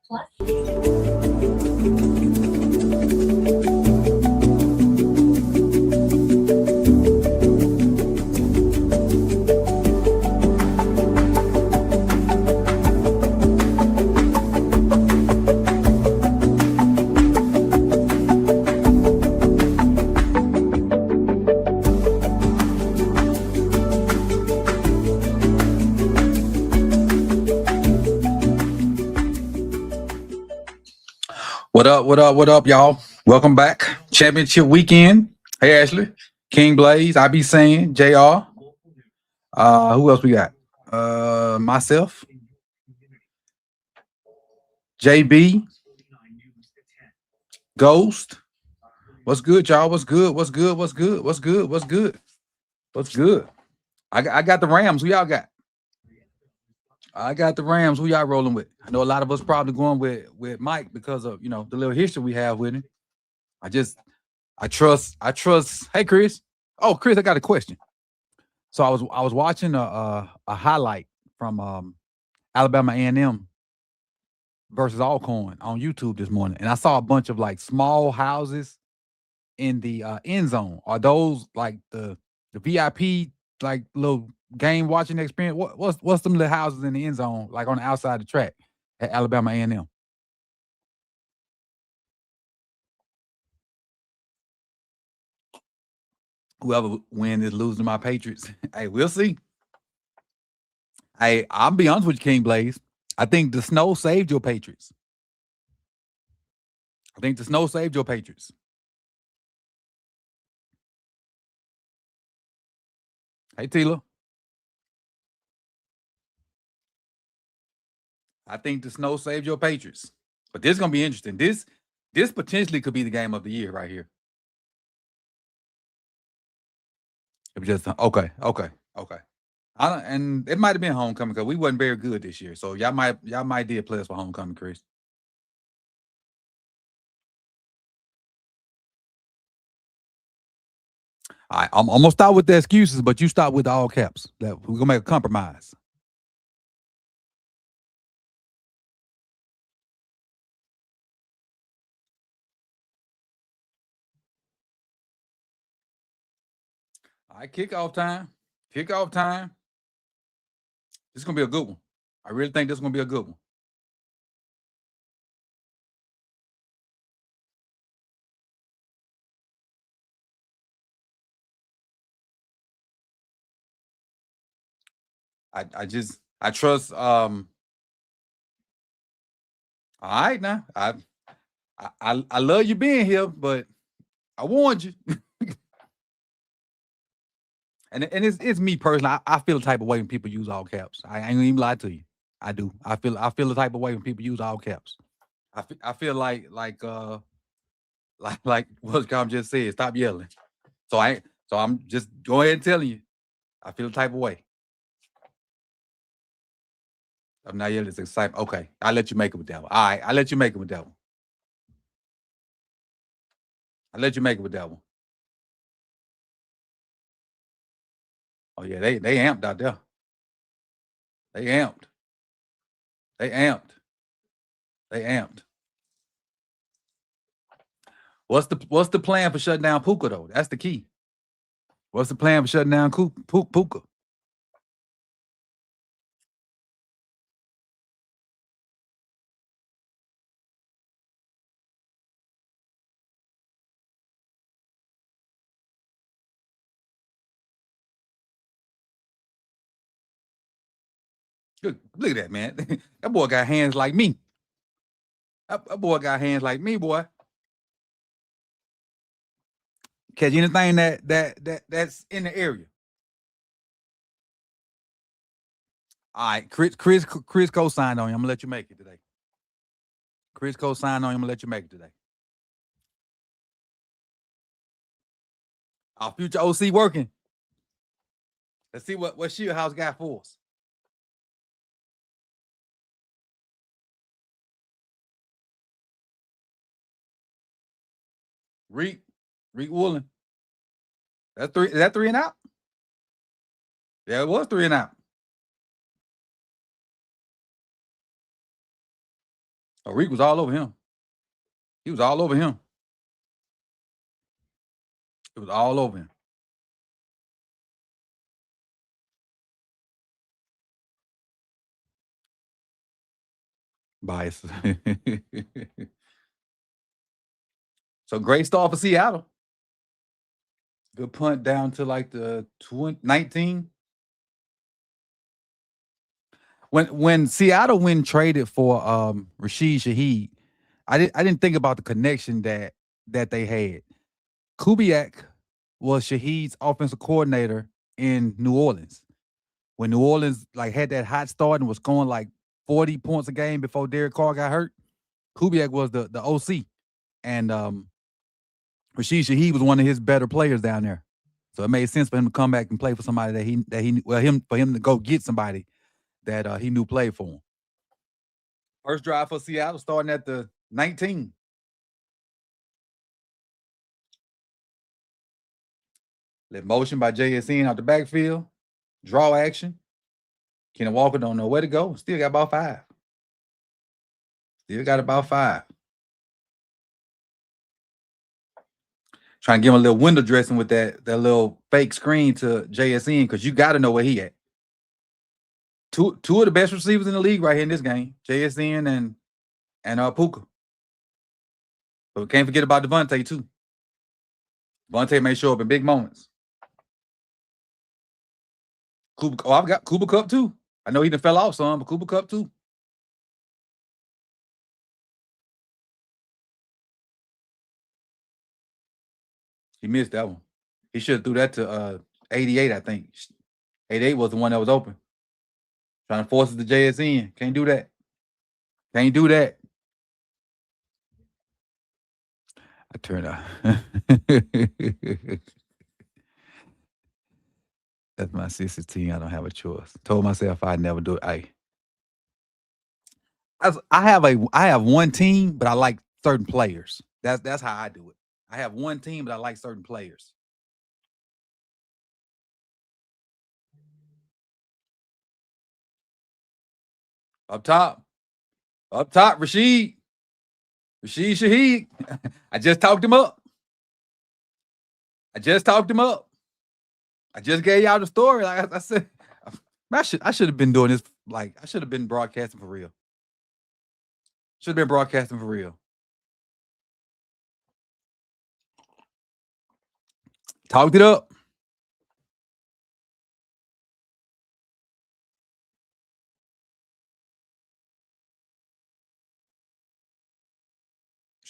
What up? What up? What up, y'all? Welcome back. Championship weekend. Hey, Ashley, King Blaze, I be saying, JR. Who else we got? Myself, JB, Ghost. What's good, y'all? What's good? What's good? What's good? What's good? What's good? What's good? I got the Rams. Who y'all got? I got the Rams. Who y'all rolling with? I know a lot of us probably going with Mike because of the little history we have with him. I trust. Hey, Chris. Oh, Chris, I got a question. So I was watching a highlight from Alabama A&M versus Alcorn on YouTube this morning, and I saw a bunch of like small houses in the end zone. Are those like the VIP like little game watching experience? What's them little houses in the end zone like on the outside of the track at Alabama A&M? Whoever wins is losing my Patriots. Hey, we'll see. Hey, I'll be honest with you, King Blaze. I think the snow saved your Patriots. I think the snow saved your Patriots. Hey, Tila. I think the snow saved your Patriots. But this is gonna be interesting. This potentially could be the game of the year right here. It was just okay. And it might have been homecoming because we wasn't very good this year. So y'all might did play us for homecoming, Chris. All right, I'm gonna start with the excuses, but you start with the all caps. That we're gonna make a compromise. All right, kickoff time. Kickoff time. This is gonna be a good one. I really think this is gonna be a good one. I trust all right now. I love you being here, but I warned you. and it's me personally. I feel the type of way when people use all caps. I ain't gonna even lie to you. I do. I feel the type of way when people use all caps. I feel like what Calm just said. Stop yelling. So I'm just go ahead and telling you. I feel the type of way. I'm not yelling. It's excitement. Okay, I'll let you make it with that one. All right, I'll let you make it with that one. I'll let you make it with that one. Oh yeah, they amped out there. They amped. They amped. They amped. What's the plan for shutting down Puka though? That's the key. What's the plan for shutting down Puka? Look at that, man. That boy got hands like me. That boy got hands like me, boy. Catch anything that's in the area. All right, Chris co-signed on you. I'm gonna let you make it today. Chris co-signed on you. I'm gonna let you make it today. Our future OC working. Let's see what Shieldhouse got for us. Reek Woolen. That's three. Is that 3 and out? Yeah, it was 3 and out. Reek was all over him. He was all over him. It was all over him. Bias. So great start for Seattle. Good punt down to like the 19. When Seattle traded for Rashid Shaheed, I didn't think about the connection that they had. Kubiak was Shaheed's offensive coordinator in New Orleans. When New Orleans like had that hot start and was scoring like 40 points a game before Derek Carr got hurt, Kubiak was the OC. And Rashid Shaheed was one of his better players down there. So it made sense for him to come back and play for somebody for him to go get somebody that he knew played for him. First drive for Seattle starting at the 19. Let motion by JSN out the backfield. Draw action. Kenneth Walker don't know where to go. Still got about 5. Still got about 5. Trying to give him a little window dressing with that little fake screen to JSN because you got to know where he at. Two of the best receivers in the league right here in this game, JSN and Puka. But we can't forget about Devontae too. Devontae may show up in big moments. I've got Cooper Kupp too. I know he done fell off some, but Cooper Kupp too. He missed that one. He should have threw that to 88, I think. 88 was the one that was open. Trying to force it to JSN. Can't do that. Can't do that. I turned out. That's my sister's team. I don't have a choice. Told myself I'd never do it. I have one team, but I like certain players. That's how I do it. I have one team, but I like certain players. Up top, Rashid Shaheed. I just talked him up. I just gave y'all the story. Like I said, I should have been doing this. Like I should have been broadcasting for real. Should have been broadcasting for real. Talked it up.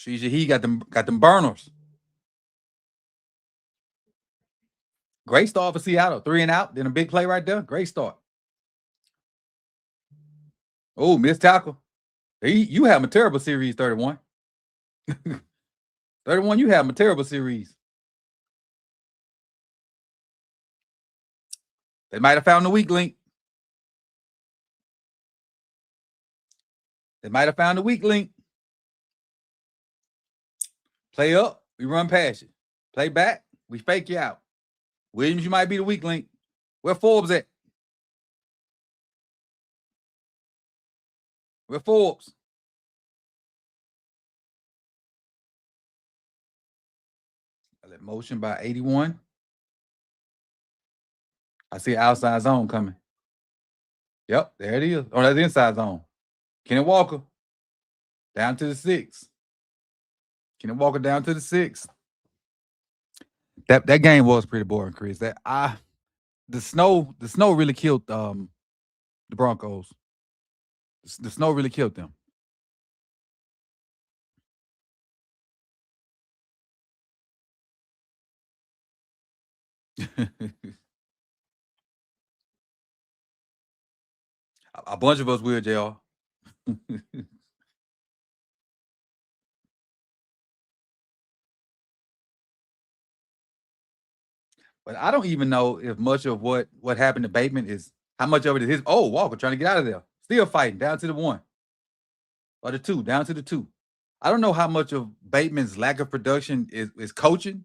He got them burners. Great start for Seattle. 3 and out. Then a big play right there. Great start. Oh, missed tackle. You have a terrible series, 31. 31, you have a terrible series. They might have found the weak link. Play up, we run past you. Play back, we fake you out. Williams, you might be the weak link. Where Forbes at? Where Forbes? I let motion by 81. I see outside zone coming. Yep, there it is. Oh, that's inside zone. Kenneth Walker down to the 6. Kenneth Walker down to the 6. That game was pretty boring, Chris. The snow really killed the Broncos. The snow really killed them. A bunch of us will, JR. But I don't even know if much of what happened to Bateman is how much of it is his. Oh, Walker trying to get out of there. Still fighting down to the 1. Or the 2, down to the 2. I don't know how much of Bateman's lack of production is coaching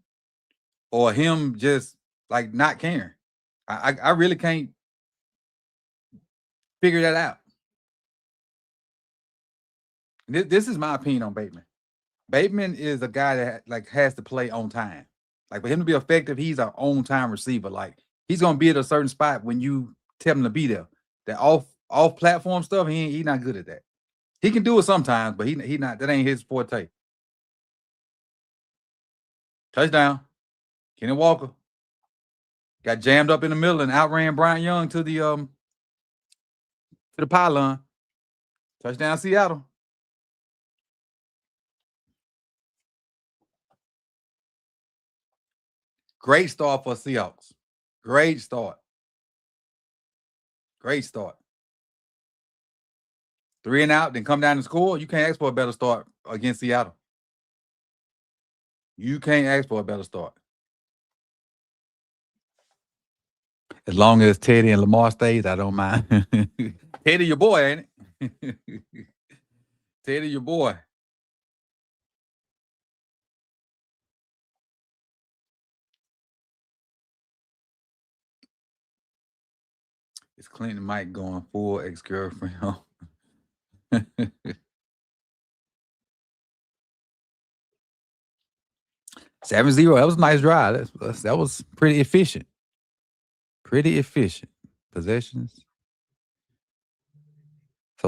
or him just like not caring. I really can't figure that out. This is my opinion on Bateman. Bateman is a guy that like has to play on time. Like for him to be effective, he's an on time receiver. Like he's gonna be at a certain spot when you tell him to be there. That off platform stuff, he not good at that. He can do it sometimes, but he not. That ain't his forte. Touchdown, Kenny Walker got jammed up in the middle and outran Brian Young to the pylon. Touchdown, Seattle. Great start for Seahawks. Great start. Great start. 3 and out, then come down and score. You can't ask for a better start against Seattle. You can't ask for a better start. As long as Teddy and Lamar stays, I don't mind. Teddy, your boy, ain't it? Teddy, your boy. Is Clinton Mike going full ex-girlfriend? 7-0. That was a nice drive. That was pretty efficient. Pretty efficient. Possessions.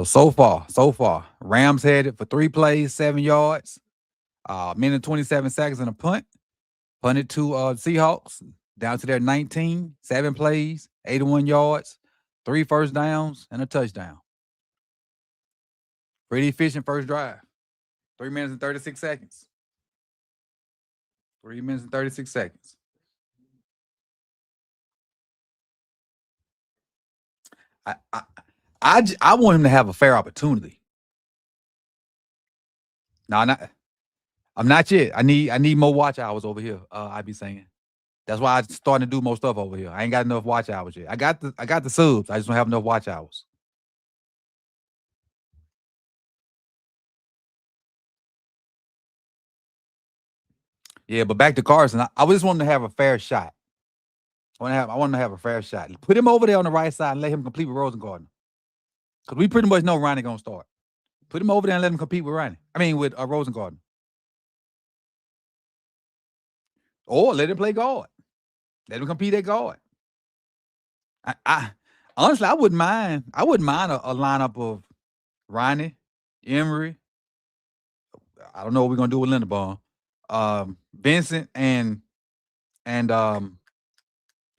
So far, Rams had it for 3 plays, 7 yards, minute 27 seconds and a punt. Punted to Seahawks down to their 19, 7 plays, 81 yards, 3 first downs, and a touchdown. Pretty efficient first drive. 3 minutes and 36 seconds. 3 minutes and 36 seconds. I want him to have a fair opportunity. No, I'm not yet. I need more watch hours over here. I be saying. That's why I'm starting to do more stuff over here. I ain't got enough watch hours yet. I got the subs. I just don't have enough watch hours. Yeah, but back to Carson. I just want him to have a fair shot. I want him to have a fair shot. Put him over there on the right side and let him compete with Rosengarten. Because we pretty much know Ronnie gonna start. Put him over there and let him compete with Ronnie. I mean with Rosengarten. Or let him play guard. Let him compete at guard. I honestly I wouldn't mind. I wouldn't mind a lineup of Ronnie, Emery. I don't know what we're gonna do with Linderbaum. Vincent and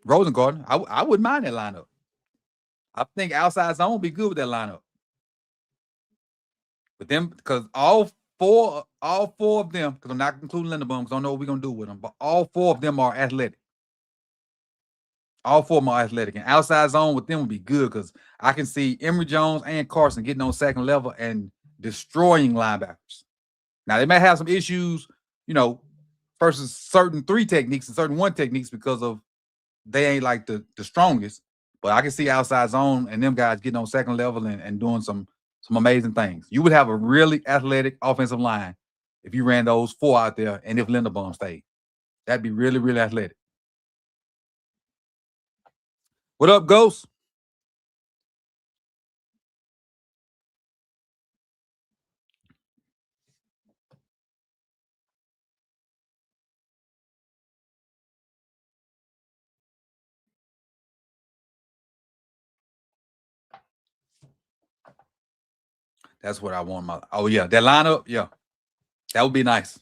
Rosengarten. I wouldn't mind that lineup. I think outside zone would be good with that lineup. But them, because all four of them, because I'm not including Linderbaum, because I don't know what we're gonna do with them, but all 4 of them are athletic. All 4 of them are athletic, and outside zone with them would be good because I can see Emory Jones and Carson getting on second level and destroying linebackers. Now they may have some issues, versus certain 3 techniques and certain 1 techniques because of they ain't like the strongest. But I can see outside zone and them guys getting on second level and doing some amazing things. You would have a really athletic offensive line if you ran those 4 out there and if Linderbaum stayed. That'd be really, really athletic. What up, Ghost? That's what I want. Oh yeah, that lineup, yeah, that would be nice.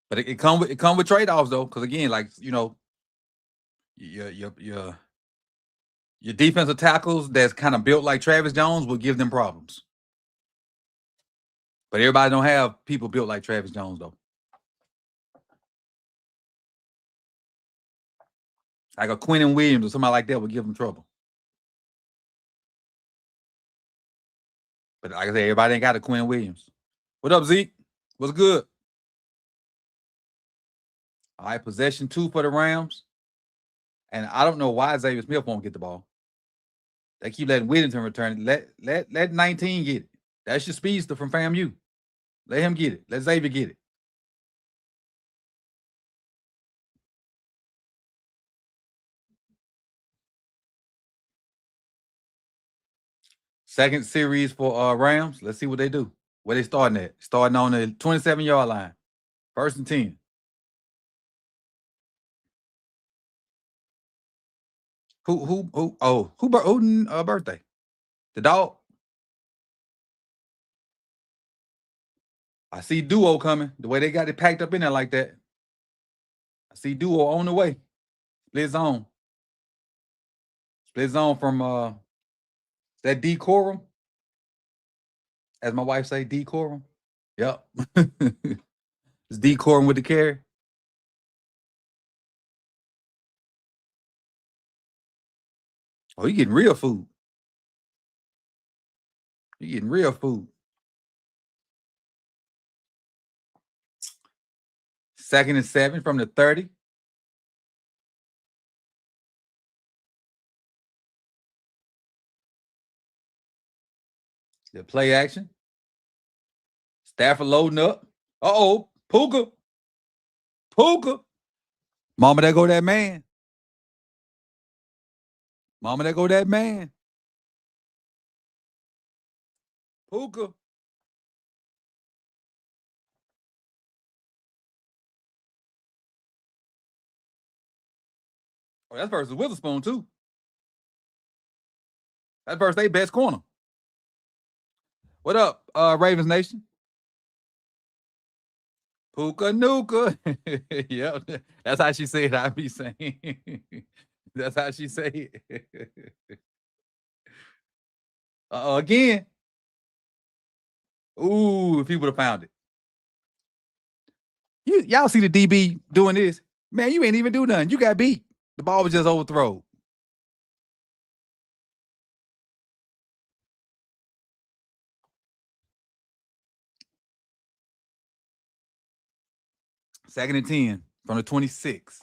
But it come with trade offs though, because again, like your defensive tackles that's kind of built like Travis Jones will give them problems. But everybody don't have people built like Travis Jones though. Like a Quentin Williams or somebody like that would give them trouble. But like I said, everybody ain't got a Quentin Williams. What up, Zeke? What's good? All right, possession 2 for the Rams. And I don't know why Xavier Smith won't get the ball. They keep letting Whittington return it. Let 19 get it. That's your speedster from FAMU. Let him get it. Let Xavier get it. Second series for Rams. Let's see what they do. Where they starting at? Starting on the 27-yard line. 1st and 10. Who birthday? The dog. I see Duo coming. The way they got it packed up in there like that. I see Duo on the way. Split zone. Split zone from that decorum. As my wife say, decorum. Yep. It's decorum with the carry. Oh, you getting real food. You getting real food. 2nd and 7 from the 30. The play action. Stafford loading up. Uh-oh. Puka. Mama, there go that man. Puka. Oh, that's versus Witherspoon, too. That's versus their best corner. What up, Ravens Nation? Puka Nuka. Yep. That's how she say it. I be saying. That's how she say it. Again. Ooh, if he would have found it. Y'all see the DB doing this? Man, you ain't even do nothing. You got beat. The ball was just overthrown. Second and 10 from the 26.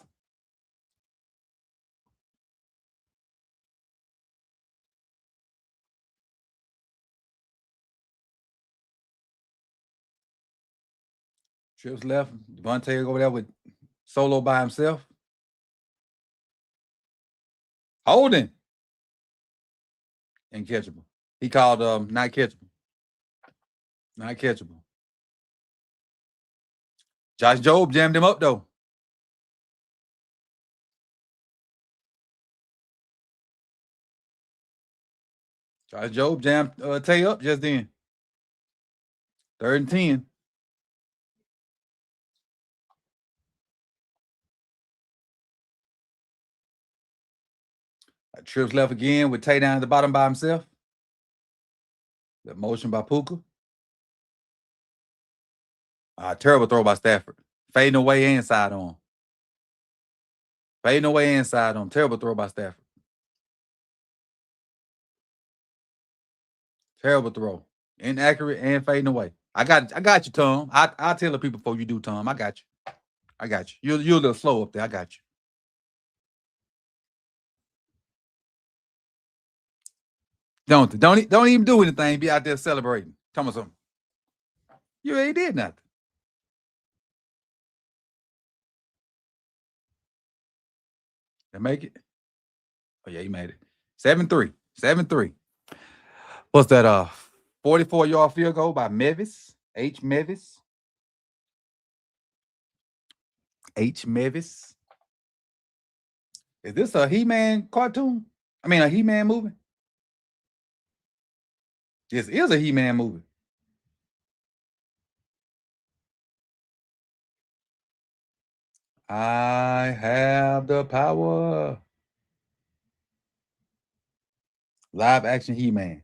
Trips left. Devontae over there with solo by himself. Holding. Incatchable. He called not catchable. Not catchable. Josh Jobe jammed him up, though. Josh Jobe jammed Tay up just then. 3rd and 10. Trips left again with Tay down at the bottom by himself. The motion by Puka. Terrible throw by Stafford. Fading away inside on. Terrible throw by Stafford. Terrible throw. Inaccurate and fading away. I got you, Tom. I'll tell the people before you do, Tom. I got you. You're a little slow up there. I got you. Don't even do anything. Be out there celebrating. Tell me something. You ain't did nothing. Did make it? Oh yeah, he made it. 7-3. 7-3. What's that? 44-yard field goal by Mevis. H. Mevis. Is this a He-Man cartoon? I mean, a He-Man movie? This is a He-Man movie. I have the power. Live action He-Man.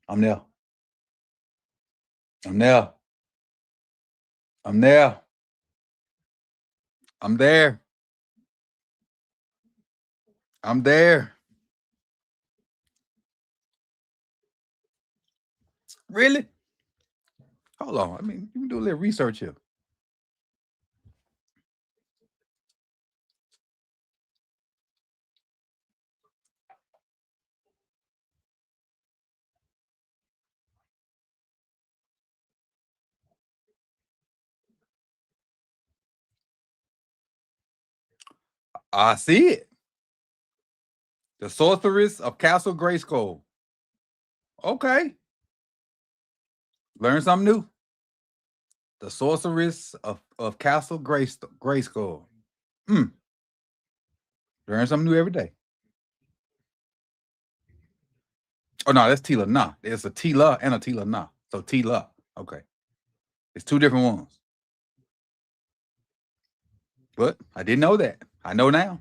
I'm there. I'm there. Really? Hold on. I mean, you can do a little research here. I see it. The Sorceress of Castle Grayskull. Okay. Learn something new. The Sorceress of Castle Grayskull. Mm. Learn something new every day. Oh no, that's Tila Nah. There's a Tila and a Tila Nah. So Tila. Okay. It's two different ones. But I didn't know that. I know now.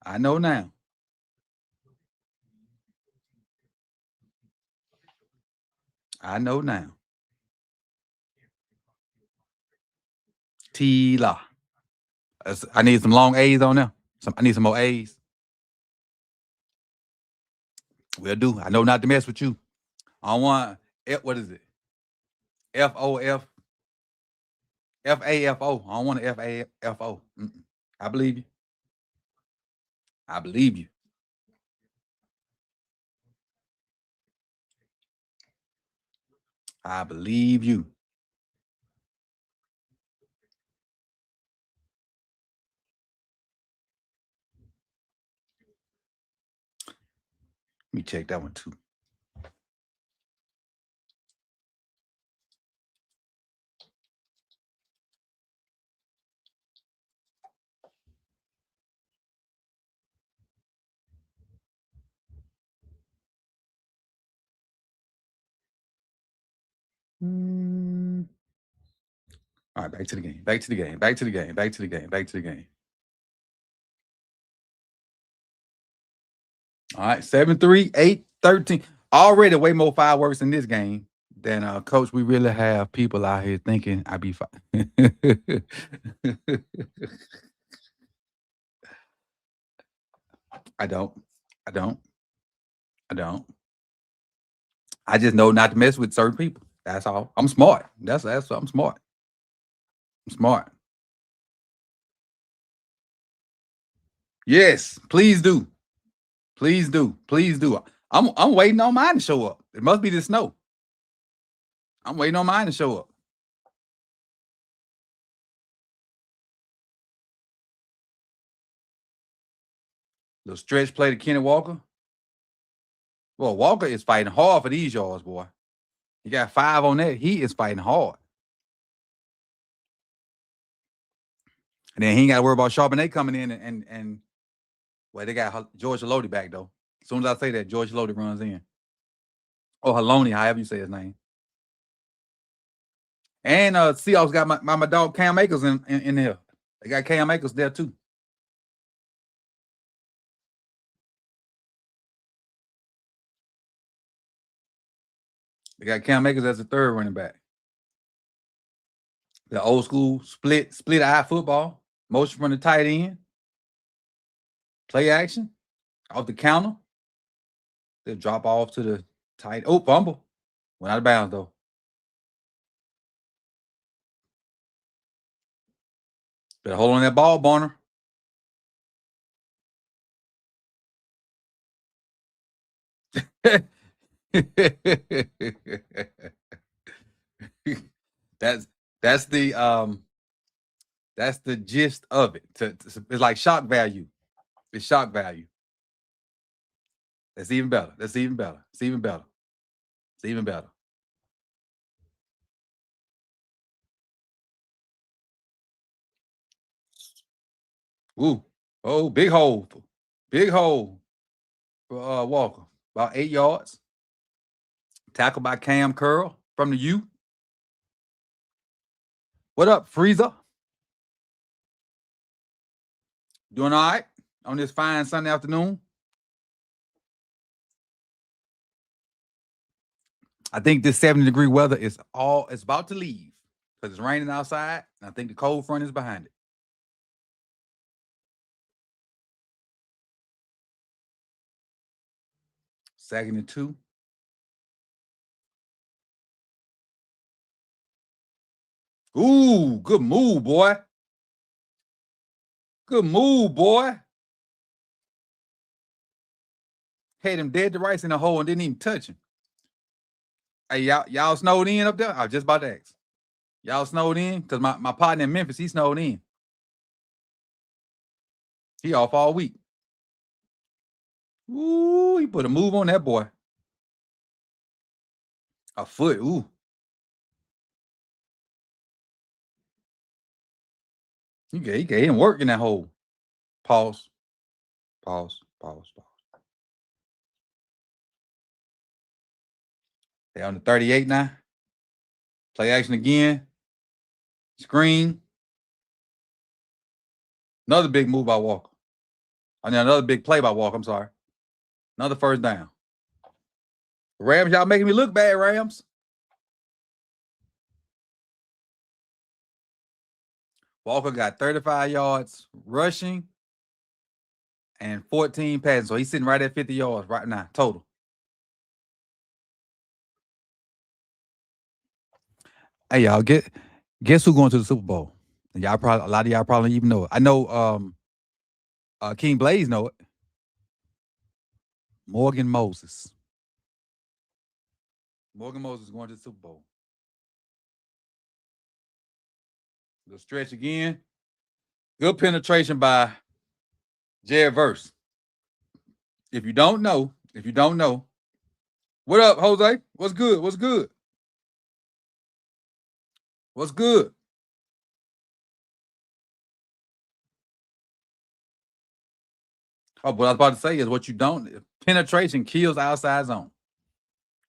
I know now. I know now. Tila. I need some long A's on there. I need some more A's. Will do. I know not to mess with you. I don't want what is it? FOF FAFO. I don't want to FAFO. I believe you. I believe you. I believe you. Let me check that one too. All right, back to the game. Back to the game. Back to the game. Back to the game. Back to the game. All right, 7-3, 8-13. Already way more fireworks in this game than coach. We really have people out here thinking I be fine. I don't. I don't. I don't. I just know not to mess with certain people. That's all. I'm smart. That's I'm smart. I'm smart. Yes, please do. Please do. Please do. I'm waiting on mine to show up. It must be the snow. I'm waiting on mine to show up. Little stretch play to Kenny Walker. Well, Walker is fighting hard for these yards, boy. He got 5 on that. He is fighting hard. And then he ain't got to worry about Charbonnet coming in and well, they got George Haloti back though. As soon as I say that, George Haloti runs in. Or Haloni, however you say his name. And Seahawks got my dog Cam Akers in there. They got Cam Akers there too. They got Cam Akers as the third running back. The old school split eye football, motion from the tight end, play action, off the counter. They'll drop off to the tight. Oh, fumble. Went out of bounds though. Better hold on that ball, Barner. that's the gist of it. It's like shock value. It's shock value. That's even better. That's even better. It's even better. It's even better. Ooh. Oh, big hole. Big hole for Walker. About 8 yards. Tackled by Cam Curl from the U. What up, Freezer? Doing all right on this fine Sunday afternoon? I think this 70-degree weather is it's about to leave because it's raining outside. And I think the cold front is behind it. Second and 2. Ooh, good move, boy. Good move, boy. Had him dead to rights in the hole and didn't even touch him. Hey, y'all snowed in up there? I was just about to ask. Y'all snowed in? Because my partner in Memphis, he snowed in. He off all week. Ooh, he put a move on that boy. A foot. Ooh. He gave him work in that hole. Pause. Pause. Pause. Pause. They on the 38 now. Play action again. Screen. Another big move by Walker. I mean, another big play by Walker. I'm sorry. Another first down. Rams, y'all making me look bad, Rams. Walker got 35 yards rushing and 14 passing. So he's sitting right at 50 yards right now, total. Hey, y'all, guess who going to the Super Bowl? Y'all probably, a lot of y'all probably even know it. I know King Blaze know it. Morgan Moses. Morgan Moses going to the Super Bowl. The stretch again. Good penetration by Jared Verse. If you don't know, what up, Jose? What's good? What's good? What's good? Oh, what I was about to say is what you don't. Penetration kills outside zone.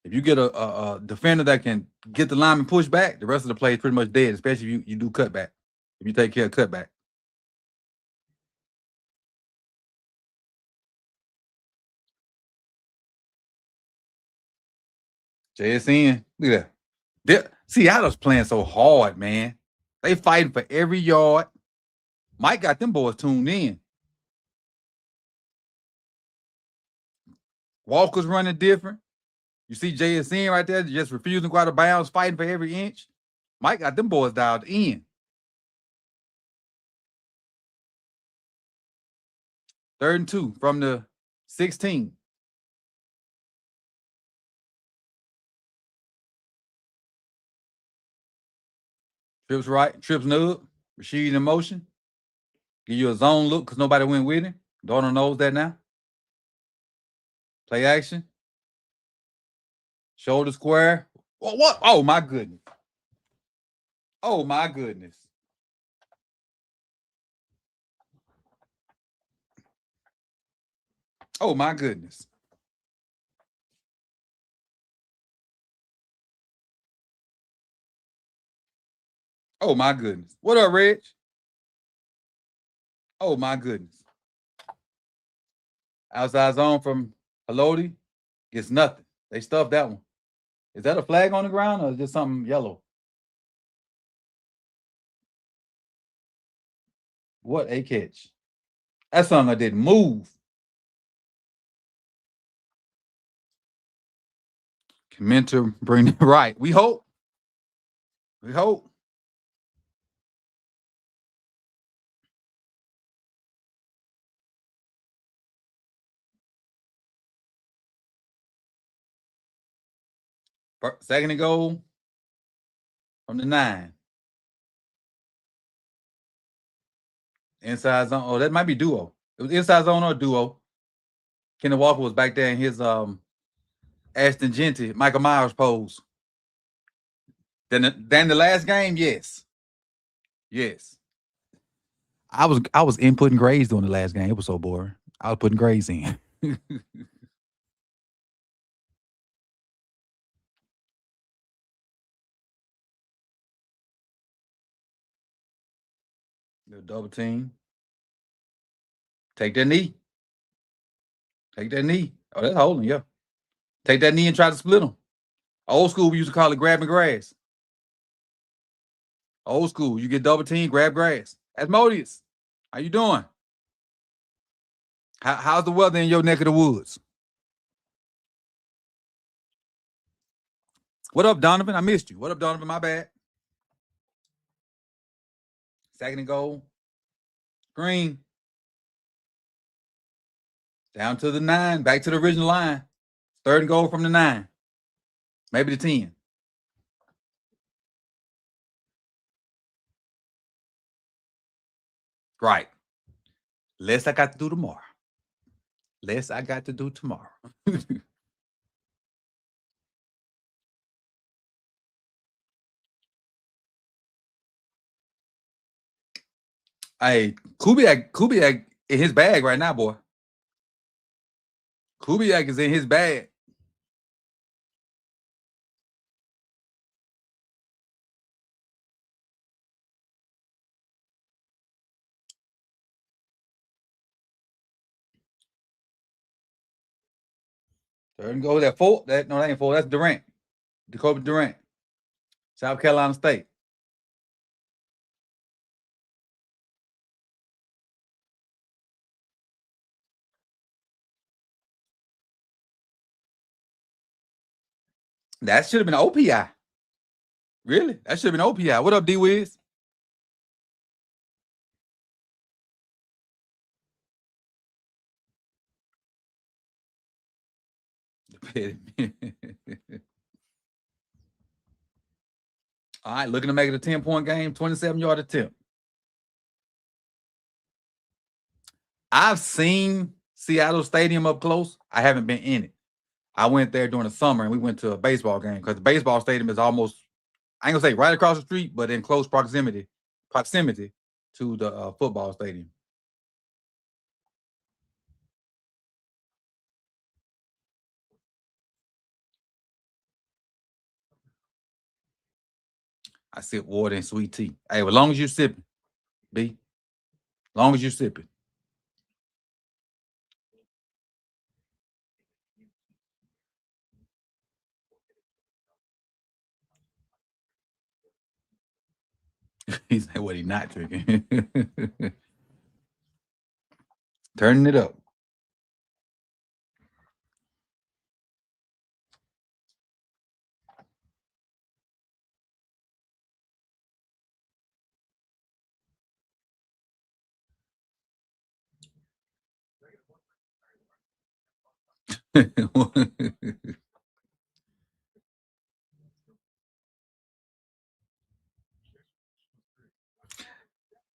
If you get a defender that can get the lineman push back, the rest of the play is pretty much dead, especially if you do cutback. If you take care of cutback. JSN, look at that. Seattle's playing so hard, man. They fighting for every yard. Mike got them boys tuned in. Walker's running different. You see JSN right there, just refusing to go out of bounds, fighting for every inch. Mike got them boys dialed in. 3rd and 2 from the 16. Trips right, trips nub, Rashid in motion. Give you a zone look because nobody went with him. Darnold knows that now. Play action. Shoulder square. What? Oh, my goodness. Oh, my goodness. Oh, my goodness. Oh, my goodness. What up, Reg? Oh, my goodness. Outside zone from Haloti gets nothing. They stuffed that one. Is that a flag on the ground or is just something yellow? What a catch. That song didn't move. Mentor bring it right. We hope. We hope. Second and goal from the 9. Inside zone. Oh, that might be duo. It was inside zone or duo. Kenny Walker was back there in his Ashton Genty, Michael Myers pose. Then the last game, yes. Yes. I was inputting grades during the last game. It was so boring. I was putting grades in. The double team. Take that knee. Take that knee. Oh, that's holding, yeah. Take that knee and try to split them. Old school, we used to call it grabbing grass. Old school, you get double team, grab grass. Asmodeus, how you doing? How's the weather in your neck of the woods? What up, Donovan? I missed you. What up, Donovan? My bad. Second and goal. Green. Down to the 9. Back to the original line. 3rd and goal from the 9. Maybe the 10. Right. Less I got to do tomorrow. Less I got to do tomorrow. Hey, Kubiak in his bag right now, boy. Kubiak is in his bag. Third and goal. That four. That ain't four. That's Durant. Jacoby Durant. South Carolina State. That should have been OPI. Really? That should have been OPI. What up, D Wiz? All right, looking to make it a 10-point game, 27-yard attempt. I've seen Seattle Stadium up close. I haven't been in it. I went there during the summer and we went to a baseball game because the baseball stadium is almost, I ain't gonna say right across the street, but in close proximity to the football stadium. I sip water and sweet tea. Hey, as long as you sipping, B. As long as you sipping. He said, what he not drinking? Turning it up.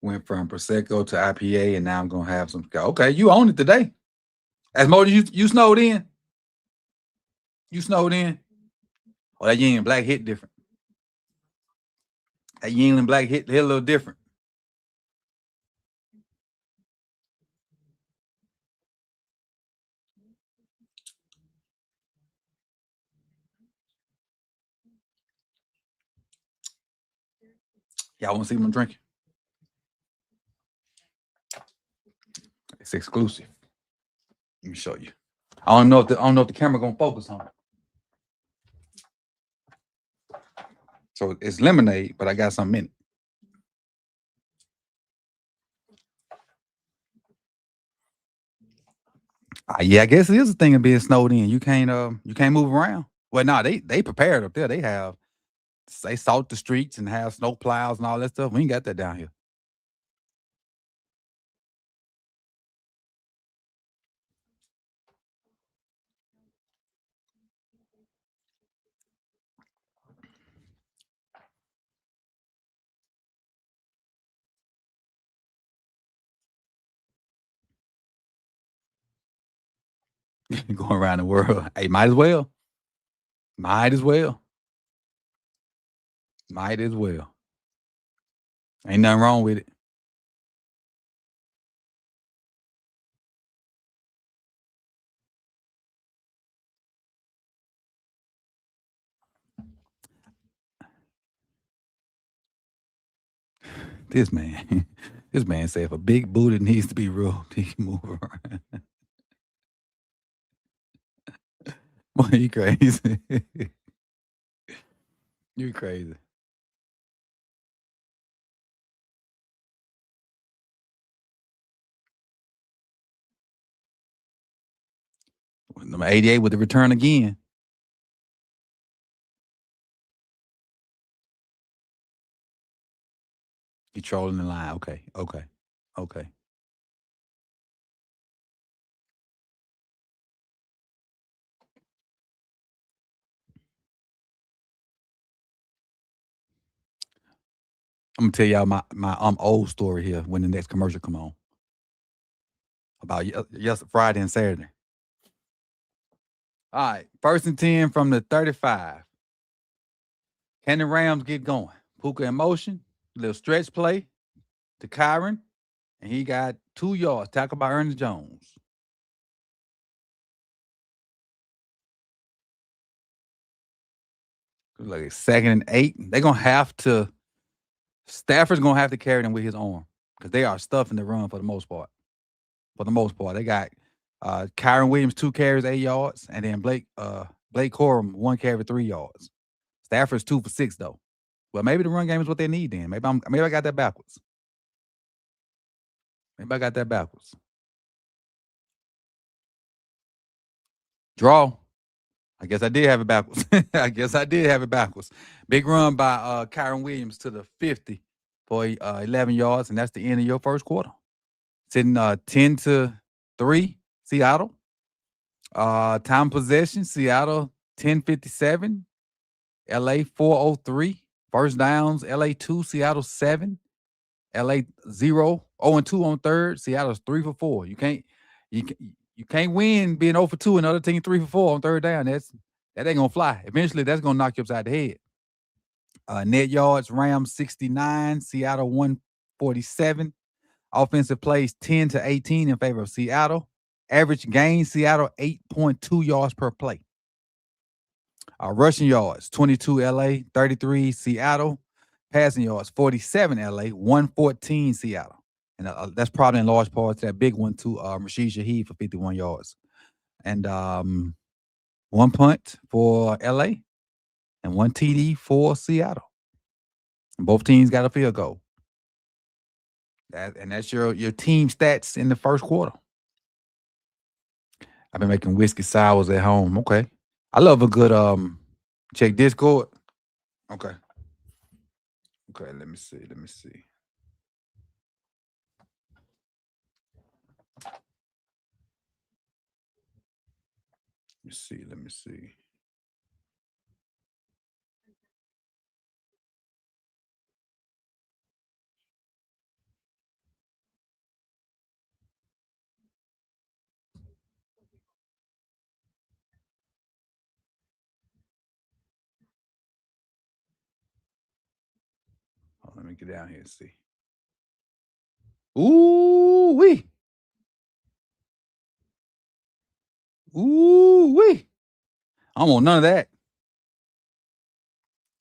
Went from Prosecco to IPA, and now I'm gonna have some. Okay, you own it today. As more as you snowed in. You snowed in. Oh, that Yingling Black hit different. That Yingling Black hit a little different. Y'all want to see them drinking? It's exclusive. Let me show you. I don't know if the camera gonna focus on it. So it's lemonade, but I got something in it. Yeah, I guess it is a thing of being snowed in. You can't move around. Well, no, they prepared up there. They salt the streets and have snow plows and all that stuff. We ain't got that down here. Going around the world. Hey, might as well. Might as well. Might as well. Ain't nothing wrong with it. This man, this man said if a big booty needs to be rubbed, he can move around. Boy, you crazy. You crazy. Number 88 with the return again. You trolling the line. Okay. Okay. Okay. I'm gonna tell y'all my old story here when the next commercial come on. About yes, Friday and Saturday. All right. 1st and 10 from the 35. Can the Rams get going? Puka in motion, little stretch play to Kyron. And he got 2 yards, tackled by Ernest Jones. Like 2nd and 8. They're going to have to, Stafford's going to have to carry them with his arm because they are stuffing the run for the most part. For the most part, they got Kyron Williams 2 carries, 8 yards, and then Blake Corum 1 carry, 3 yards. Stafford's 2 for 6 though. Well, maybe the run game is what they need then. Maybe I got that backwards. Maybe I got that backwards. Draw. I guess I did have it backwards. I guess I did have it backwards. Big run by Kyron Williams to the 50 for 11 yards, and that's the end of your first quarter. Sitting 10-3, Seattle. Time possession, Seattle 10:57, LA 4:03. First downs, LA 2, Seattle 7. LA 0 0-2 on third. Seattle's 3 for 4. You can't win being 0 for 2 and other team 3 for 4 on third down. That ain't gonna fly. Eventually, that's gonna knock you upside the head. Net yards, Rams 69, Seattle 147. Offensive plays 10-18 in favor of Seattle. Average gain, Seattle 8.2 yards per play. Rushing yards, 22 LA, 33 Seattle. Passing yards, 47 LA, 114 Seattle. And that's probably in large part to that big one too, Rashid Shaheed for 51 yards. And 1 punt for LA and 1 TD for Seattle. And both teams got a field goal. That's your team stats in the first quarter. I've been making whiskey sours at home. Okay. I love a good check Discord. Okay. Okay, let me see. Let me see. Let me see. Oh, let me get down here and see. Ooh wee. Ooh wee. I don't want none of that.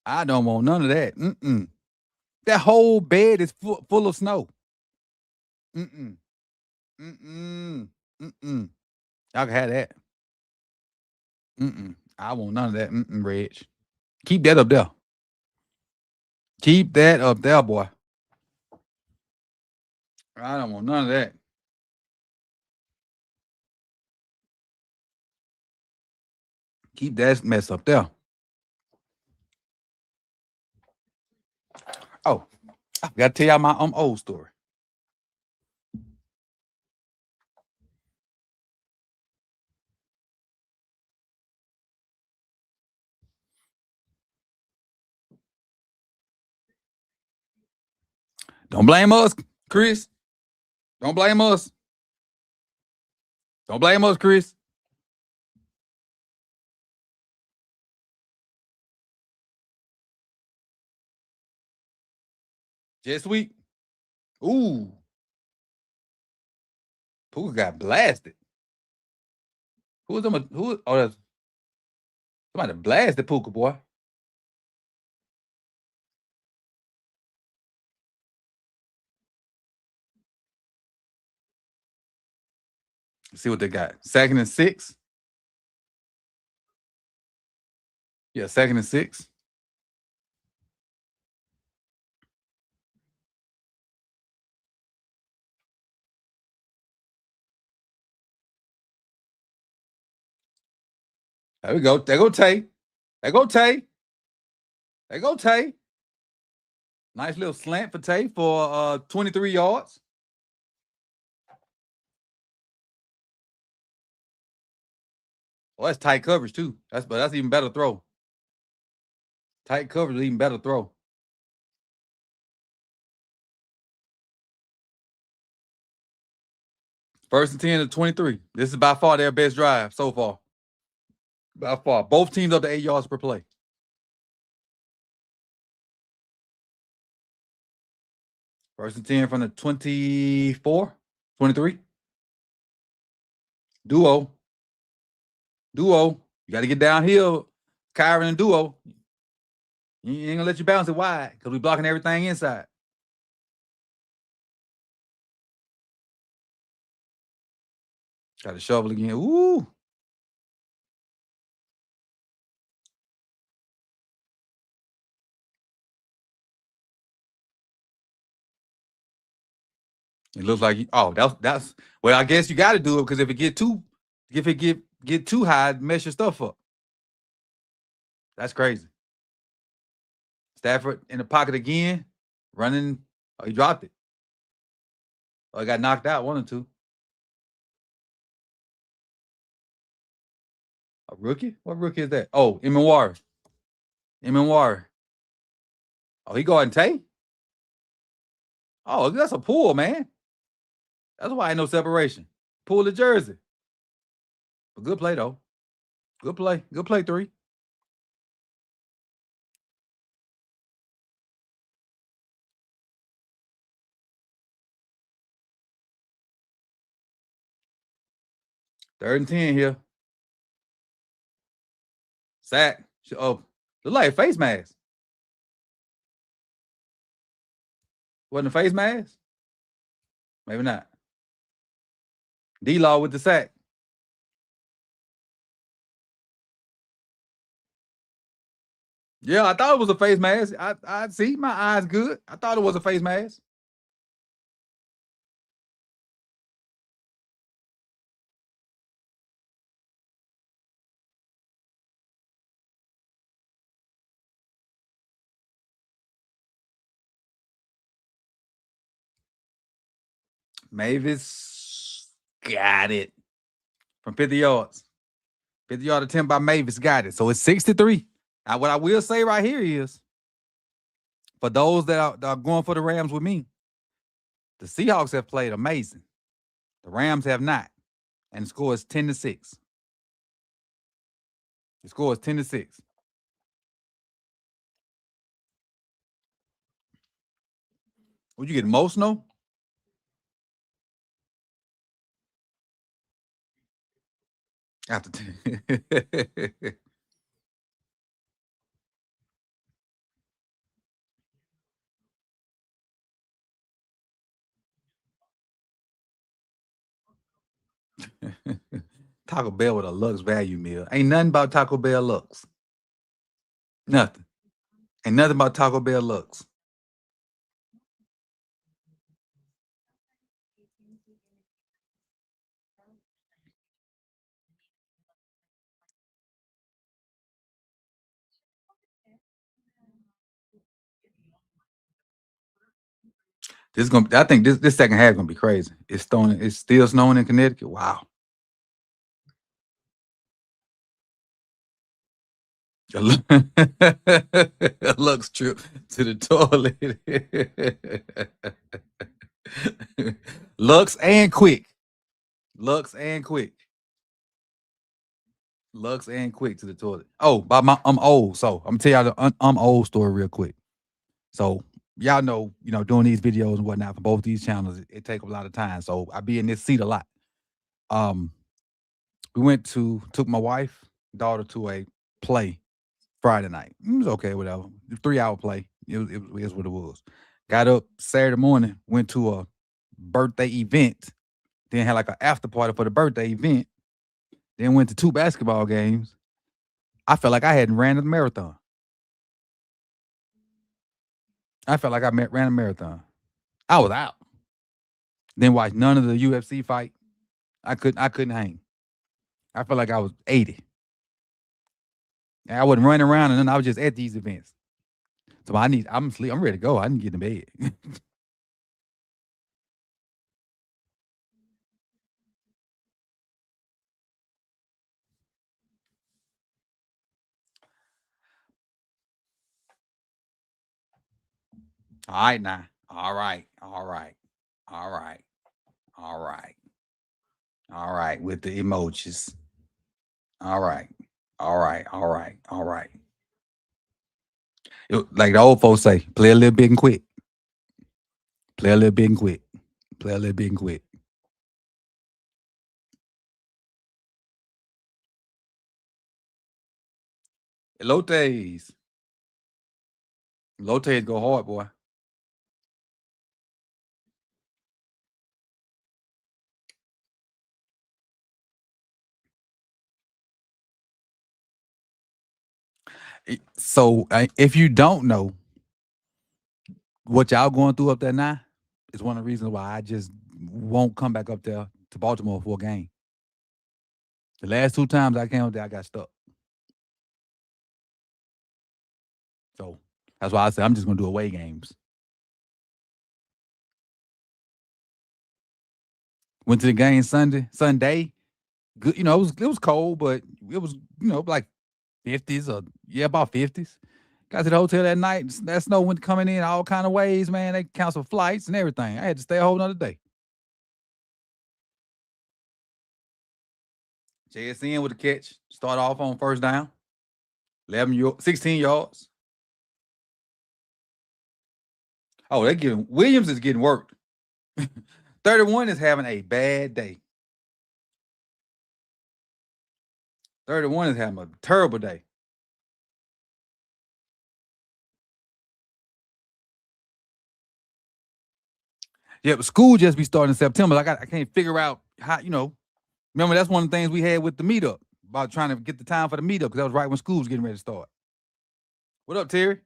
I don't want none of that. Mm-mm. That whole bed is full of snow. Mm-mm. Mm-mm. Mm-mm. Y'all can have that. Mm-mm. I want none of that. Mm-mm, Reg. Keep that up there. Keep that up there, boy. I don't want none of that. Keep that mess up there. Oh, I forgot to tell y'all my old story. Don't blame us, Chris. Don't blame us. Don't blame us, Chris. Just week. Ooh. Puka got blasted. Who was that's somebody blasted Puka, boy. Let's see what they got. 2nd and 6. Yeah, 2nd and 6. There we go. There go Tay. There go Tay. There go Tay. Nice little slant for Tay for 23 yards. Oh, that's tight coverage too. That's even better throw. Tight coverage is even better throw. First and 10 to 23. This is by far their best drive so far. By far. Both teams up to 8 yards per play. First and 10 from the 24, 23. Duo. You got to get downhill. Kyron and Duo. You ain't gonna let you bounce it wide because we blocking everything inside. Got to shovel again. Ooh. It looks like that's well, I guess you got to do it because if it get too high, mess your stuff up. That's crazy. Stafford in the pocket again, running. Oh, he dropped it. Oh, he got knocked out. 1 or 2. A rookie? What rookie is that? Oh, Emin War. Oh, he guarding Tay? Oh, that's a pull, man. That's why ain't no separation. Pull the jersey. But good play, though. Good play. Good play, 3. Third and 10 here. Sack. Oh, look like a face mask. Wasn't a face mask? Maybe not. D-Law with the sack. Yeah, I thought it was a face mask. I see my eyes good. I thought it was a face mask. Mavis got it from 50 yards. 50-yard attempt by Mavis got it. So it's 6-3. Now, what I will say right here is, for those that are going for the Rams with me, the Seahawks have played amazing. The Rams have not. And the score is 10-6. The score is 10-6. Would you get most snow? After 10. Taco Bell with a Lux value meal. Ain't nothing about Taco Bell Lux. Nothing. Ain't nothing about Taco Bell Lux. I think this second half gonna be crazy. It's still snowing in Connecticut. Wow. Lux trip to the toilet. Lux and quick. Lux and quick to the toilet. Oh, I'm old, so I'm gonna tell y'all the I'm old story real quick. So y'all know, doing these videos and whatnot for both these channels, it take a lot of time. So I be in this seat a lot. We took my wife, daughter to a play Friday night. It was okay, whatever. 3-hour play. It was what it was. Got up Saturday morning, went to a birthday event, then had like an after party for the birthday event, then went to 2 basketball games. I felt like I hadn't ran a marathon. I felt like I ran a marathon. I was out. Then watched none of the UFC fight. I couldn't hang. I felt like I was 80. And I wasn't running around, and then I was just at these events. So I'm asleep. I'm ready to go. I didn't get in bed. All right now. All right. With the emojis. All right. Like the old folks say, play a little bit and quit. Play a little bit and quit. Play a little bit and quit. Lotes. Lotes go hard, boy. So if you don't know what y'all going through up there now, is one of the reasons why I just won't come back up there to Baltimore for a game. The last 2 times I came up there, I got stuck. So that's why I said I'm just gonna do away games. Went to the game Sunday. Good, it was cold, but it was like 50s or about 50s. Got to the hotel that night. That snow went coming in all kind of ways, man. They canceled flights and everything. I had to stay a whole nother day. JSN with the catch. Start off on first down. 16 yards. Oh, Williams is getting worked. 31 is having a bad day. 31 is having a terrible day. Yeah, but school just be starting in September. Like I can't figure out how, remember that's one of the things we had with the meetup about trying to get the time for the meetup because that was right when school was getting ready to start. What up, Terry?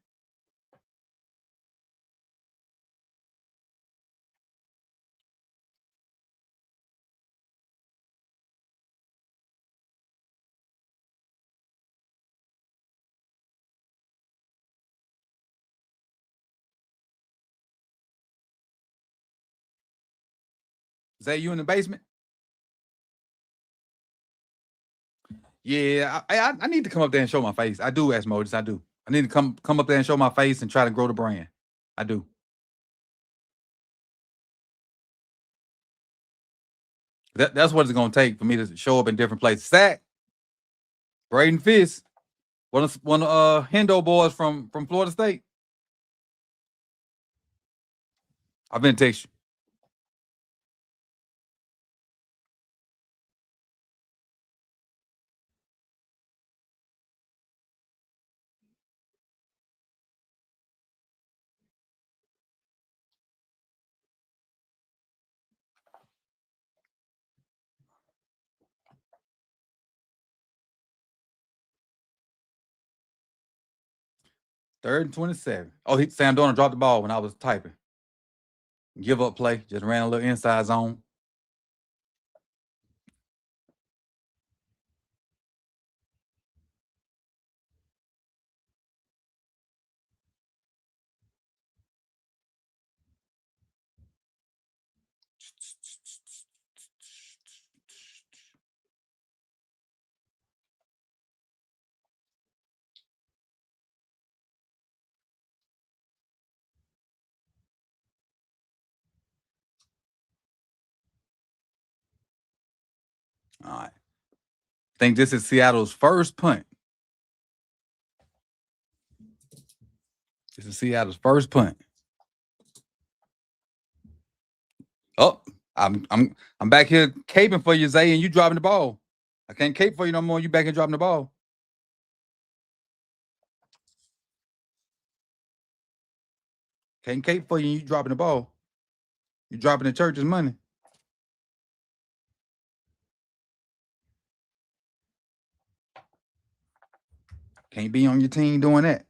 Is that you in the basement? Yeah, I need to come up there and show my face. I do, Asmodus. I do. I need to come up there and show my face and try to grow the brand. I do. That's what it's gonna take for me to show up in different places. Sack, Braden Fist, one of Hendo boys from Florida State. I've been text you. Third and 27. Oh, Sam Donald dropped the ball when I was typing. Give up play. Just ran a little inside zone. All right. I think this is Seattle's first punt. This is Seattle's first punt. Oh, I'm back here caping for you, Zay, and you dropping the ball. I can't cape for you no more. You back here dropping the ball. Can't cape for you and you dropping the ball. You dropping the church's money. Can't be on your team doing that.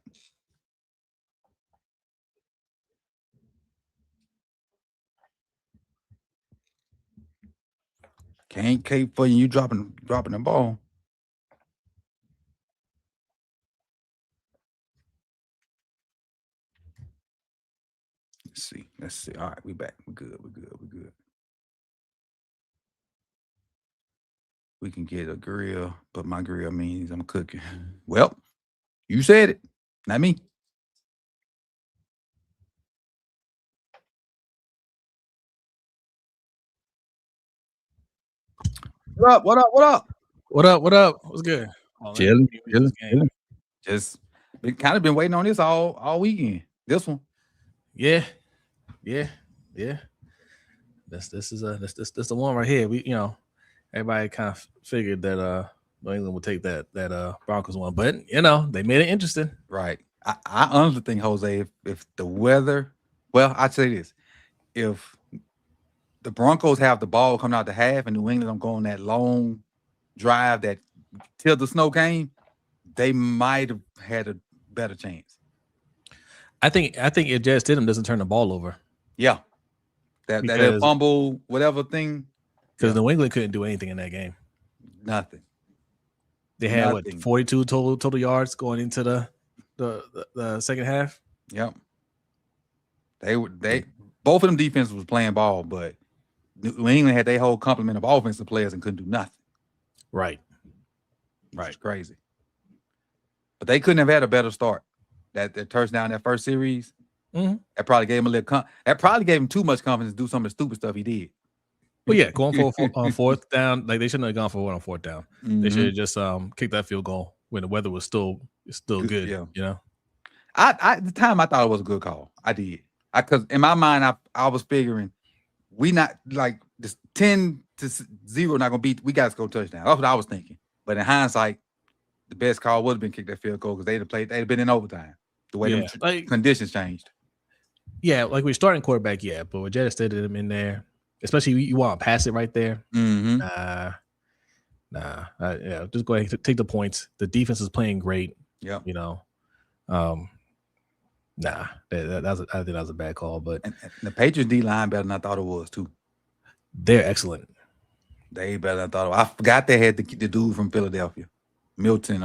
Can't cape for you. You dropping the ball. Let's see. All right, we back. We're good. We can get a grill, but my grill means I'm cooking. Well, you said it, not me. What up? What up? What's good? Chilling. Just been waiting on this all weekend. This one. Yeah. Yeah. This is this the one right here. Everybody kind of figured that New England would take that Broncos one, but they made it interesting. Right. I honestly think, Jose, if the weather, well, I'd say this: if the Broncos have the ball coming out the half and New England don't go on that long drive that till the snow came, they might have had a better chance. I think if Jazz Stidham doesn't turn the ball over, Yeah, that because fumble, whatever thing, New England couldn't do anything in that game. Nothing. They had what 42 total yards going into the second half. Yep. They both of them defenses was playing ball, but New England had their whole complement of offensive players and couldn't do nothing. Right. It's crazy. But they couldn't have had a better start. That touchdown, that first series, that probably gave him a little. That probably gave him too much confidence to do some of the stupid stuff he did. Well, yeah, going for on fourth down, like they shouldn't have gone for one on fourth down. They should have just kicked that field goal when the weather was still good. Yeah. At the time I thought it was a good call. I did. Because in my mind I was figuring we not like this 10-0 not gonna beat. We got to score touchdown. That's what I was thinking. But in hindsight, the best call would have been kick that field goal because they'd have played. They'd have been in overtime. The way the conditions changed. Yeah, like we're starting quarterback. Yeah, but with Jetta Stidham in there, especially you want to pass it right there. Nah. Just go ahead and take the points. The defense is playing great. Yeah, I think that was a bad call. But and the Patriots D line better than I thought it was too. They're excellent. They better than I thought. I forgot they had the dude from Philadelphia, Milton.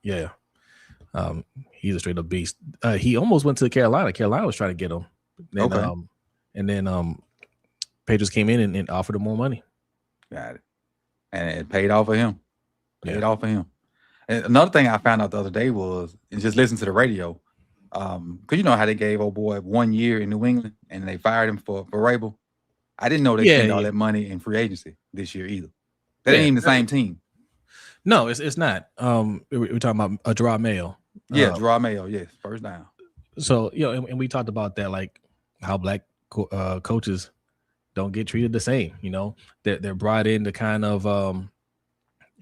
Yeah. He's a straight up beast. He almost went to Carolina. Carolina was trying to get him. Then, Patriots came in and offered him more money. Got it. And it paid off for him. And another thing I found out the other day was just listen to the radio. Because you know how they gave old boy 1 year in New England and they fired him for Rabel. I didn't know they spent all that money in free agency this year either. That ain't even the same team. No, it's not. We're talking about Gerard Mayo. Yeah, Gerard Mayo. Yes, first down. So and we talked about that, like how black coaches don't get treated the same. They're brought in to kind of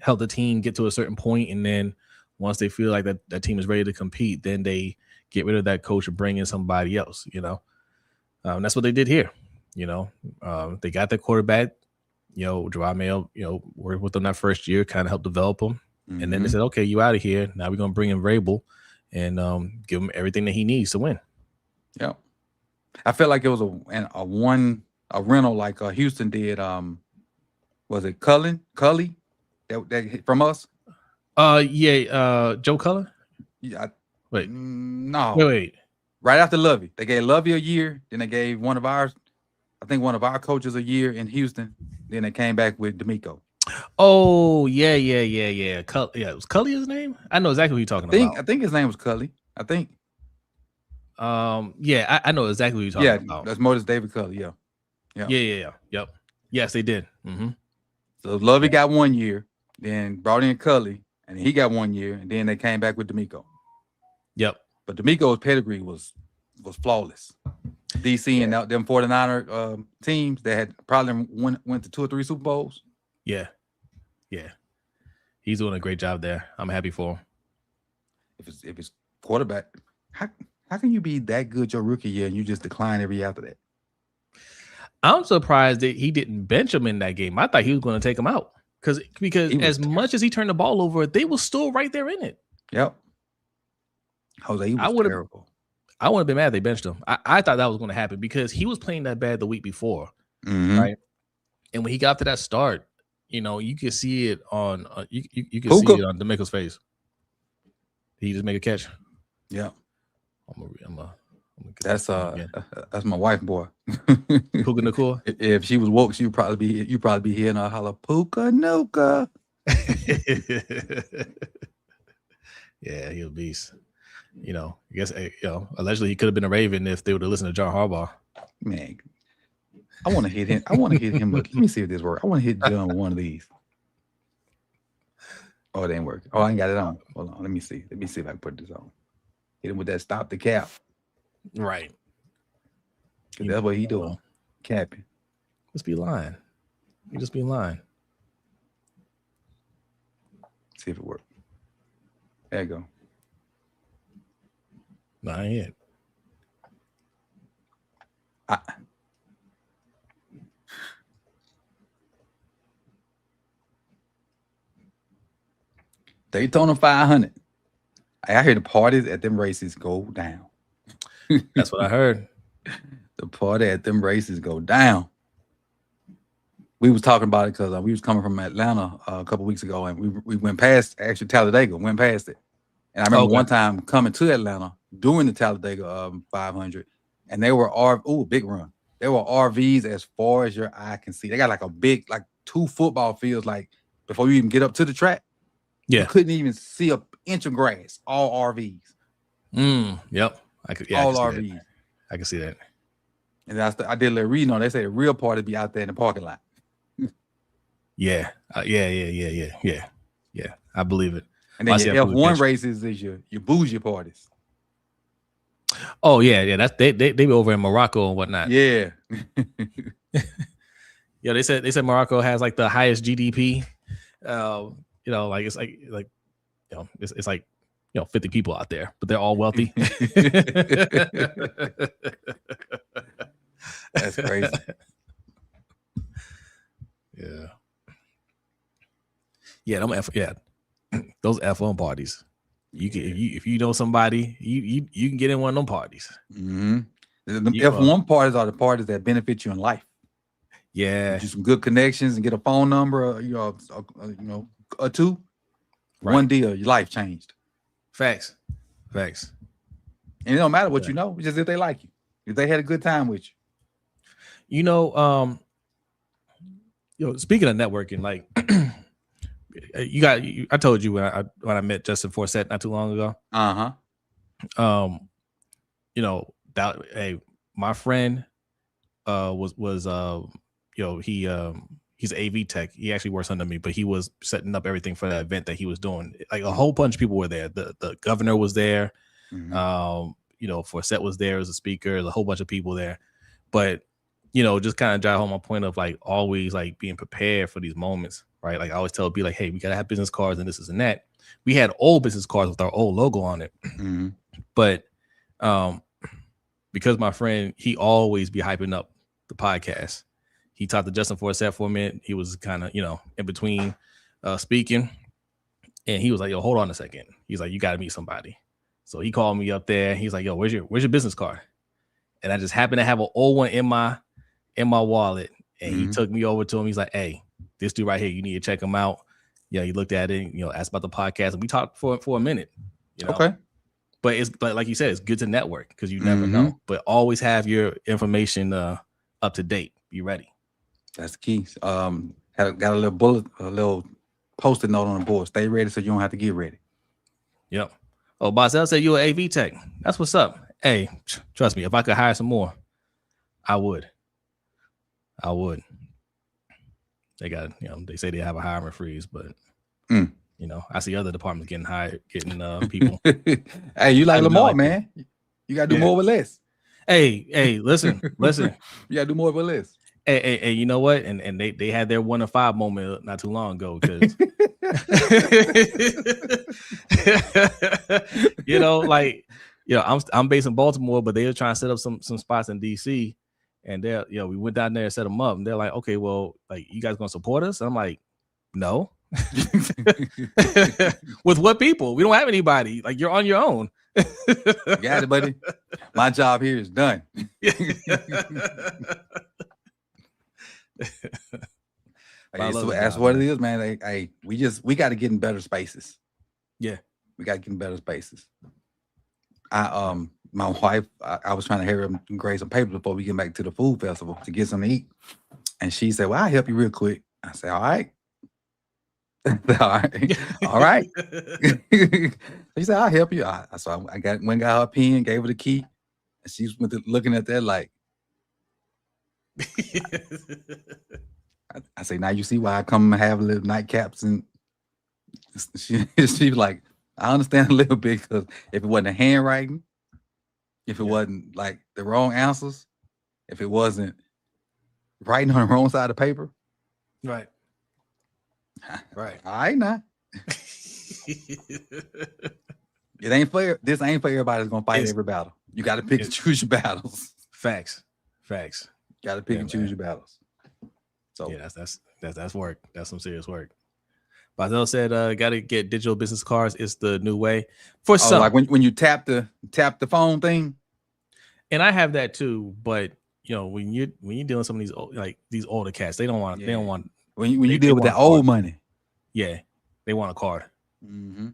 help the team get to a certain point, and then once they feel like that team is ready to compete, then they get rid of that coach and bring in somebody else. That's what they did here. They got their quarterback. Gerard Mayo, worked with them that first year, kind of helped develop them. And then they said, okay, you out of here. Now we're going to bring in Vrabel and give him everything that he needs to win. Yeah. I felt like it was a rental like Houston did. Was it Cully? That from us? Joe Cullen? Yeah. Wait. No. Wait. Right after Lovey. They gave Lovey a year. Then they gave one of our coaches a year in Houston. Then they came back with D'Amico. Oh, yeah. It was Cully his name? I know exactly what you're talking about. I think his name was Cully. I think. I know exactly what you're talking about. That's Modus David Cully. Yeah. Yep. Yes, they did. Mm-hmm. So Lovey got 1 year, then brought in Cully, and he got 1 year, and then they came back with D'Amico. Yep. But D'Amico's pedigree was flawless. DC and them 49er teams that had probably went to 2 or 3 Super Bowls. Yeah. He's doing a great job there. I'm happy for him. If it's quarterback, how can you be that good your rookie year and you just decline every year after that? I'm surprised that he didn't bench him in that game. I thought he was going to take him out because as much as he turned the ball over, they were still right there in it. Yep. Jose, he was terrible. I wouldn't have been mad if they benched him. I thought that was going to happen because he was playing that bad the week before, right? And when he got to that start, you could see it on you could see it on D'Amico's face. He just make a catch. Yeah. That's my wife, boy. Puka Nakua. If she was woke, you'd probably be hearing her holler Puka Nuka. Yeah, he was a beast. I guess allegedly he could have been a Raven if they would have listened to John Harbaugh. Man, I want to hit him. Let me see if this works. I want to hit John with one of these. Oh, it ain't working. Oh, I ain't got it on. Hold on. Let me see if I can put this on. Hit him with that stop the cap. Right. That's what he doing. Capping. Just be lying. You just be lying. See if it works. There you go. Not yet. Daytona 500. I hear the parties at them races go down. That's what I heard. The party at them races go down. We was talking about it because we was coming from Atlanta a couple weeks ago, and we went past, actually Talladega, went past it. And I remember one time coming to Atlanta during the Talladega 500, and they were big run. There were RVs as far as your eye can see. They got like a big, like 2 football fields, like before you even get up to the track. Yeah, you couldn't even see an inch of grass. All RVs. Yep. All RVs. I can see that. And I did a little reading on. They say the real party be out there in the parking lot. Yeah. Yeah. I believe it. And then your F1 races is your bougie parties. Oh yeah. That's they be over in Morocco and whatnot. Yeah. Yeah, they said Morocco has like the highest GDP. Like it's like it's like 50 people out there, but they're all wealthy. That's crazy. Yeah, those F1 parties. You can if you know somebody, you can get in one of them parties. Mm-hmm. The F1 parties are the parties that benefit you in life. Yeah, do some good connections and get a phone number, or two. Right. One deal, your life changed. Facts. And it don't matter what you know, it's just if they like you, if they had a good time with you. Speaking of networking, like I told you when I met Justin Forsett not too long ago. My friend he's an AV tech. He actually works under me, but he was setting up everything for that event that he was doing. Like a whole bunch of people were there. The governor was there. Forsett was there as a speaker. There's a whole bunch of people there. But just kind of drive home my point of like always like being prepared for these moments, right? Like I always tell people like, hey, we gotta have business cards and this and that. We had old business cards with our old logo on it, but because my friend, he always be hyping up the podcast. He talked to Justin Forsett for a minute. He was kind of in between speaking, and he was like, "Yo, hold on a second." He's like, "You got to meet somebody." So he called me up there. He's like, "Yo, where's your business card?" And I just happened to have an old one in my wallet, and he took me over to him. He's like, "Hey, this dude right here, you need to check him out." He looked at it, asked about the podcast, and we talked for a minute. Okay. But like you said, it's good to network because you never know. But always have your information up to date. Be ready. That's the key. Got a little post-it note on the board. Stay ready so you don't have to get ready. Yep. Oh, Bossell said you're an AV tech. That's what's up. Hey, trust me, if I could hire some more, I would. They got, they say they have a hiring freeze, but I see other departments getting people. Hey, you like Lamar, man. You gotta do more with less. Hey, listen. You gotta do more with less. Hey, you know what? And they had their 1 in 5 moment not too long ago because I'm based in Baltimore, but they were trying to set up some spots in DC, and we went down there and set them up, and they're like, okay, well, like you guys gonna support us? And I'm like, no. With what people? We don't have anybody. Like you're on your own. Got it, buddy. My job here is done. That's what it is, man. We got to get in better spaces. Yeah, we got to get in better spaces. My wife, I was trying to have her grade some papers before we get back to the food festival to get something to eat, and she said, "Well, I'll help you real quick." I said, "All right." All right. She said, "I'll help you." So I got her pen, gave her the key, and she was looking at that like. I say, now you see why I come and have little nightcaps, and she was like, I understand a little bit because if it wasn't a handwriting, if it wasn't like the wrong answers, if it wasn't writing on the wrong side of the paper. Right. Right. All right, now. It ain't fair. This ain't for everybody that's gonna fight every battle. You got to pick and choose your battles. Facts. Got to pick and choose your battles. So yeah, that's work. That's some serious work. Bazel said, "Got to get digital business cards. It's the new way for some. Like when you tap the phone thing." And I have that too, but when you're dealing with some of these older cats, they don't want when you deal with that old money. Yeah, they want a card. Mm-hmm.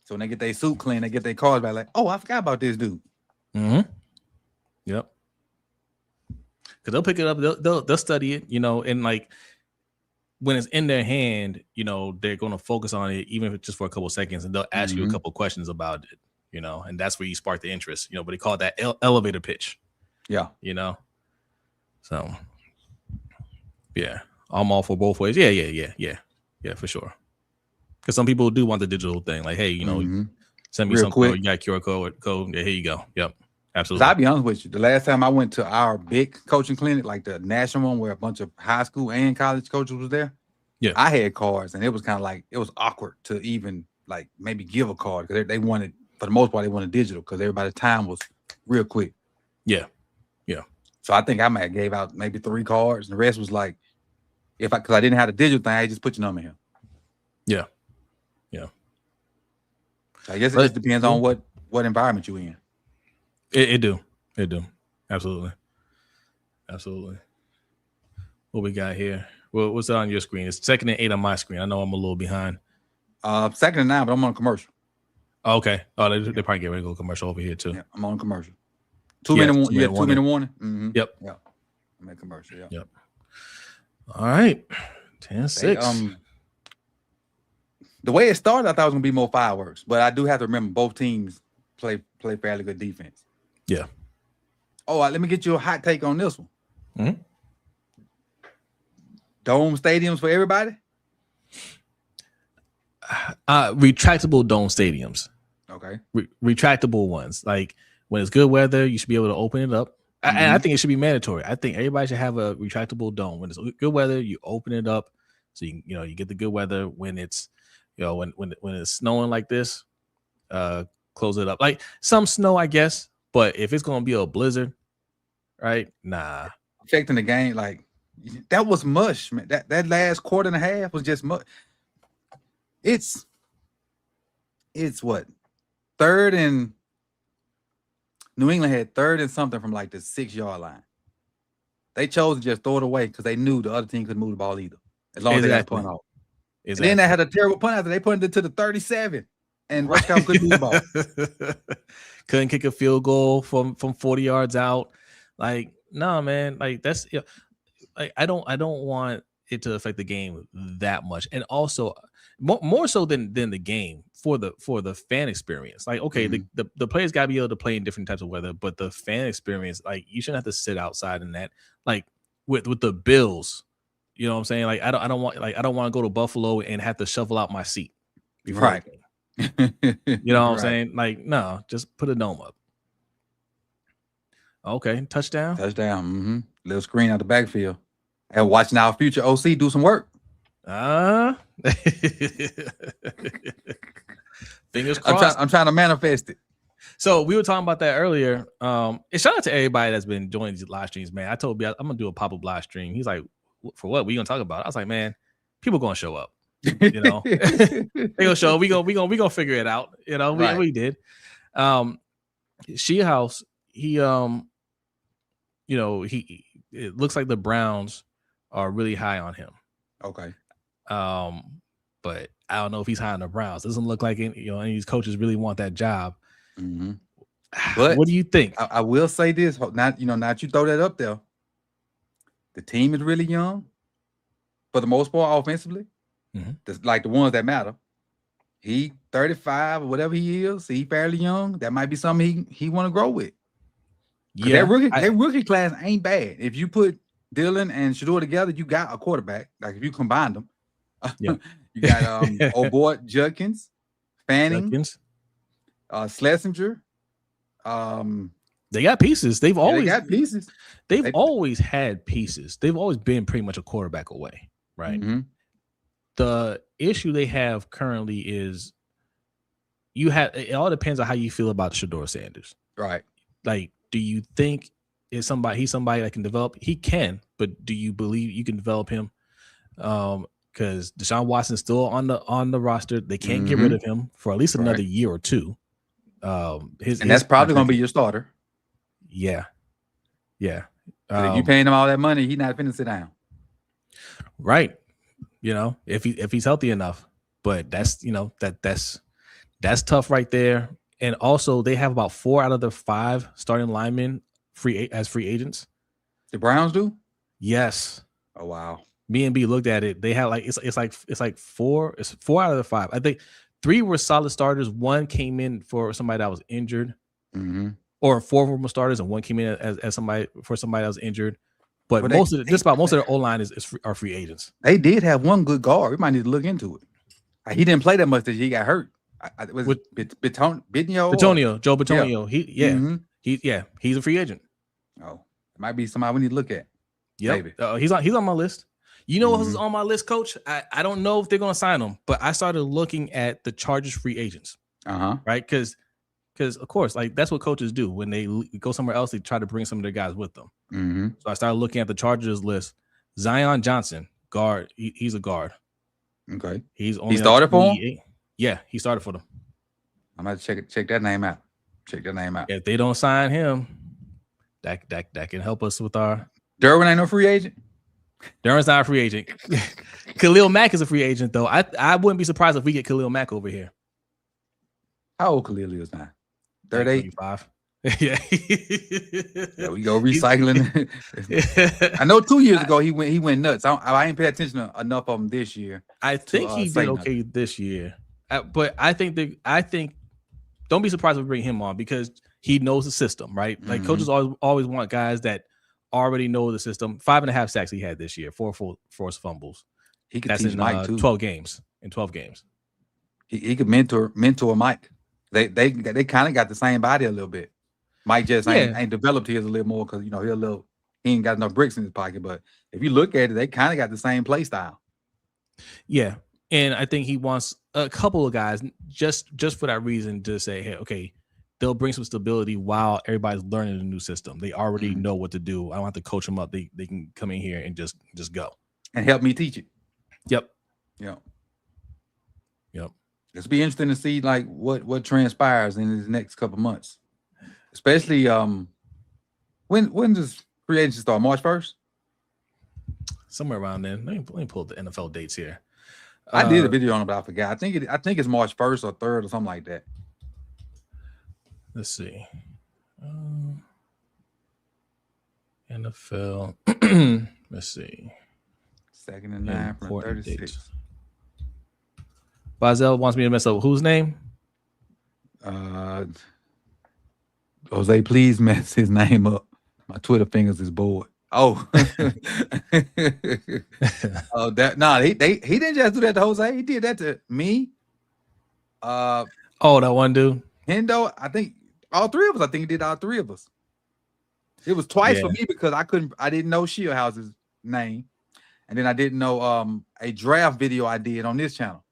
So when they get their suit clean, they get their cards back. Like, oh, I forgot about this dude. Mm-hmm. Yep. Because they'll pick it up, they'll study it, and like when it's in their hand, they're going to focus on it, even if it's just for a couple seconds, and they'll ask you a couple questions about it, and that's where you spark the interest, but they call it that elevator pitch. Yeah. So yeah, I'm all for both ways. Yeah, for sure. Because some people do want the digital thing, like, hey, send me real something. quick. You got QR code. Yeah, here you go. Yep, absolutely. I'll be honest with you. The last time I went to our big coaching clinic, like the national one, where a bunch of high school and college coaches was there, I had cards, and it was kind of like it was awkward to even like maybe give a card because they wanted, for the most part, they wanted digital because everybody's time was real quick. Yeah. So I think I might have gave out maybe 3 cards, and the rest was like, because I didn't have the digital thing, I just put your number here. Yeah. So I guess it just depends on what environment you're in. It do. Absolutely. What we got here? Well, what's on your screen? It's 2nd and 8 on my screen. I know I'm a little behind. 2nd and 9, but I'm on commercial. Oh, okay. Oh, they probably get ready to go commercial over here too. Yeah, I'm on commercial. 2 minute warning. You have 2 minute warning. Mm-hmm. Yep. Yeah. I'm at commercial. Yeah. Yep. All right. 10-6. The way it started, I thought it was gonna be more fireworks, but I do have to remember both teams play fairly good defense. Yeah. Oh, let me get you a hot take on this one. Mm-hmm. Dome stadiums for everybody? Retractable dome stadiums. Okay. Retractable ones. Like when it's good weather, you should be able to open it up. And I think it should be mandatory. I think everybody should have a retractable dome. When it's good weather, you open it up so you get the good weather. When it's when it's snowing like this, close it up. Like some snow, I guess, but if it's gonna be a blizzard, right? Nah. Affecting the game, like that was mush, man. That last quarter and a half was just much. It's what? 3rd and New England had 3rd and something from like the 6-yard line. They chose to just throw it away because they knew the other team couldn't move the ball either, as long as they got a punt off. Exactly. And then they had a terrible punt after they put it to the 37, and Rush couldn't move the ball. Couldn't kick a field goal from 40 yards out. Like, no, man. Like that's like I don't want it to affect the game that much, and also more so than the game for the fan experience. Like, okay, the players got to be able to play in different types of weather, but the fan experience, like, you shouldn't have to sit outside in that. Like with the Bills, you know what I'm saying? Like I don't want to go to Buffalo and have to shovel out my seat. Right. You know what I'm saying? Like, no, just put a dome up. Okay, touchdown. Mm-hmm. Little screen out the backfield. And watching our future OC do some work. Fingers crossed. I'm trying to manifest it. So we were talking about that earlier. And shout out to everybody that's been joining these live streams, man. I told B I'm gonna do a pop-up live stream. He's like, for what? We gonna talk about it? I was like, man, people gonna show up. They gonna show up. We gonna figure it out. We did. Sheehouse, he it looks like the Browns are really high on him. Okay. But I don't know if he's high on the Browns. Doesn't look like any of these coaches really want that job. Mm-hmm. But what do you think? I will say this. Not you throw that up there. The team is really young, for the most part, offensively. Mm-hmm. Like the ones that matter. He 35 or whatever he is. He fairly young. That might be something he want to grow with. Yeah, their rookie class ain't bad. If you put Dylan and Shador together, you got a quarterback. Like if you combine them, you got old boy Judkins, Fanning, Schlesinger, They got pieces. They've always got pieces. They've always had pieces. They've always been pretty much a quarterback away, right? Mm-hmm. The issue they have currently is it all depends on how you feel about Shedeur Sanders. Right. Like, do you think he's somebody that can develop? He can, but do you believe you can develop him? Because Deshaun Watson's still on the roster. They can't get rid of him for at least another year or two. That's probably going to be your starter. Yeah. If you paying him all that money, he's not finna sit down. Right. If he's healthy enough. But that's that's tough right there. And also they have about 4 out of the 5 starting linemen free agents. The Browns do? Yes. Oh wow. Me and B looked at it. They had like it's like 4. It's 4 out of the 5. I think 3 were solid starters. 1 came in for somebody that was injured. Mm-hmm. Or 4 of them were starters, and 1 came in as somebody that was injured. But most of their O-line are free agents. They did have one good guard. We might need to look into it. He didn't play that much this year. He got hurt. Bitonio, Joe Bitonio. Yeah. He's a free agent. Oh, it might be somebody we need to look at. Yeah, he's on my list. You know who's on my list, Coach? I don't know if they're going to sign him, but I started looking at the Chargers free agents. Right, because of course, like that's what coaches do when they go somewhere else. They try to bring some of their guys with them. Mm-hmm. So I started looking at the Chargers list. Zion Johnson, guard. He's a guard. Okay. He started for him? Yeah, he started for them. I'm going to check that name out. If they don't sign him, that can help us with our. Derwin ain't no free agent. Derwin's not a free agent. Khalil Mack is a free agent, though. I wouldn't be surprised if we get Khalil Mack over here. How old Khalil is now? 38? 35. Yeah. Yeah, we go recycling. I know 2 years ago he went nuts. I ain't pay attention enough of him this year. I think he did okay this year. But I think don't be surprised if we bring him on because he knows the system, right? Like coaches always want guys that already know the system. 5.5 sacks he had this year, 4 forced fumbles. He could teach Mike too. 12 games. In 12 games. He could mentor Mike. They kind of got the same body a little bit. Mike just ain't developed his a little more because he ain't got enough bricks in his pocket. But if you look at it, they kind of got the same play style. Yeah. And I think he wants a couple of guys just for that reason to say, hey, okay, they'll bring some stability while everybody's learning the new system. They already know what to do. I don't have to coach them up. They can come in here and just go. And help me teach it. Yep. It's be interesting to see like what transpires in the next couple months. Especially when does free agency start? March 1st? Somewhere around then. Let me pull the NFL dates here. I did a video on it, but I forgot. I think it's March 1st or 3rd or something like that. Let's see. NFL. Let's see. 2nd and 9 from 36. Dates. Bazel wants me to mess up whose name? Jose, please mess his name up. My Twitter fingers is bored. Oh, he didn't just do that to Jose. He did that to me. That one dude. Hendo, I think all 3 of us. I think he did all 3 of us. It was twice for me because I didn't know Shieldhouse's name, and then I didn't know a draft video I did on this channel.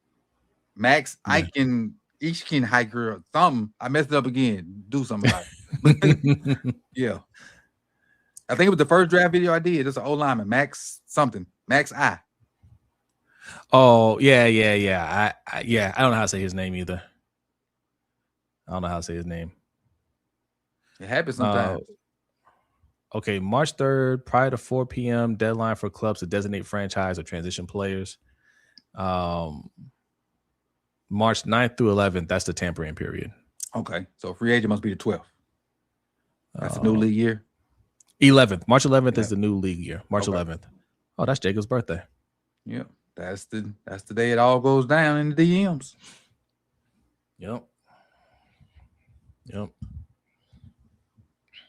Max Eichen Hiker or something. I messed it up again. Do something about it. Yeah. I think it was the first draft video I did. It's an old lineman, Max something. Max I. Oh, yeah. I don't know how to say his name either. I don't know how to say his name. It happens sometimes. Okay, March 3rd, prior to 4 p.m., deadline for clubs to designate franchise or transition players. March 9th through 11th, that's the tampering period. Okay, so free agent must be the 12th. That's a new league year. 11th. March 11th is the new league year. March 11th. Oh, that's Jacob's birthday. Yeah, that's the day it all goes down in the DMs. Yep.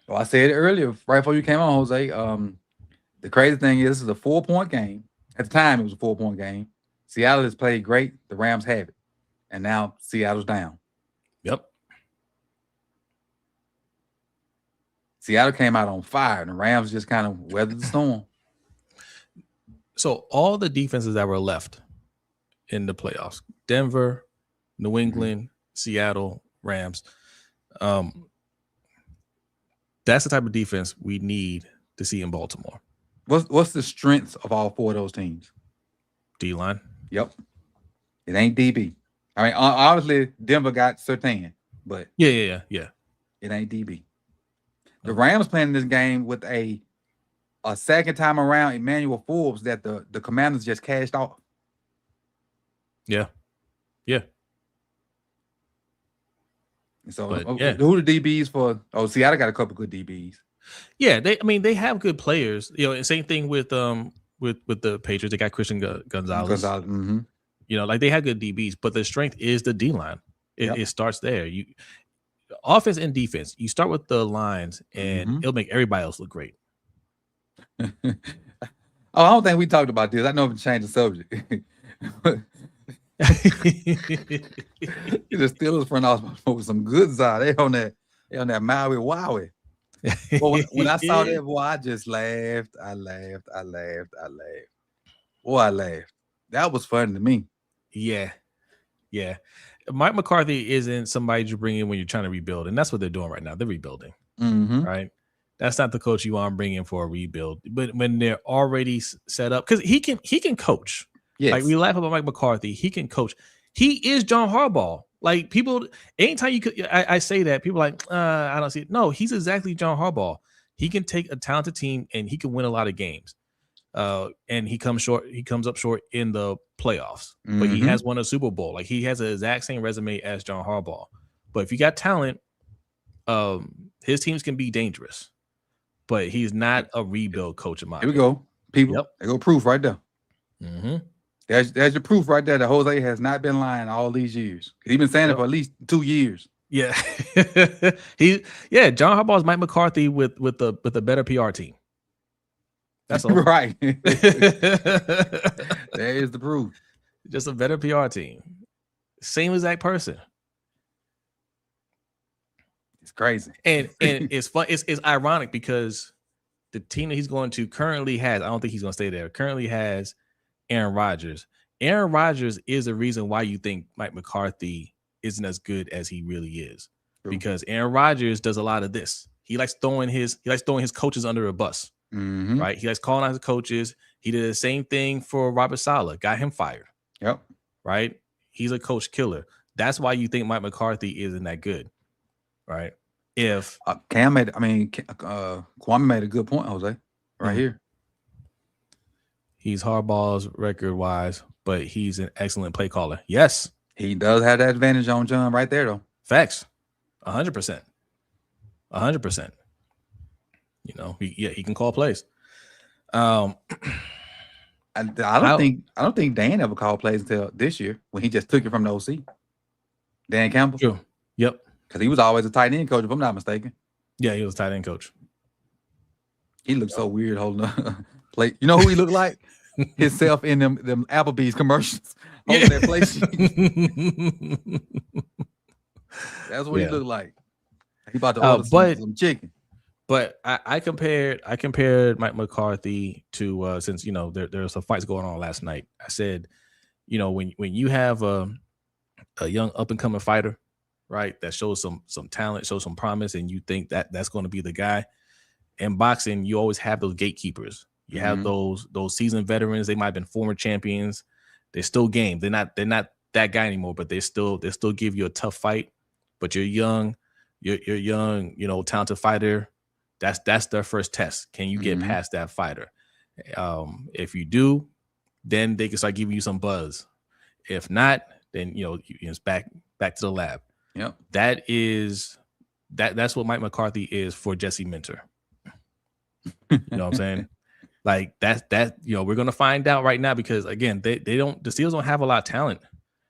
Well, I said it earlier, right before you came on, Jose. The crazy thing is, this is a 4-point game. At the time, it was a 4-point game. Seattle has played great. The Rams have it. And now Seattle's down. Yep. Seattle came out on fire, and the Rams just kind of weathered the storm. So all the defenses that were left in the playoffs, Denver, New England, Seattle, Rams, that's the type of defense we need to see in Baltimore. What's the strengths of all four of those teams? D-line. Yep. It ain't DB. I mean, obviously, Denver got Surtain, but yeah. It ain't DB. The Rams playing this game with a second time around Emmanuel Forbes that the Commanders just cashed off. Yeah. So who the DBs for? Oh, Seattle got a couple good DBs. Yeah, they have good players. You know, and same thing with the Patriots. They got Christian Gonzalez. Mm-hmm. You know, like they have good DBs, but the strength is the D line. It starts there. You offense and defense. You start with the lines, and it'll make everybody else look great. I don't think we talked about this. I know we changed the subject. The Steelers front office with some good side. They on that Maui Wowie. Well, when I saw that, boy, I just laughed. I laughed. Boy, I laughed. That was funny to me. Yeah. Mike McCarthy isn't somebody you bring in when you're trying to rebuild, and that's what they're doing right now. They're rebuilding, right? That's not the coach you want to bring in for a rebuild. But when they're already set up, because he can coach. Yes. Like we laugh about Mike McCarthy, he can coach. He is John Harbaugh. Like people, anytime I say that, people are like, I don't see it. No, he's exactly John Harbaugh. He can take a talented team and he can win a lot of games. And he comes up short in the playoffs, but he has won a Super Bowl. Like he has the exact same resume as John Harbaugh. But if you got talent, his teams can be dangerous. But he's not a rebuild coach in my opinion. Here we go, people. There go proof right there. There's your proof right there that Jose has not been lying all these years. He's been saying it for at least 2 years. Yeah, John Harbaugh is Mike McCarthy with a better PR team. That's all. Right. There is the proof. Just a better PR team. Same exact person. It's crazy. And it's fun. It's ironic because the team that he's going to currently has, I don't think he's going to stay there, currently has Aaron Rodgers. Aaron Rodgers is the reason why you think Mike McCarthy isn't as good as he really is. True. Because Aaron Rodgers does a lot of this. He likes throwing his coaches under a bus. Right? He likes calling out his coaches. He did the same thing for Robert Saleh, got him fired. Yep. Right? He's a coach killer. That's why you think Mike McCarthy isn't that good. Right? If Kwame made a good point, Jose, right here. He's Harbaugh's record-wise, but he's an excellent play caller. Yes. He does have that advantage on John right there, though. Facts. 100%. 100%. You know, he can call plays. I don't think Dan ever called plays until this year when he just took it from the OC. Dan Campbell. True. Yep. Because he was always a tight end coach, if I'm not mistaken. Yeah, he was a tight end coach. He looked so weird holding a plate. You know who he looked like? Himself in them Applebee's commercials. Holding that plate sheet. That's what he looked like. He about to order some chicken. But I compared Mike McCarthy to since there's some fights going on last night. I said, when you have a young up and coming fighter, right, that shows some talent, shows some promise, and you think that's going to be the guy. In boxing, you always have those gatekeepers. You have those seasoned veterans. They might have been former champions. They're still game. They're not that guy anymore, but they still give you a tough fight. But you're young, talented fighter. That's their first test. Can you get past that fighter? If you do, then they can start giving you some buzz. If not, then it's back to the lab. Yep. That's what Mike McCarthy is for Jesse Minter. You know what I'm saying? Like that we're gonna find out right now because again the Steelers don't have a lot of talent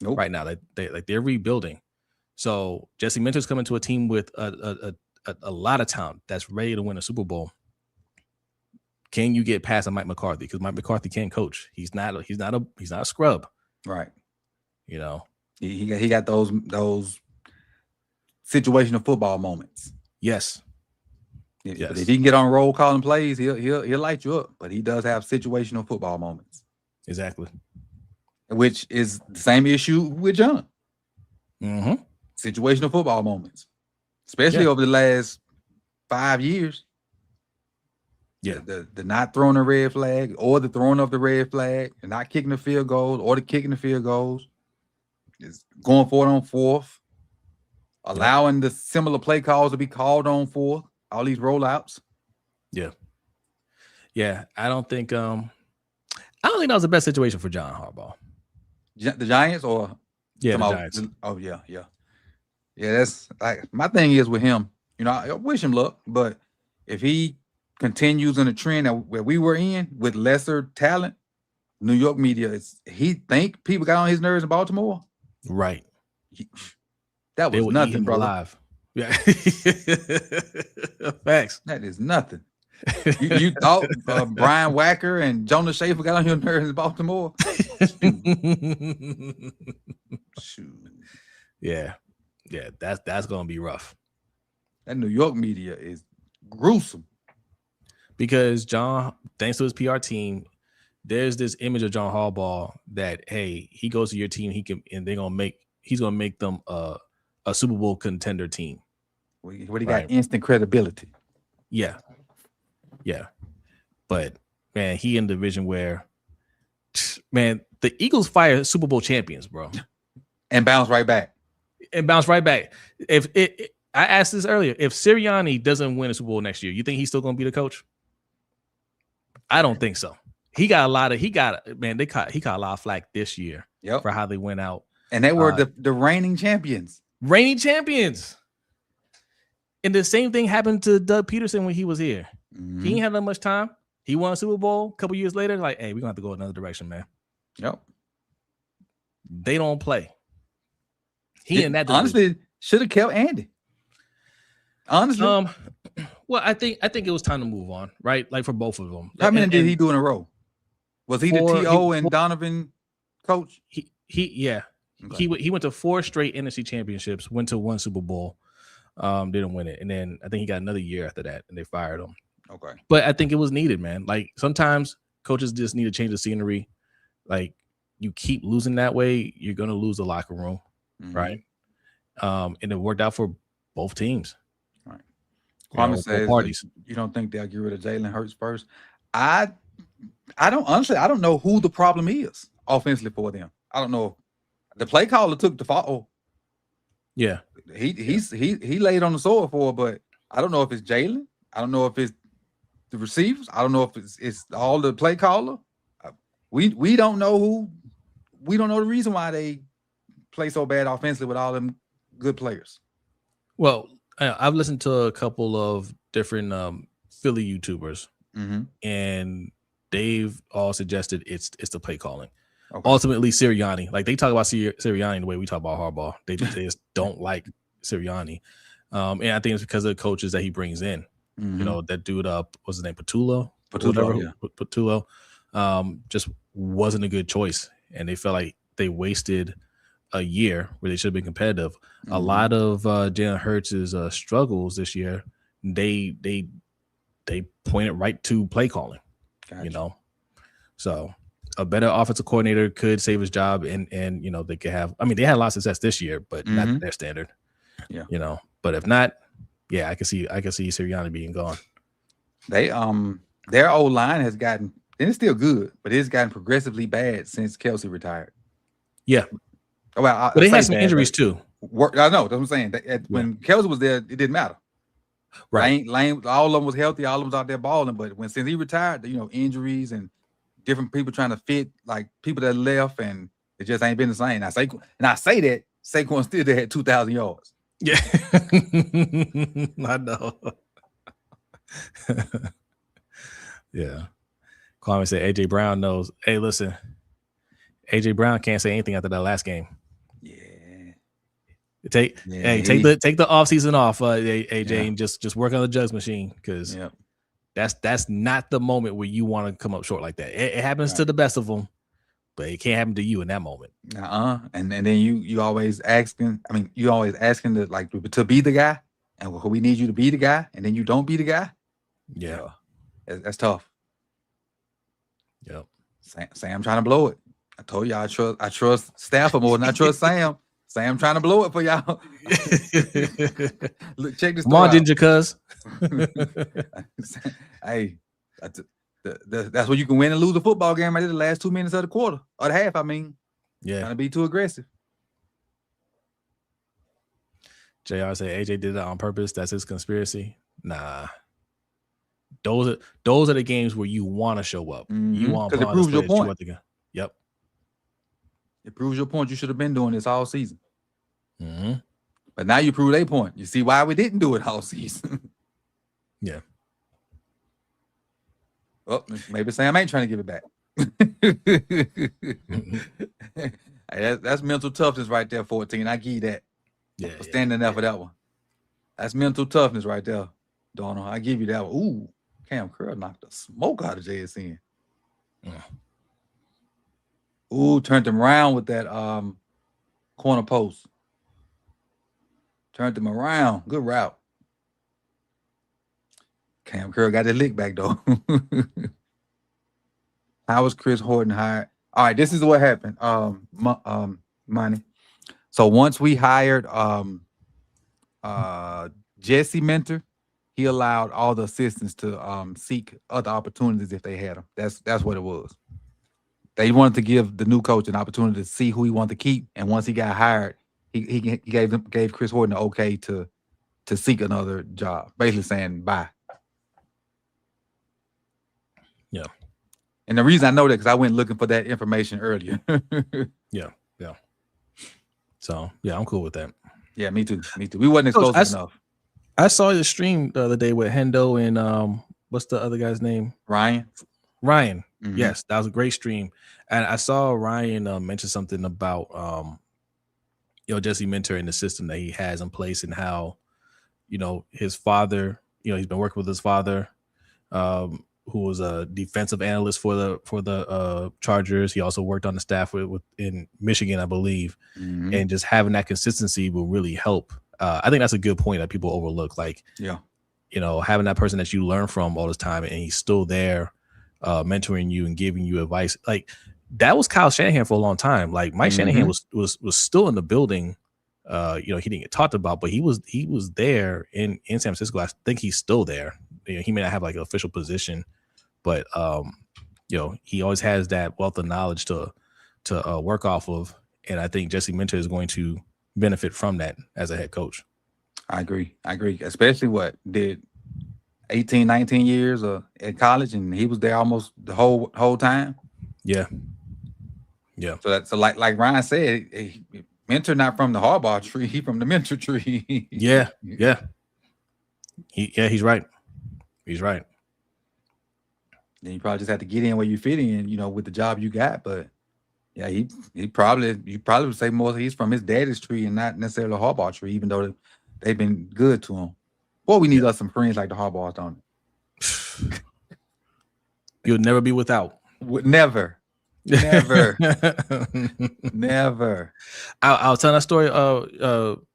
right now. They're rebuilding. So Jesse Minter's coming to a team with a lot of talent that's ready to win a Super Bowl. Can you get past a Mike McCarthy? Because Mike McCarthy can't coach. He's not a scrub. Right. He got those situational football moments. Yes. But Yes. if he can get on roll calling plays, he'll light you up. But he does have situational football moments, Exactly. which is the same issue with John. Mm-hmm. Situational football moments, especially over the last 5 years. Yeah. The not throwing a red flag or the throwing of the red flag and not kicking the field goals or the kicking the field goals. Is going for it on fourth, allowing the similar play calls to be called on fourth, all these rollouts. Yeah. Yeah. I don't think that was the best situation for John Harbaugh. The Giants or the Giants. Oh yeah. That's like my thing is with him. I wish him luck, but if he continues in the trend where we were in with lesser talent, New York media he think people got on his nerves in Baltimore. Right. That was nothing, brother. Alive. Yeah. Facts. That is nothing. You thought Brian Wacker and Jonah Schaefer got on your nerves in Baltimore? Shoot. Yeah. That's gonna be rough. That New York media is gruesome. Because John, thanks to his PR team, there's this image of John Harbaugh that he goes to your team, he's gonna make them a Super Bowl contender team. What he got instant credibility. Yeah. But man, he in the division where the Eagles fire Super Bowl champions, bro. And bounce right back. If I asked this earlier, if Sirianni doesn't win a Super Bowl next year, you think he's still gonna be the coach? I don't think so. He got a lot of he caught a lot of flack this year for how they went out. And they were the reigning champions. And the same thing happened to Doug Peterson when he was here. Mm-hmm. He didn't have that much time. He won a Super Bowl a couple years later. Like, hey, we're gonna have to go another direction, man. Yep. They don't play. Honestly should have kept Andy. Honestly. Well, I think it was time to move on, right? Like for both of them. How many did he do in a row? Was he the T.O. and Donovan coach? Okay. He went to 4 straight NFC championships, went to 1 Super Bowl, didn't win it, and then I think he got another year after that, and they fired him. Okay, but I think it was needed, man. Like sometimes coaches just need to change the scenery. Like you keep losing that way, you're gonna lose the locker room, right? And it worked out for both teams. Right. Kwame says you don't think they'll get rid of Jalen Hurts first? I don't know who the problem is offensively for them. I don't know. The play caller took the fall. Yeah. He laid on the sword for it, but I don't know if it's Jalen. I don't know if it's the receivers. I don't know if it's all the play caller. We don't know who. We don't know the reason why they play so bad offensively with all them good players. Well, I've listened to a couple of different Philly YouTubers, and they've all suggested it's the play calling. Okay. Ultimately, Sirianni, like they talk about Sirianni the way we talk about Harbaugh. They just don't like Sirianni, and I think it's because of the coaches that he brings in. You know, that dude, what's his name, Patullo, just wasn't a good choice, and they felt like they wasted a year where they should have been competitive. A lot of Jalen Hurts' struggles this year, they pointed right to play calling. Gotcha. You know, so a better offensive coordinator could save his job, and you know they could have. I mean, they had a lot of success this year, but not their standard. Yeah, you know, but if not, yeah, I can see Sirianni being gone. They their old line has gotten, and it's still good, but it's gotten progressively bad since Kelsey retired. Yeah. Well, but they had some injuries too. I know. That's what I'm saying. When Kelsey was there, it didn't matter. Right. Lane, all of them was healthy. All of them was out there balling. But since he retired, you know, injuries and different people trying to fit, like people that left, and it just ain't been the same. I say that Saquon still there had 2,000 yards. Yeah, I know. Yeah. Kwame said AJ Brown knows. Hey, listen, AJ Brown can't say anything after that last game. Take the offseason off, AJ, and just work on the jugs machine, because that's not the moment where you want to come up short like that. It happens to the best of them, but it can't happen to you in that moment. And then you always asking. I mean, you always asking to be the guy, and we need you to be the guy, and then you don't be the guy. Yeah. That's tough. Yep. Sam trying to blow it. I told y'all I trust Stafford more than I trust Sam. Sam trying to blow it for y'all. Look, check this Come on, out. Ginger Cuz. Hey, that's where you can win and lose a football game right there, the last 2 minutes of the quarter or the half. I mean, Yeah. trying to be too aggressive. JR said AJ did it on purpose. That's his conspiracy. Nah. Those are the games where you want to show up. You want to because it proves your point. Yep. It proves your point. You should have been doing this all season. Mm-hmm. But now you prove a point. You see why we didn't do it all season. Yeah. Well, maybe Sam ain't trying to give it back. Hey, that's mental toughness right there, 14. I give you that. Yeah. For standing there for that one. That's mental toughness right there, Donald. I give you that one. Ooh, Cam Curl knocked the smoke out of JSN. Ooh, turned him around with that corner post. Turned him around. Good route. Cam Curl got that lick back though. How was Chris Horton hired? All right, this is what happened. Money. So once we hired Jesse Mentor, he allowed all the assistants to seek other opportunities if they had them. That's what it was. They wanted to give the new coach an opportunity to see who he wanted to keep, and once he got hired, he gave Chris Horton the okay to seek another job, basically saying bye. Yeah. And the reason I know that because I went looking for that information earlier. Yeah. So yeah, I'm cool with that. Yeah, me too. We wasn't explosive enough. I saw your stream the other day with Hendo and what's the other guy's name? Ryan. Mm-hmm. Yes, that was a great stream. And I saw Ryan mention something about Jesse Mentor and the system that he has in place and how, his father, he's been working with his father, who was a defensive analyst for the Chargers. He also worked on the staff in Michigan, I believe. Mm-hmm. And just having that consistency will really help. I think that's a good point that people overlook. Like, having that person that you learn from all this time and he's still there, mentoring you and giving you advice. Like that was Kyle Shanahan for a long time. Like Mike Shanahan was still in the building. He didn't get talked about, but he was there in San Francisco. I think he's still there. He may not have like an official position, but he always has that wealth of knowledge to work off of, and I think Jesse Mentor is going to benefit from that as a head coach. I agree. Especially what did 18, 19 years at college, and he was there almost the whole time. Yeah. So like Ryan said, Mentor not from the Harbaugh tree, he from the Mentor tree. Yeah. He's right. Then you probably just have to get in where you fit in, with the job you got. But yeah, you probably would say more he's from his daddy's tree and not necessarily the Harbaugh tree, even though they've been good to him. Well, we need us some friends like the Harbaughs, don't it? You'll never be without. Never. I'll tell that story.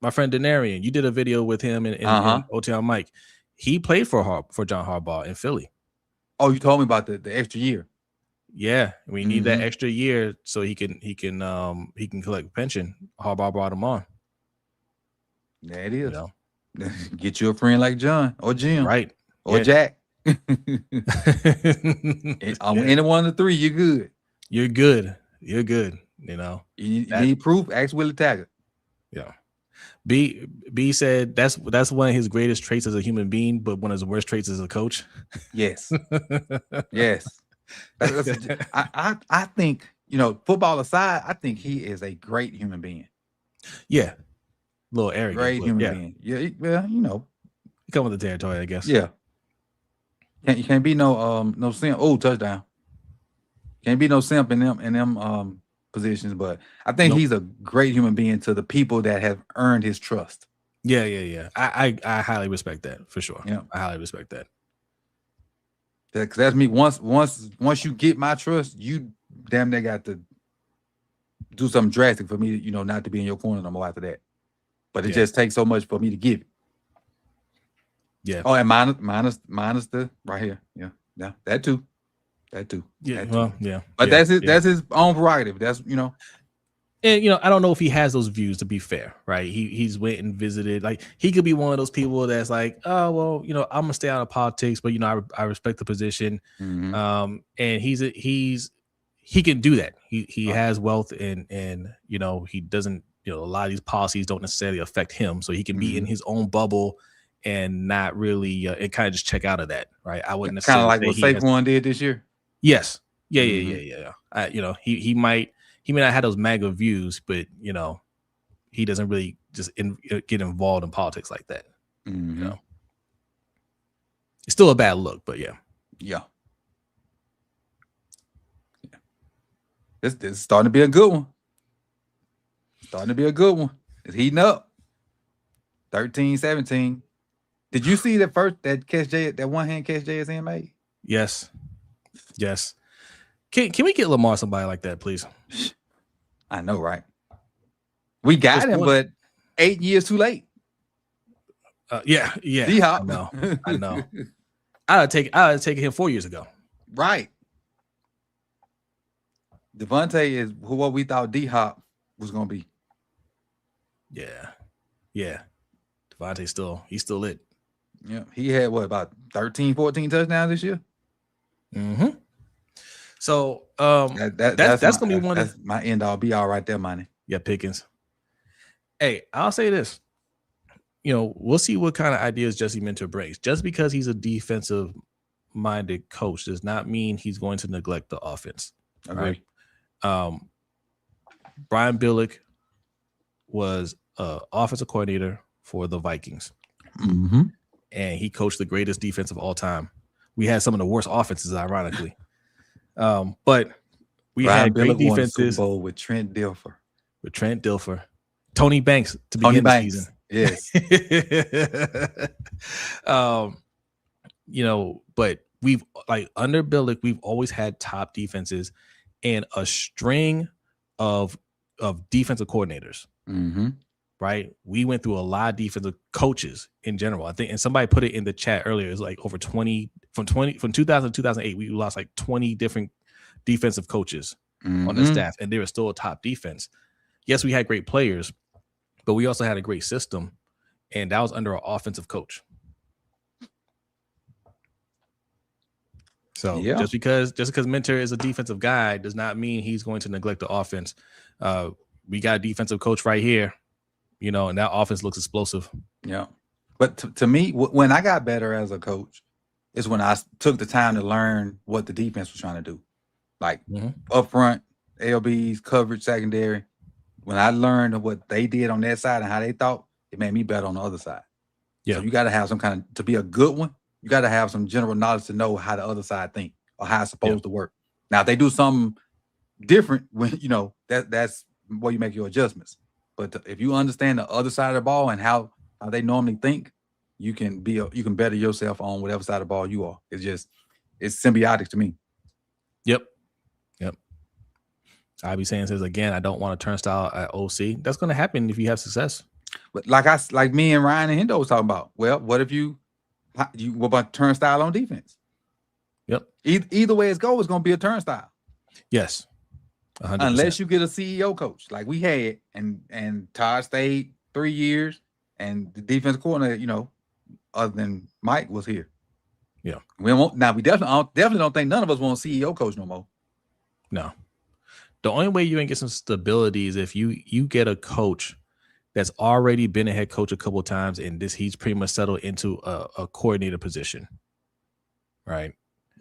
My friend Denarian, you did a video with him and OT on Mike. He played for John Harbaugh in Philly. Oh, you told me about the extra year. Yeah, we need that extra year so he can collect pension. Harbaugh brought him on. There it is. Get you a friend like John or Jim, right? Or Jack. Any one of the three, you're good. You're good. You need proof? Ask Willie Taggart. Yeah. B said that's one of his greatest traits as a human being, but one of his worst traits as a coach. Yes. I think, football aside, I think he is a great human being. Yeah. A little arrogant. Great human being. Yeah, well, He come with the territory, I guess. Yeah. You can't be no simp. Oh, touchdown. Can't be no simp in them positions, but I think he's a great human being to the people that have earned his trust. Yeah. I highly respect that for sure. Yeah, I highly respect that. Because that's me. Once you get my trust, you damn near got to do something drastic for me, not to be in your corner no more after that. But it just takes so much for me to give it. Yeah. Oh, and minus the right here. Yeah, that too. Yeah. That too. Well, yeah. But yeah, that's his own prerogative. That's And I don't know if he has those views, to be fair, right? He's went and visited. Like, he could be one of those people that's like, oh well, I'm gonna stay out of politics, but I respect the position. mm-hmm. And he can do that. He has wealth, and he doesn't. A lot of these policies don't necessarily affect him, so he can be in his own bubble and not really and kind of just check out of that, right? I wouldn't Kind of necessarily like say what he has. Saquon did this year. Yes. Yeah. Mm-hmm. He may not have those MAGA views, but he doesn't really just get involved in politics like that. Mm-hmm. It's still a bad look, but yeah. This is starting to be a good one. It's heating up. 13-17. Did you see that one hand catch JSN made? Yes. Can we get Lamar somebody like that, please? I know, right? We got him, but 8 years too late. Yeah. D-Hop. I know. I'd have taken him 4 years ago. Right. Devontae is what we thought D-Hop was going to be. Yeah. Devontae he's still lit. Yeah. He had about 13, 14 touchdowns this year? Mm-hmm. So that's gonna be one. That's my end all be all right there, money. Yeah, Pickens. Hey, I'll say this. We'll see what kind of ideas Jesse Minter brings. Just because he's a defensive-minded coach does not mean he's going to neglect the offense. Right? Brian Billick was an offensive coordinator for the Vikings, and he coached the greatest defense of all time. We had some of the worst offenses, ironically. But we had great defenses. Won Super Bowl with Trent Dilfer. Tony Banks to begin the season. Yes. But we've under Billick, we've always had top defenses and a string of defensive coordinators. Mm-hmm. Right? We went through a lot of defensive coaches in general. I think, and somebody put it in the chat earlier, it's like over 20 from 2000 to 2008, we lost like 20 different defensive coaches on the staff, and they were still a top defense. Yes, we had great players, but we also had a great system, and that was under an offensive coach. So just because Minter is a defensive guy does not mean he's going to neglect the offense. We got a defensive coach right here. And that offense looks explosive. Yeah. But to me, when I got better as a coach is when I took the time to learn what the defense was trying to do. Like up front, LBs, coverage, secondary. When I learned what they did on that side and how they thought, it made me better on the other side. Yeah. So you got to have some kind of, to be a good one, you got to have some general knowledge to know how the other side think or how it's supposed to work. Now, if they do something different, when that's where you make your adjustments. But if you understand the other side of the ball and how they normally think, you can better yourself on whatever side of the ball you are. It's symbiotic to me. Yep. Ivy Sands says again, I don't want a turnstile at OC. That's going to happen if you have success. But like me and Ryan and Hendo was talking about. Well, what if what about turnstile on defense? Yep. Either way it goes, it's going to be a turnstile. Yes. 100%. Unless you get a CEO coach like we had, and Todd stayed 3 years, and the defense coordinator, other than Mike, was here. Yeah, we definitely don't think none of us want a CEO coach no more. No, the only way you can get some stability is if you get a coach that's already been a head coach a couple of times, and he's pretty much settled into a coordinator position, right?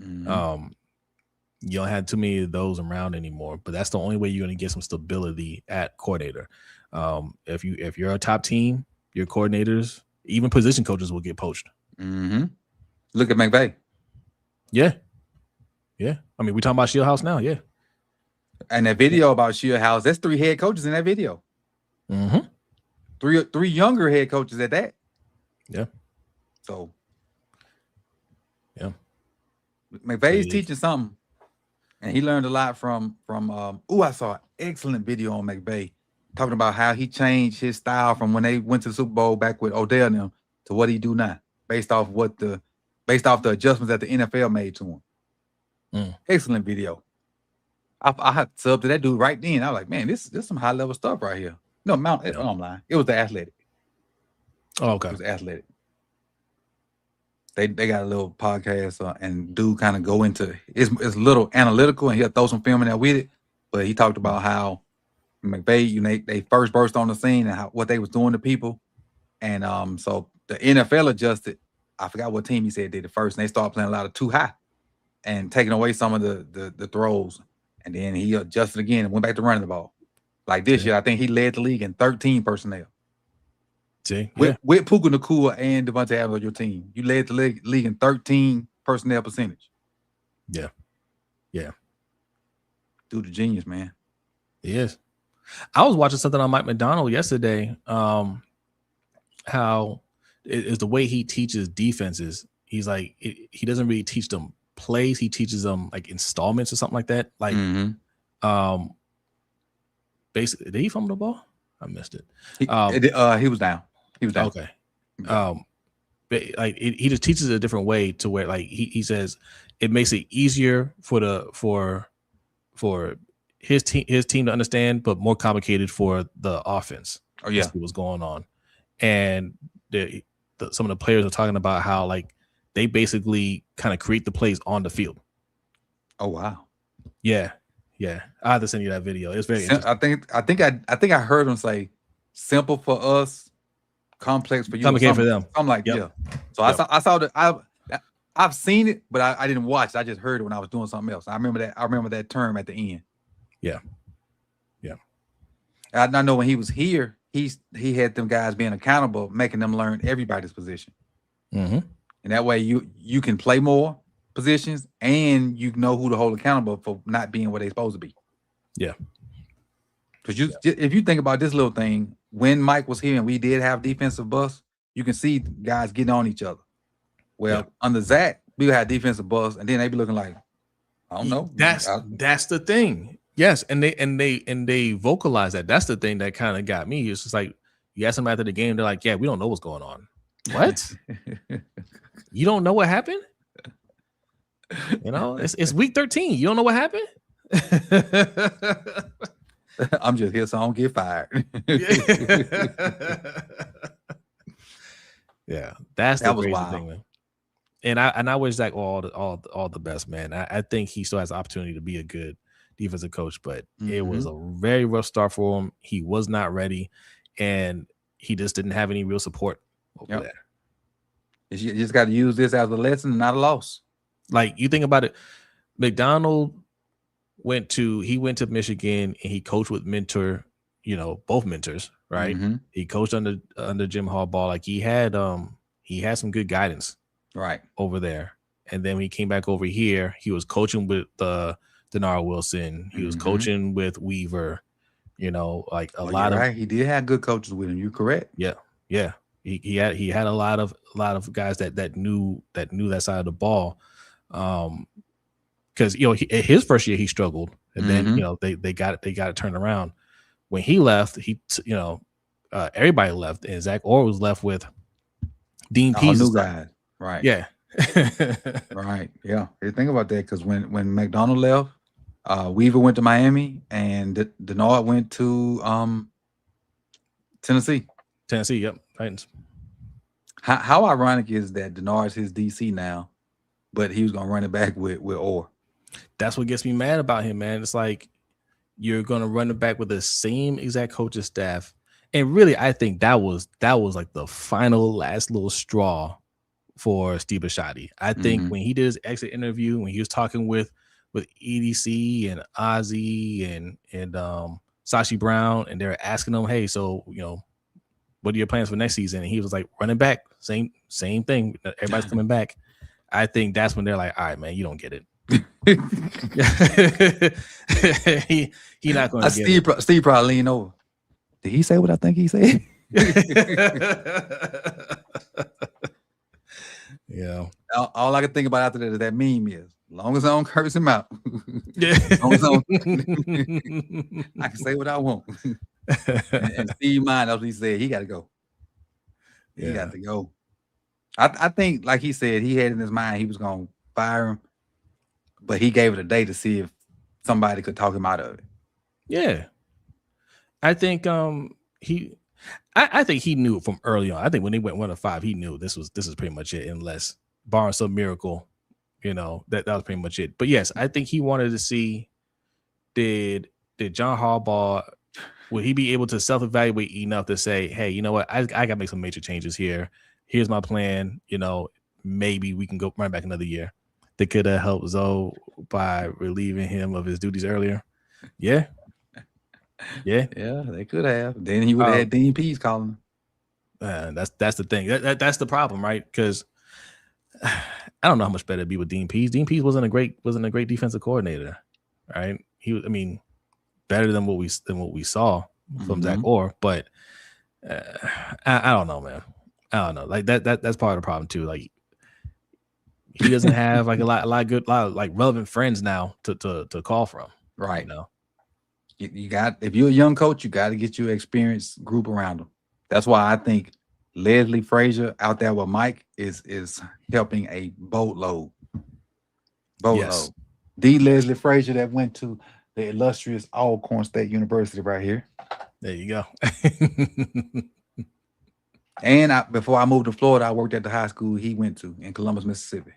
Mm-hmm. You don't have too many of those around anymore, but that's the only way you're going to get some stability at coordinator. If you're a top team, your coordinators, even position coaches will get poached. Mm-hmm. Look at McVay. Yeah. I mean, we're talking about Shieldhouse now. Yeah. And that video about Shieldhouse, that's 3 head coaches in that video. Mm-hmm. Three younger head coaches at that. Yeah. So. Yeah. McVay's teaching something. And he learned a lot from I saw an excellent video on McVay talking about how he changed his style from when they went to the Super Bowl back with Odell and them to what he do now. based off the adjustments that the NFL made to him. Excellent video. I had to sub to that dude right then. I was like, man, this some high level stuff right here. No, I'm lying. It was the Athletic. Oh, okay. It was Athletic. They got a little podcast and dude kind of go into it's a little analytical and he'll throw some film in there with it. But he talked about how McVay, they first burst on the scene and what they was doing to people. And so the NFL adjusted. I forgot what team he said did it first, and they started playing a lot of too high and taking away some of the throws. And then he adjusted again and went back to running the ball. Like this year, I think he led the league in 13 personnel. See, with Puka Nacua and Devontae Adams on your team, you led the league in 13 personnel percentage. Yeah. Dude, a genius, man. He is. I was watching something on Mike McDonald yesterday. How is the way he teaches defenses? He's like, he doesn't really teach them plays. He teaches them like installments or something like that. Like, basically, did he fumble the ball? I missed it. He was down. He was down. Okay. But like he just teaches it a different way to where like he says it makes it easier for his team to understand, but more complicated for the offense. Oh yeah, what was going on, and some of the players are talking about how like they basically kind of create the plays on the field. Oh wow. Yeah. I have to send you that video. It's very interesting. I think I heard him say simple for us, complex for you. Complicated for them. I'm like, yeah. So I saw that. I've seen it, but I didn't watch it. I just heard it when I was doing something else. I remember that term at the end. Yeah. I know when he was here, he had them guys being accountable, making them learn everybody's position. And that way you can play more positions and you know who to hold accountable for not being where they're supposed to be. Yeah. Because if you think about this little thing, when Mike was here and we did have defensive busts, you can see guys getting on each other. Well, under Zach, we had defensive busts, and then they be looking like, I don't know. That's the thing. Yes, and they vocalize that. That's the thing that kind of got me. It's just like you ask them after the game, they're like, "Yeah, we don't know what's going on." What? You don't know what happened? You know, it's week 13. You don't know what happened? I'm just here so I don't get fired. Yeah, that was crazy thing, man. And I wish Zach all the best, man. I think he still has the opportunity to be a good defensive coach, but it was a very rough start for him. He was not ready, and he just didn't have any real support over there. You just got to use this as a lesson, not a loss. Like you think about it, McDonald went to Michigan and he coached with both mentors, right? He coached under Jim Harbaugh. Like he had some good guidance right over there. And then when he came back over here, he was coaching with Denard Wilson. He was coaching with Weaver, like a lot of right. He did have good coaches with him. You're correct. Yeah. He had a lot of guys that knew that side of the ball. Because his first year he struggled, and then they got it turned around. When he left, everybody left, and Zach Orr was left with Dean Pease. New guy, right? Yeah, right. Yeah, think about that because when McDonald left, Weaver went to Miami, and Denard went to Tennessee. Yep, Titans. How ironic is that Denard's his DC now, but he was gonna run it back with Orr. That's what gets me mad about him, man. It's like you're gonna run it back with the same exact coaching staff, and really, I think that was like the last little straw for Steve Bisciotti. I think when he did his exit interview, when he was talking with EDC and Ozzy and Sashi Brown, and they're asking him, "Hey, so what are your plans for next season?" And he was like, "Running back, same thing. Everybody's coming back." I think that's when they're like, "All right, man, you don't get it." he not going to get it. Steve probably leaned over. Did he say what I think he said? Yeah. All I can think about after that meme is, as long as I don't curse him out, as long as I can say what I want. And Steve mind, that's what he said. He got to go. He got to go. I think, like he said, he had in his mind he was going to fire him, but he gave it a day to see if somebody could talk him out of it. Yeah, I think I think he knew from early on. I think when they went 1-5, he knew this is pretty much it, unless barring some miracle, that was pretty much it. But yes, I think he wanted to see did John Harbaugh, would he be able to self-evaluate enough to say, hey, you know what, I got to make some major changes here. Here's my plan. Maybe we can go run back another year. They could have helped Zoe by relieving him of his duties earlier. Yeah. Yeah, they could have. Then he would have had Dean Pease calling him. That's the thing. That's the problem, right? Because I don't know how much better it'd be with Dean Pease. Dean Pease wasn't a great defensive coordinator, right? He was, better than what we saw from Zach Orr, but I don't know, man. I don't know. Like that's part of the problem too. Like he doesn't have like a lot of like relevant friends now to call from. Right. You got, if you're a young coach, you got to get your experienced group around them. That's why I think Leslie Frazier out there with Mike is helping a boatload. Yes. The Leslie Frazier that went to the illustrious Alcorn State University right here. There you go. And before I moved to Florida, I worked at the high school he went to in Columbus, Mississippi.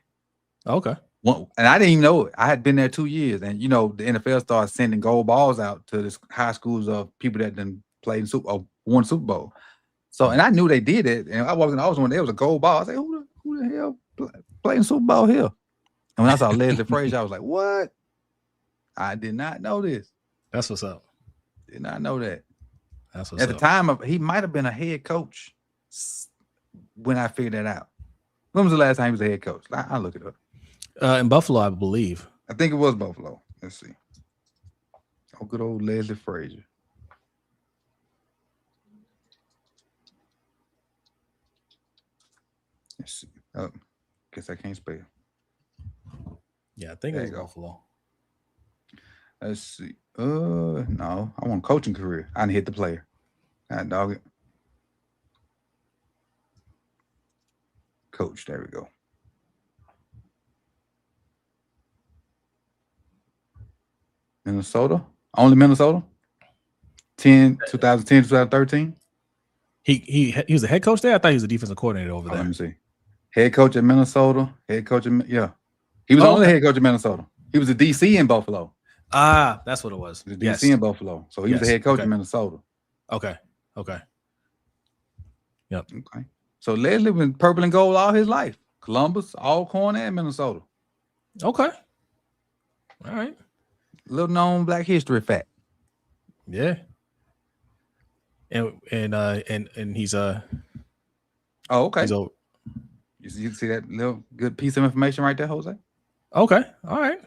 Okay. Well, and I didn't even know it. I had been there 2 years, and the NFL started sending gold balls out to the high schools of people that done played won Super Bowl. So, and I knew they did it, and I was when there was a gold ball. I said, "Who the hell playing Super Bowl here?" And when I saw Leslie Frazier, I was like, "What?" I did not know this. That's what's up. Did not know that. That's what's at the time he might have been a head coach when I figured that out. When was the last time he was a head coach? I'll look it up. In Buffalo, I believe. I think it was Buffalo. Let's see. Oh, good old Leslie Frazier. Let's see. Oh, guess I can't spell. Yeah, I think it was Buffalo. Let's see. No, I want coaching career. I didn't hit the player. Dog it. Coach, there we go. Minnesota? Only Minnesota? 2010, 2013? He was a head coach there? I thought he was a defensive coordinator over there. Let me see. Head coach at Minnesota. Head coach yeah. He was only head coach at Minnesota. He was a DC in Buffalo. Ah, that's what it was. He was a DC in Buffalo. So he was the head coach in Minnesota. Okay. Yep. Okay. So Leslie been purple and gold all his life. Columbus, Alcorn, and Minnesota. Okay. All right. Little known Black history fact. Yeah. And he's oh, okay. He's you see that little good piece of information right there, Jose? Okay. All right.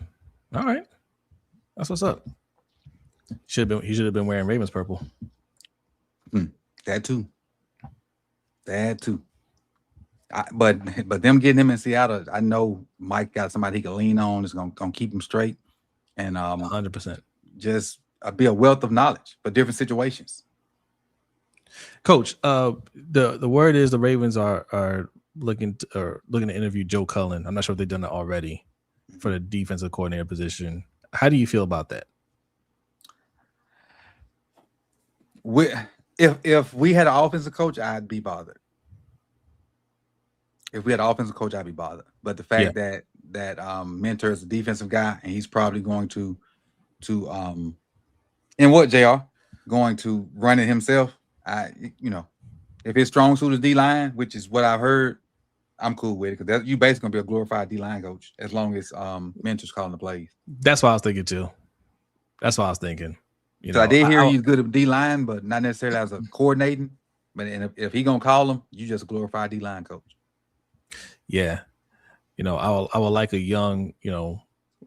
That's what's up. He should have been wearing Ravens purple. That too. But them getting him in Seattle, I know Mike got somebody he can lean on. Is gonna keep him straight, and 100%. Just be a wealth of knowledge for different situations. Coach, the word is the Ravens are looking to interview Joe Cullen. I'm not sure if they've done it already for the defensive coordinator position. How do you feel about that? If we had an offensive coach, I'd be bothered. If we had an offensive coach, I'd be bothered. But the fact that Mentor is a defensive guy, and he's probably going to and what JR going to run it himself. If his strong suit is D-line, which is what I've heard, I'm cool with it, because you basically gonna be a glorified D-line coach as long as Mentor's calling the plays. That's what I was thinking too. That's what I was thinking. So I did hear he's good at D-line, but not necessarily as a coordinating. But if he gonna call him, you just a glorified D-line coach. Yeah, I would like a young,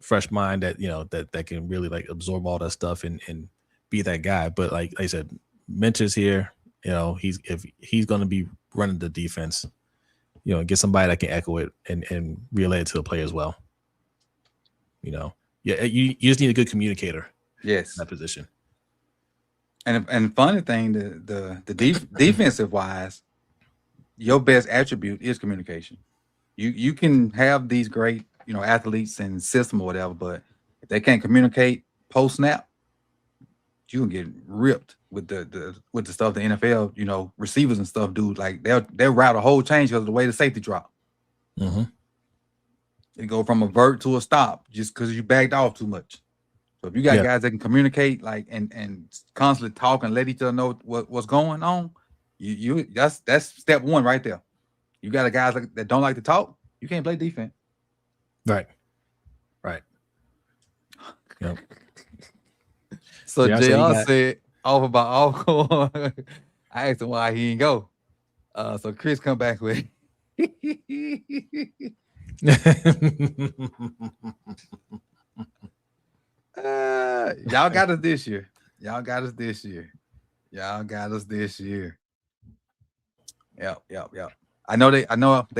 fresh mind that that can really like absorb all that stuff and be that guy. But like I said, Mentor's here. If he's going to be running the defense, get somebody that can echo it and relay it to the player as well. You just need a good communicator. Yes, in that position. And funny thing, the defensive wise, your best attribute is communication. You can have these great, athletes and system or whatever, but if they can't communicate post snap, you can get ripped with the stuff the NFL, receivers and stuff do. Like they'll route a whole change because of the way the safety drop. Mm-hmm. It go from a vert to a stop just because you backed off too much. So if you got guys that can communicate and constantly talk and let each other know what's going on, you that's step one right there. You got guys that don't like to talk, you can't play defense. Right. Yep. So JR said off about Alcorn. I asked him why he didn't go. So Chris come back with y'all got us this year. Yep. I know they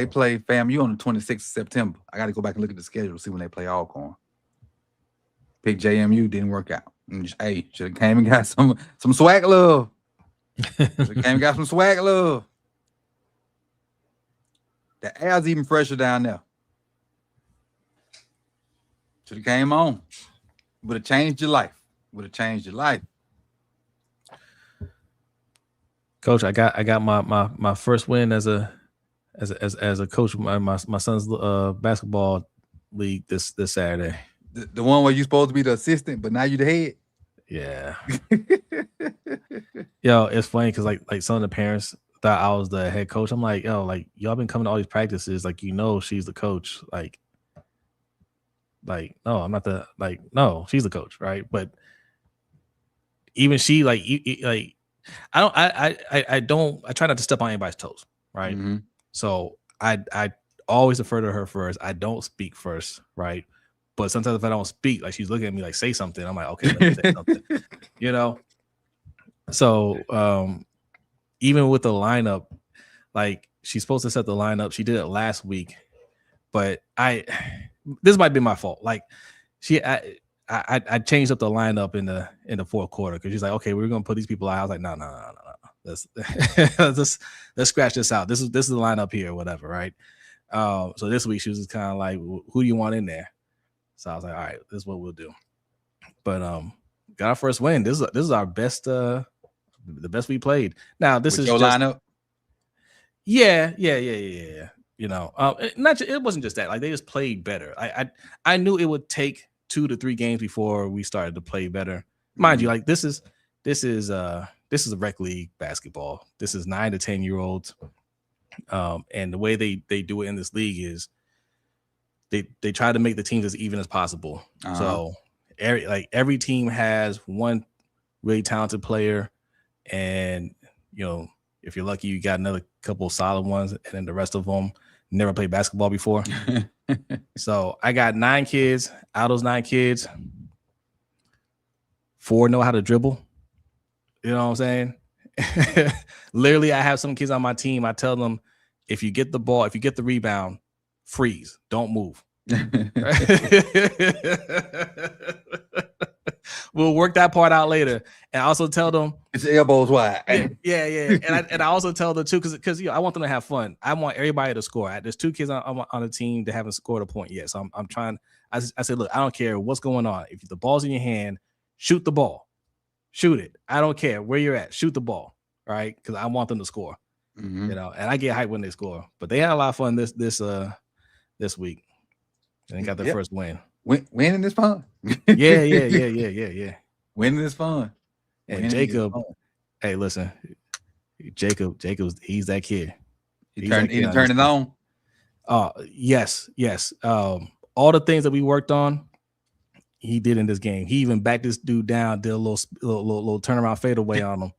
play FAMU on the 26th of September. I got to go back and look at the schedule to see when they play Alcorn. Pick JMU, didn't work out. Hey, should have came and got some swag love. The air's even fresher down there. Should have came on. Would have changed your life. Coach, I got my first win as a coach my son's basketball league this Saturday. The one where you're supposed to be the assistant, but now you're the head. Yeah. Yo, it's funny because like some of the parents thought I was the head coach. I'm like, yo, like y'all been coming to all these practices, like she's the coach. Like no, I'm not no, she's the coach, right? But even she I try not to step on anybody's toes, right? Mm-hmm. So I always defer to her first. I don't speak first, right? But sometimes if I don't speak, like she's looking at me like say something, I'm like, okay, let me say something. So even with the lineup, like she's supposed to set the lineup. She did it last week, but this might be my fault. Like I changed up the lineup in the fourth quarter because she's like, okay, we're gonna put these people out. I was like, no. Let's scratch this out. This is the lineup here, whatever, right? So this week she was just kind of like, who do you want in there? So I was like, all right, this is what we'll do. But got our first win. This is our best, the best we played. Now this is your lineup. Yeah. It wasn't just that. Like they just played better. I knew it would take 2 to 3 games before we started to play better. Mind you, like this is a rec league basketball. This is 9 to 10 year olds, and the way they do it in this league is they try to make the teams as even as possible. Uh-huh. So every team has one really talented player, and if you're lucky, you got another couple solid ones, and then the rest of them never played basketball before. So I got 9 kids. Out of those 9 kids, 4 know how to dribble. You know what I'm saying? Literally, I have some kids on my team. I tell them, if you get the ball, if you get the rebound, freeze, don't move. We'll work that part out later. And I also tell them it's elbows wide. Yeah. And I also tell them too, because I want them to have fun. I want everybody to score. There's 2 kids on the team that haven't scored a point yet. So I'm trying. I said, look, I don't care what's going on. If the ball's in your hand, shoot the ball. Shoot it. I don't care where you're at. Shoot the ball, right? Because I want them to score. Mm-hmm. And I get hyped when they score. But they had a lot of fun this week. And they got their first win. Winning is fun. Yeah. Winning is fun. And Jacob, hey, listen, Jacob, he's that kid. He turned it on. Yes. All the things that we worked on, he did in this game. He even backed this dude down, did a little turnaround fadeaway on him.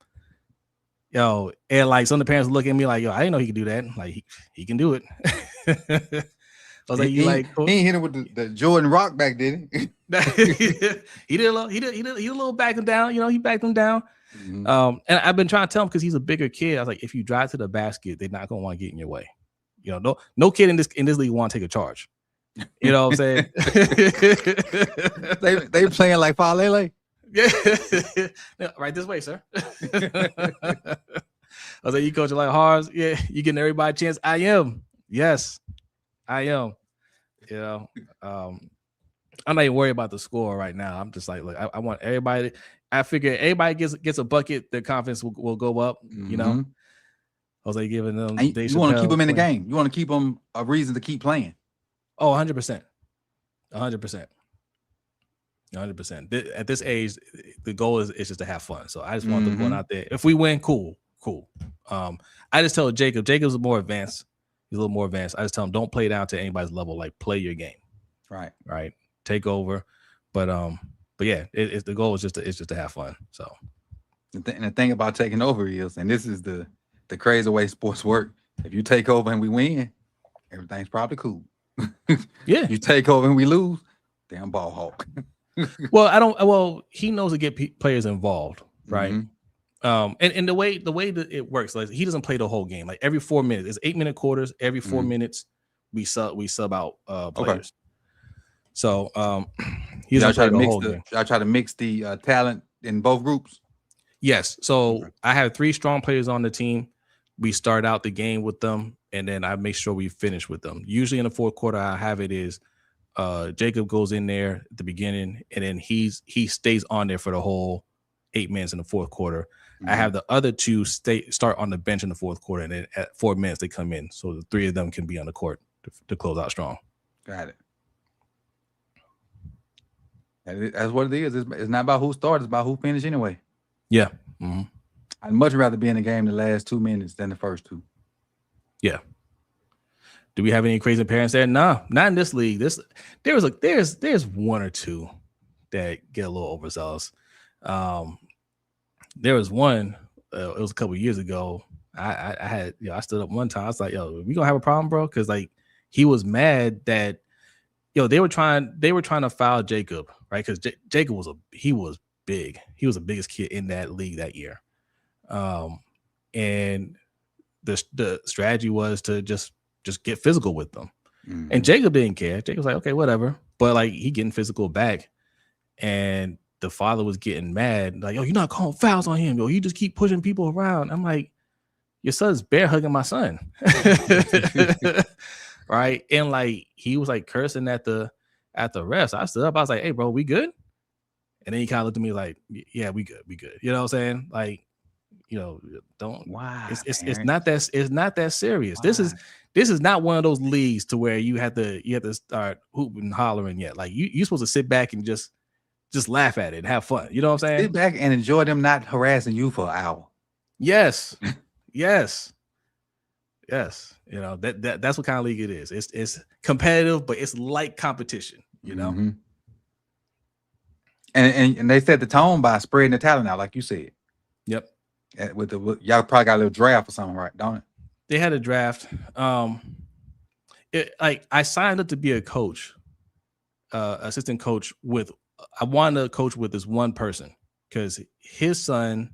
Yo, and like some of the parents look at me like, yo, I didn't know he could do that. Like he can do it. I was like, he ain't hit him with the Jordan Rock back, did he? He did a little back him down. He backed him down. Mm-hmm. And I've been trying to tell him because he's a bigger kid. I was like, if you drive to the basket, they're not gonna want to get in your way. No kid in this league want to take a charge. You know what I'm saying? they playing like Falele. Yeah, right this way, sir. I was like, you coaching like Hars? Yeah, you getting everybody a chance? I am. Yes, I am. You know, I'm not even worried about the score right now. I'm just like, look, I want everybody. I figure everybody gets a bucket, their confidence will go up. You know, I was like giving them. And Dave you want to keep Chappelle them in the playing. game. You want to keep them a reason to keep playing. Oh, 100%, 100%. 100%. At this age, the goal is just to have fun. So I just want them going out there. If we win, cool. I just tell Jacob's more advanced. He's a little more advanced. I just tell him don't play down to anybody's level. Like play your game. Right. Take over. But yeah, the goal is just to have fun. So and the thing about taking over is, and this is the crazy way sports work. If you take over and we win, everything's probably cool. Yeah. You take over and we lose, damn ball hawk. Well, he knows to get players involved, right? And the way that it works, like he doesn't play the whole game. Like every 4 minutes, it's 8-minute quarters. Every 4 minutes, we sub out players. Okay. So he doesn't play the whole game. I try to mix the talent in both groups. Yes. So I have 3 strong players on the team. We start out the game with them, and then I make sure we finish with them. Usually in the fourth quarter, I have it is Jacob goes in there at the beginning, and then he stays on there for the whole 8 minutes in the fourth quarter. I have the other 2 start on the bench in the fourth quarter, and then at 4 minutes they come in, so the 3 of them can be on the court to close out strong. Got it. That's what it is. It's not about who started; it's about who finished anyway. Yeah. I'd much rather be in the game the last 2 minutes than the first 2. Yeah. Do we have any crazy parents there? No, not in this league. There's 1 or 2 that get a little overzealous. There was one. It was a couple years ago. I had I stood up one time. I was like, "Yo, we gonna have a problem, bro?" Because like he was mad that they were trying to foul Jacob, right? Because Jacob was big. He was the biggest kid in that league that year. And the strategy was to just get physical with them. And Jacob didn't care. Jacob was like, okay, whatever. But like he getting physical back, and the father was getting mad, like, yo, you're not calling fouls on him, yo. You just keep pushing people around. I'm like, your son's bear hugging my son. Right. And like he was like cursing at the refs. I stood up, I was like, hey, bro, we good? And then he kind of looked at me like, yeah, we good. You know what I'm saying? Like, don't. Wow. It's not that serious. Wow. This is not one of those leagues to where you have to start hooping and hollering yet. Like you're supposed to sit back and just laugh at it and have fun. You know what I'm saying? Sit back and enjoy them not harassing you for an hour. Yes. Yes. That's what kind of league it is. It's competitive, but it's light competition, And they set the tone by spreading the talent out, like you said. Yep. With y'all probably got a little draft or something, right? Don't it? They had a draft. I signed up to be a coach, assistant coach I wanted to coach with this one person because his son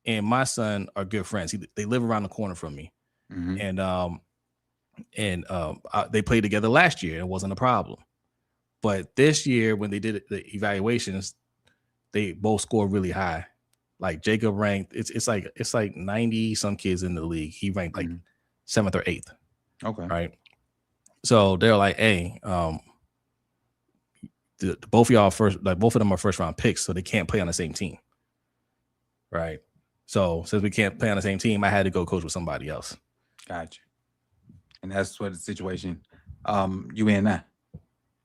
and my son are good friends. They live around the corner from me, and they played together last year. It wasn't a problem, but this year when they did the evaluations, they both scored really high. Like Jacob ranked, it's like 90 some kids in the league. He ranked like 7th or 8th. Okay, right. So they're like, hey, both of y'all both of them are first round picks, so they can't play on the same team. Right. So since we can't play on the same team, I had to go coach with somebody else. Gotcha. And that's what the situation you in now.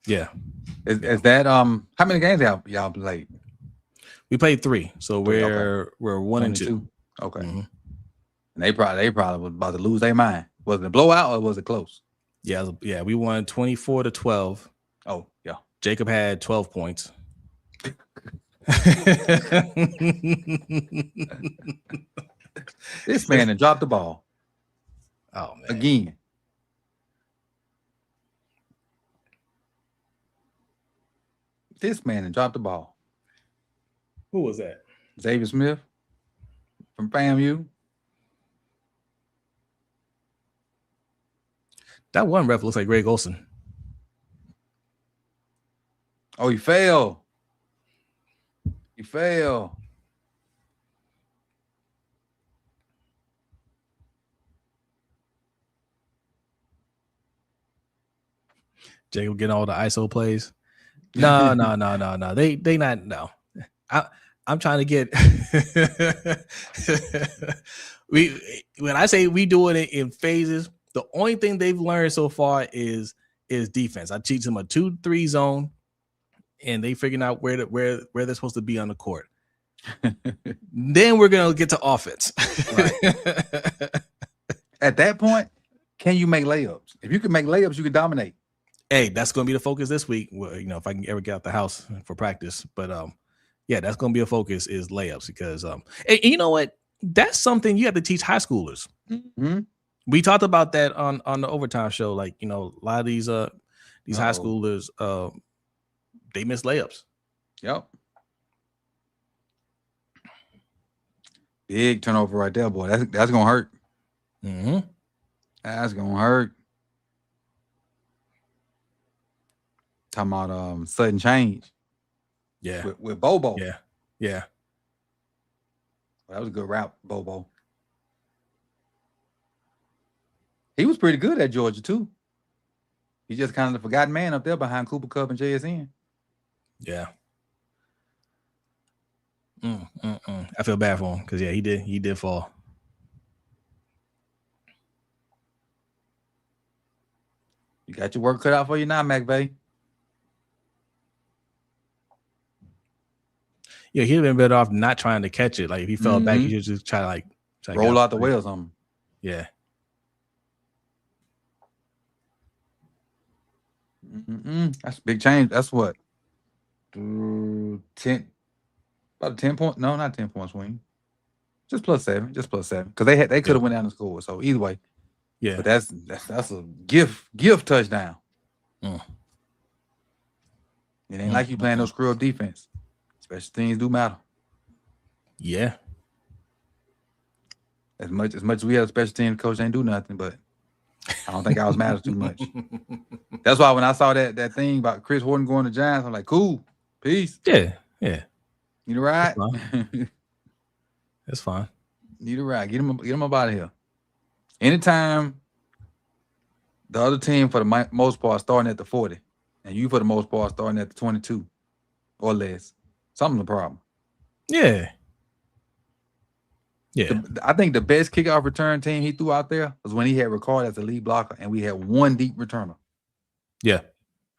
Yeah. Is that how many games y'all played? We played 3, so we're 1 and 2. Okay. And they probably was about to lose their mind. Was it a blowout or was it close? Yeah, we won 24-12. Oh, yeah. Jacob had 12 points. This man had dropped the ball. Oh man. Again. This man had dropped the ball. Who was that? Xavier Smith from FAMU. That one ref looks like Greg Olson. Oh, he fell. He fell. Jacob getting all the ISO plays. No. They not. No. I'm trying to get. When I say we doing it in phases, the only thing they've learned so far is defense. I teach them a 2-3 zone, and they figuring out where they're supposed to be on the court. Then we're gonna get to offense. Right. At that point, can you make layups? If you can make layups, you can dominate. Hey, that's gonna be the focus this week. Well, if I can ever get out the house for practice, but yeah, that's gonna be a focus is layups because and you know what? That's something you have to teach high schoolers. Mm-hmm. We talked about that on the overtime show. Like, a lot of these high schoolers, they miss layups. Yep. Big turnover right there, boy. That's gonna hurt. Mm-hmm. That's gonna hurt. Talking about sudden change. Yeah. With Bobo. Yeah. Well, that was a good route, Bobo. He was pretty good at Georgia too. He just kind of the forgotten man up there behind Cooper Kupp and JSN. Yeah. I feel bad for him because he did fall. You got your work cut out for you now, McVay. Yeah, he'd have been better off not trying to catch it. Like if he fell back, he should just try to roll out the way or something. Yeah. That's a big change. That's what 10, about a 10 point. No, not 10 point swing. Just plus 7. Because they could have went down and scored. So either way, yeah. But that's a gift touchdown. It ain't like you playing no screw up defense. Special teams do matter. Yeah. As much as we have a special team coach ain't do nothing, but I don't think ours matters too much. That's why when I saw that thing about Chris Horton going to Giants, I'm like, cool, peace. Yeah. Need a ride? That's fine. Need a ride. Get him up out of here. Anytime the other team for the most part starting at the 40, and you for the most part starting at the 22 or less, something's the problem. Yeah. I think the best kickoff return team he threw out there was when he had Ricard as the lead blocker and we had one deep returner. Yeah.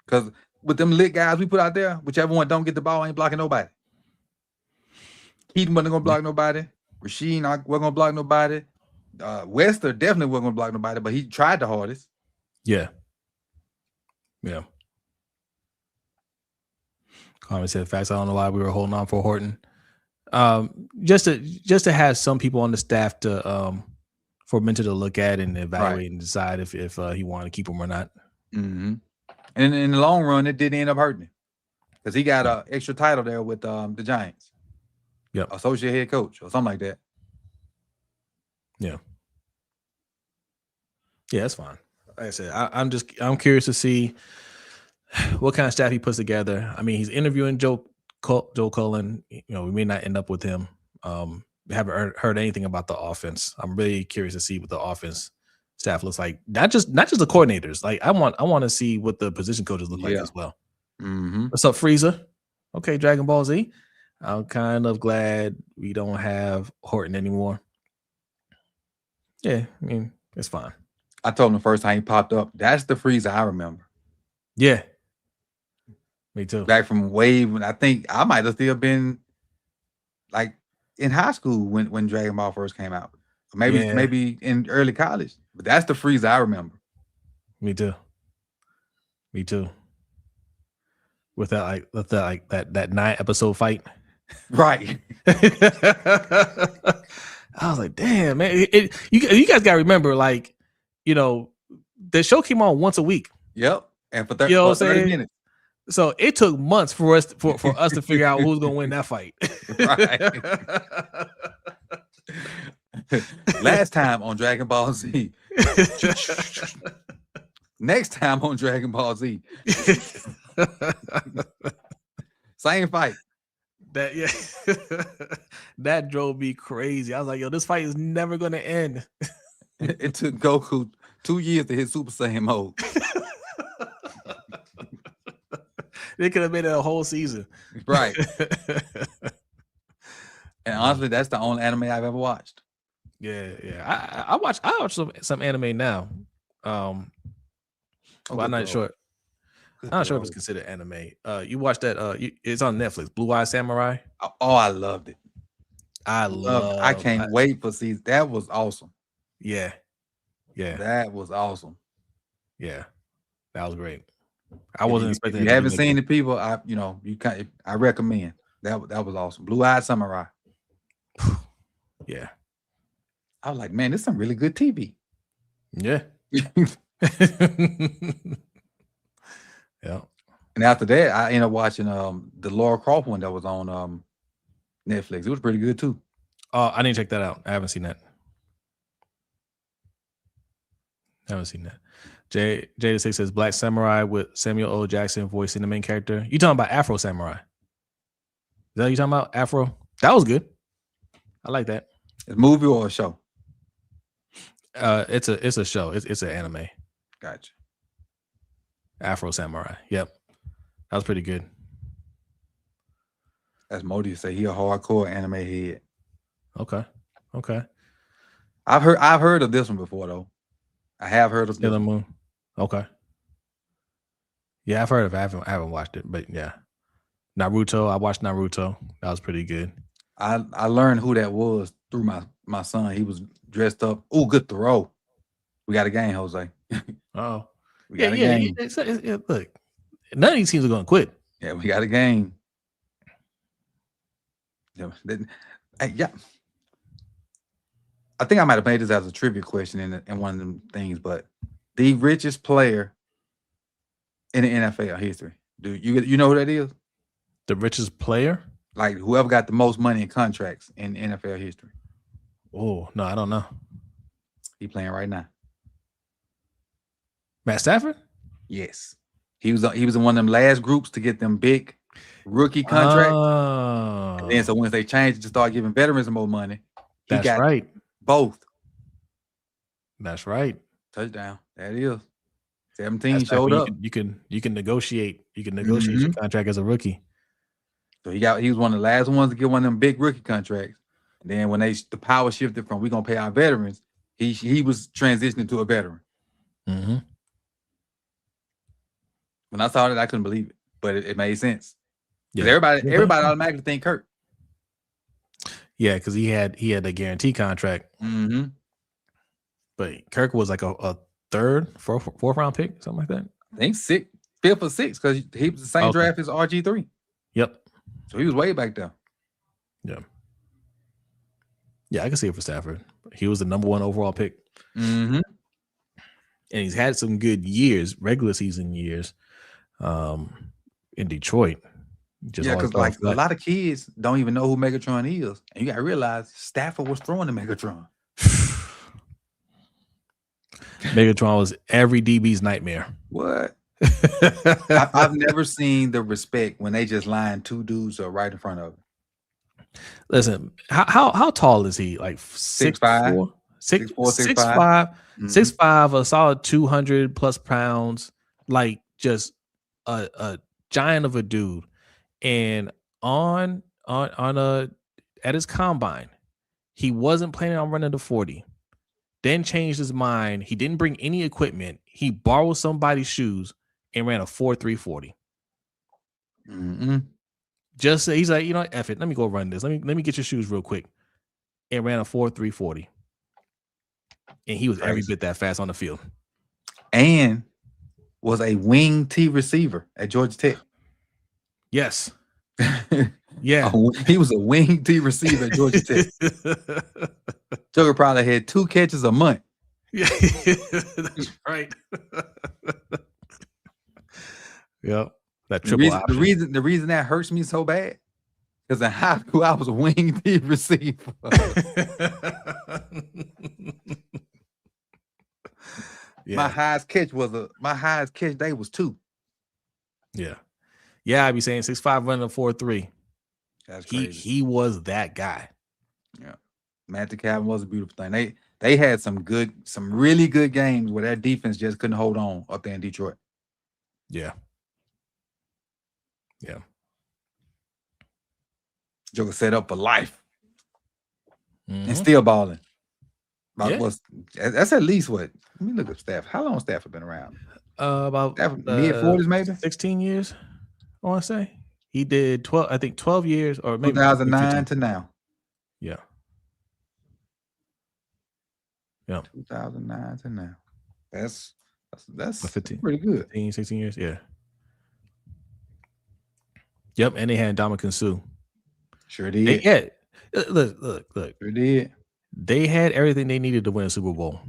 Because with them lit guys we put out there, whichever one don't get the ball ain't blocking nobody. Keaton wasn't going to block nobody. Rasheed wasn't going to block nobody. Wester definitely wasn't going to block nobody, but he tried the hardest. Yeah. Carmen said, facts, I don't know why we were holding on for Horton. Just to have some people on the staff to for Mentor to look at and evaluate and decide if he wanted to keep him or not. Mm-hmm. And in the long run, it did end up hurting him because he got an extra title there with the Giants. Yep, associate head coach or something like that. Yeah, that's fine. Like I said, I'm curious to see what kind of staff he puts together. I mean, he's interviewing Joe Cullen. We may not end up with him. We haven't heard anything about the offense. I'm really curious to see what the offense staff looks like. Not just the coordinators. Like I want to see what the position coaches look like as well. Mm-hmm. What's up, Frieza? Okay, Dragon Ball Z. I'm kind of glad we don't have Horton anymore. Yeah, I mean, it's fine. I told him the first time he popped up, that's the Frieza I remember. Yeah. Me too. Back from way when I think I might have still been like in high school when Dragon Ball first came out. Maybe in early college. But that's the Frieza I remember. Me too. With that that 9-episode fight. Right. I was like, damn, man. You guys gotta remember, like, the show came on once a week. Yep. And for 30 minutes. So it took months for us to figure out who's gonna win that fight. Right. Last time on Dragon Ball Z. Next time on Dragon Ball Z. Same fight. That drove me crazy. I was like, yo, this fight is never gonna end. It took Goku 2 years to hit Super Saiyan mode. They could have made it a whole season. Right. And honestly, that's the only anime I've ever watched. Yeah. I watch some anime now. Well, I'm not sure. I'm not sure if it's considered anime. You watch that? It's on Netflix. Blue Eye Samurai. Oh, I loved it. I can't wait for season. That was awesome. Yeah. That was awesome. Yeah, that was great. I wasn't expecting. If you haven't seen the people, I recommend that. That was awesome. Blue Eye Samurai. Yeah, I was like, man, this is some really good TV. Yeah. Yeah. And after that, I ended up watching the Laura Croft one that was on Netflix. It was pretty good too. I didn't check that out. I haven't seen that. Jada6 says Black Samurai with Samuel L. Jackson voicing the main character. You talking about Afro Samurai? Is that what you talking about? Afro? That was good. I like that. It's a movie or a show? It's a show. It's an anime. Gotcha. Afro Samurai. Yep. That was pretty good. As Modi say, he a hardcore anime head. Okay. I've heard of this one before though. I have heard of Sailor Moon. Okay. Yeah, I've heard of it. I haven't watched it, but yeah. Naruto. I watched Naruto. That was pretty good. I learned who that was through my son. He was dressed up. Oh, good throw. We got a game, Jose. Oh. We got a game. Look, none of these teams are going to quit. Yeah, we got a game. Yeah. I think I might have made this as a trivia question in one of them things, but the richest player in the NFL history. Do you know who that is? The richest player? Like whoever got the most money in contracts in NFL history. Oh, no, I don't know. He playing right now. Matt Stafford? Yes. He was in one of them last groups to get them big rookie contracts. Oh. And then so once they changed to start giving veterans more money, that's right. Both. That's right. Touchdown. That is. 17 showed up. You can negotiate. You can negotiate your contract as a rookie. So he was one of the last ones to get one of them big rookie contracts. And then when the power shifted from we're gonna pay our veterans, he was transitioning to a veteran. Mm-hmm. When I saw that, I couldn't believe it, but it made sense. Yeah. Everybody automatically think Kirk. Yeah, because he had a guarantee contract. Mm-hmm. But Kirk was like a third, fourth round pick, something like that. I think fifth or sixth, because he was the same draft as RG3. Yep. So he was way back there. Yeah. Yeah, I can see it for Stafford. He was the number 1 overall pick. Mm-hmm. And he's had some good years, regular season years, in Detroit. Because like a lot of kids don't even know who Megatron is. And you got to realize Stafford was throwing the Megatron. Megatron was every DB's nightmare. What? I've never seen the respect when they just line 2 dudes up right in front of him. Listen, how tall is he? Like 6'5", 6'5", 6'5", a solid 200 plus pounds, like just a giant of a dude. And at his combine, he wasn't planning on running the 40. Then changed his mind. He didn't bring any equipment. He borrowed somebody's shoes and ran a 4.3 40. Mm-hmm. Just he's like, you know, F it. Let me go run this. Let me get your shoes real quick. And ran a 4.3 40. And he was every bit that fast on the field. And was a wing T receiver at Georgia Tech. Yes. Yeah. He was a wing T receiver at Georgia Tech. Joker probably had 2 catches a month. Yeah. That's right. Yep. That triple option. The reason that hurts me so bad because in high school I was a wing T receiver. Yeah. My highest catch day was 2. Yeah. Yeah, I'd be saying 6'5" running a 4.3. That's crazy. He was that guy. Yeah. Matt DeCalvin was a beautiful thing. They had some really good games where that defense just couldn't hold on up there in Detroit. Yeah. Yeah. Joker set up for life and Mhm. still balling. Yeah. That's at least what? Let me look at Stafford. How long Stafford been around? About Stafford, mid-40s maybe? 16 years, I want to say. He did 12 years or maybe 2009 15. to now. Yeah. Yeah. 2009 to now. That's 15, pretty good. 15, 16 years. Yeah. Yep. And they had Ndamukong Suh. Sure did. Look. Sure did. They had everything they needed to win a Super Bowl.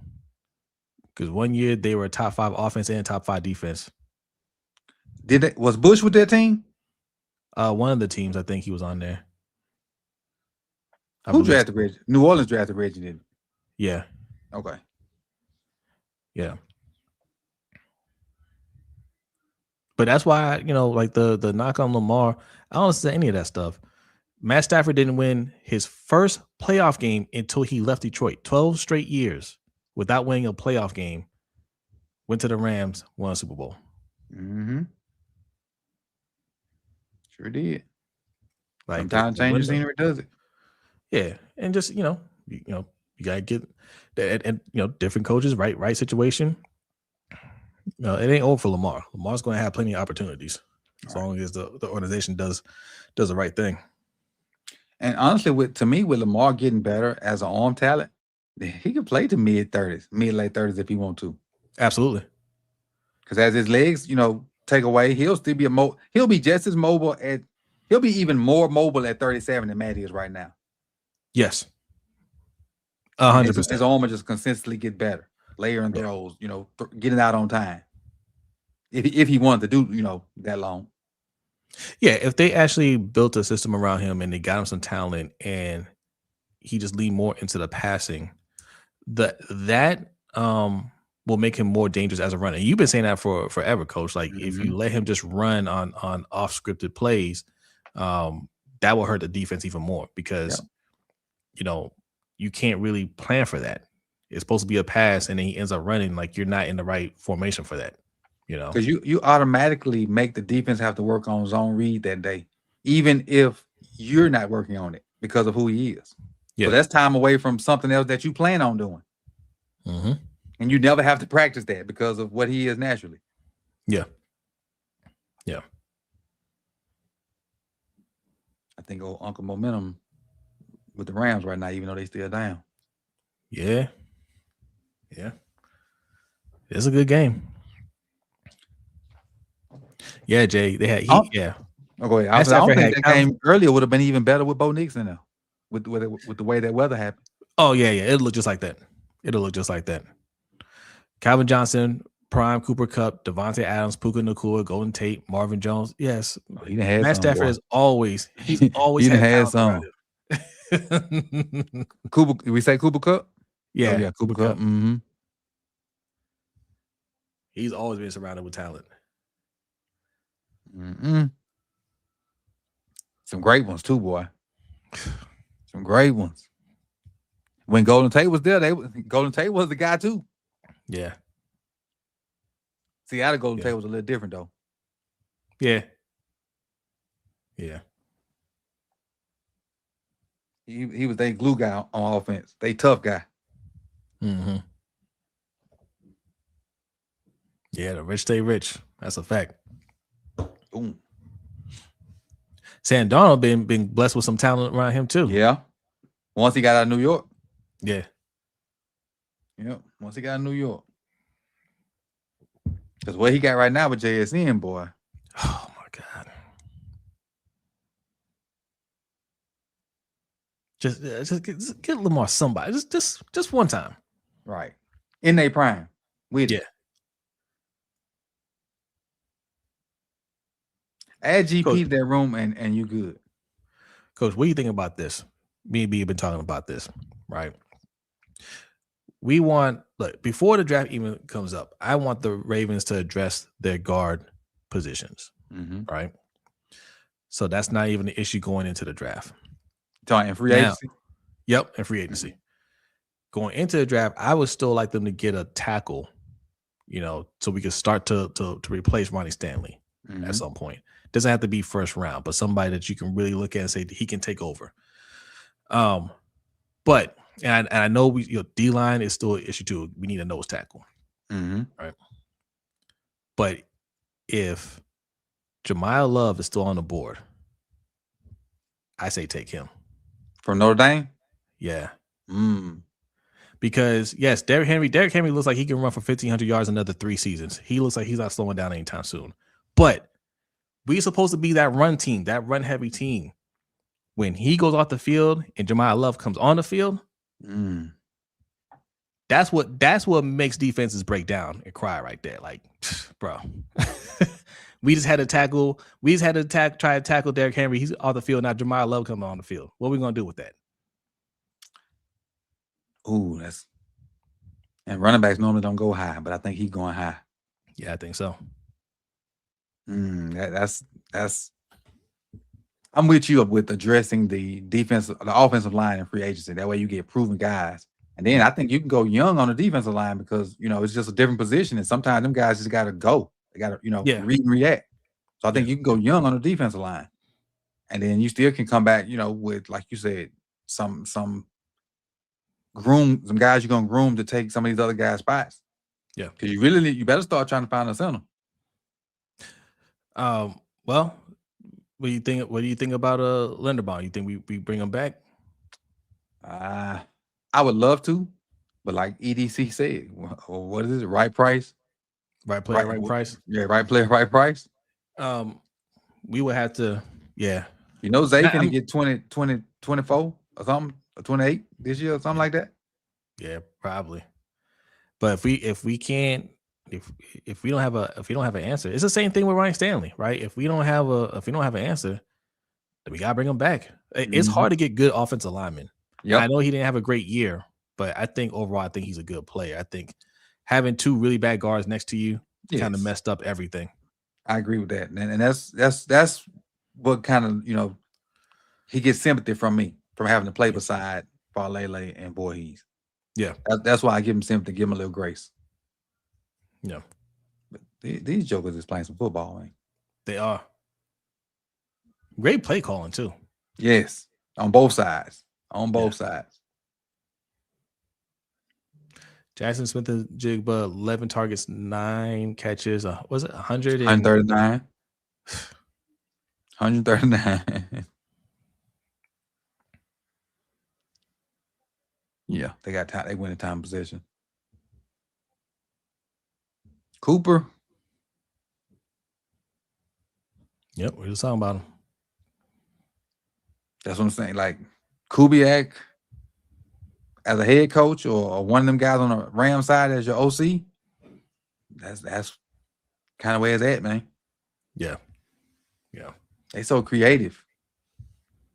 Because one year they were top 5 offense and top 5 defense. Was Bush with that team? One of the teams, I think he was on there. Who drafted Reggie? New Orleans drafted Reggie, didn't it? Yeah. Okay. Yeah. But that's why, like the knock on Lamar, I don't listen to any of that stuff. Matt Stafford didn't win his first playoff game until he left Detroit. 12 straight years without winning a playoff game. Went to the Rams, won a Super Bowl. Mm-hmm. Sure did. Like sometimes changing scenery does it. Yeah, and just you gotta get that, and different coaches, right situation. No, it ain't over for Lamar. Lamar's going to have plenty of opportunities as long as the organization does the right thing. And honestly, with Lamar getting better as an arm talent, he can play to mid late 30s if he want to. Absolutely. Because as his legs, take away, he'll still be he'll be just as mobile he'll be even more mobile at 37 than Matt is right now. Yes. 100%. His arm will just consistently get better, layering throws, getting out on time. If he wanted to do, that long. Yeah, if they actually built a system around him and they got him some talent and he just leaned more into the passing, that will make him more dangerous as a runner. You've been saying that for forever, Coach. Like if you let him just run on off scripted plays, that will hurt the defense even more because you can't really plan for that. It's supposed to be a pass and then he ends up running like you're not in the right formation for that. Because you automatically make the defense have to work on zone read that day, even if you're not working on it because of who he is. Yeah. So that's time away from something else that you plan on doing. Mm-hmm. And you never have to practice that because of what he is naturally. Yeah. Yeah. I think old Uncle Momentum with the Rams right now, even though they still down. Yeah. Yeah. It's a good game. Yeah, Jay. They had yeah. Oh, go ahead. I don't think that game earlier would have been even better with Bo Nix in there, with the way that weather happened. Oh yeah. It'll look just like that. Calvin Johnson, Prime, Cooper Kupp, Devontae Adams, Puka Nacua, Golden Tate, Marvin Jones. Yes, Matt Stafford is always had some. Cooper, we say Cooper Kupp. Yeah, oh, yeah, Cooper Kupp. Mm-hmm. He's always been surrounded with talent. Mm-hmm. Some great ones too, boy. Some great ones. When Golden Tate was there, Golden Tate was the guy too. Yeah. See, out of Golden Tate was a little different though. Yeah. Yeah. He was their glue guy on offense. They tough guy. Mm-hmm. Yeah, the rich stay rich. That's a fact. Boom. Sam Darnold been blessed with some talent around him too. Yeah. Once he got out of New York. Yeah. Yep. Once he got out of New York. Because what he got right now with JSN, boy. Oh my God. Just get Lamar somebody. Just one time. Right. In their prime. With it. Add GP Coach, to that room and you good. Coach, what do you think about this? Me and B have been talking about this, right? We want, before the draft even comes up, I want the Ravens to address their guard positions, right? So that's not even an issue going into the draft. Talking in free agency? Yep, in free agency. Going into the draft, I would still like them to get a tackle, so we could start to replace Ronnie Stanley at some point. Doesn't have to be first round, but somebody that you can really look at and say he can take over. But and I know D line is still an issue too. We need a nose tackle, right? But if Jemiah Love is still on the board, I say take him from Notre Dame. Yeah. Because yes, Derrick Henry looks like he can run for 1,500 yards another 3 seasons. He looks like he's not slowing down anytime soon. But we're supposed to be that run team, that run heavy team. When he goes off the field and Jemiah Love comes on the field, that's what makes defenses break down and cry right there. Like, bro, we just had to tackle. We just had to try to tackle Derrick Henry. He's off the field now. Jemiah Love coming on the field. What are we gonna do with that? Ooh, and running backs normally don't go high, but I think he's going high. Yeah, I think so. That's. I'm with you with addressing the offensive line in free agency. That way you get proven guys. And then I think you can go young on the defensive line because, it's just a different position. And sometimes them guys just got to go. They got to, read and react. So I think you can go young on the defensive line. And then you still can come back, with, like you said, some guys you're going to groom to take some of these other guys' spots. Yeah. Because you better start trying to find a center. Well, what do you think? What do you think about Linderbaum? You think we bring him back? I would love to, but like EDC said, what is it? Right price, right player, right price. Yeah, right player, right price. We would have to. Yeah, Zay can get 24 or something, or 28 this year or something like that. Yeah, probably. But if we don't have an answer, it's the same thing with Ryan Stanley, right? If we don't have an answer, then we gotta bring him back. It's hard to get good offensive linemen. Yeah, I know he didn't have a great year, but I think overall, he's a good player. I think having 2 really bad guards next to you kind of messed up everything. I agree with that, and that's what kind of he gets sympathy from me from having to play beside Falele and Voorhees. Yeah, that's why I give him sympathy, give him a little grace. Yeah, but these jokers is playing some football, man. They are. Great play calling too. Yes, on both sides. On both sides. Jackson Smith and Jigba, 11 targets, 9 catches. Was it 100? 139. 139. Yeah, they got time. They win the time possession. Cooper. Yep, we're just talking about him. That's what I'm saying. Like Kubiak as a head coach or one of them guys on the Ram side as your OC, that's kind of where it's at, man. Yeah. They so creative.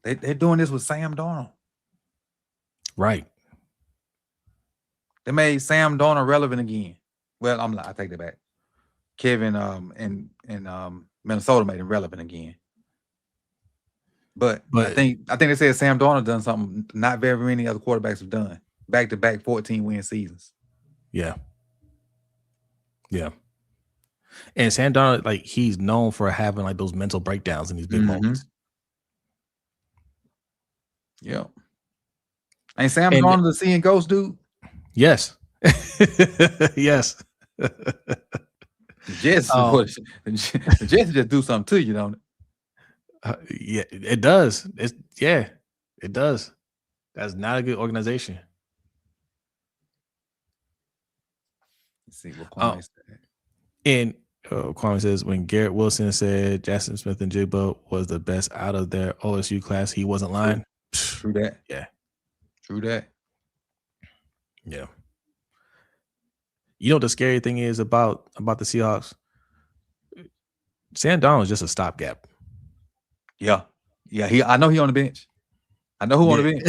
They're doing this with Sam Darnold. Right. They made Sam Darnold relevant again. Well, I take that back. Kevin in Minnesota made him relevant again. But I think they said Sam Darnold done something not very many other quarterbacks have done. Back-to-back 14-win seasons. Yeah. And Sam Darnold, he's known for having those mental breakdowns in these big moments. Yeah. Ain't Sam Darnold the seeing ghost dude? Yes. Yes. The Jets just do something to you, don't it? Yeah, it does. It does. That's not a good organization. Let's see what Kwame said. And Kwame says when Garrett Wilson said Jackson Smith and Jigba was the best out of their OSU class, he wasn't lying. True that. Yeah. True that. Yeah. You know what the scary thing is about the Seahawks? Sam Darnold is just a stopgap. Yeah. I know he on the bench. I know who on the bench.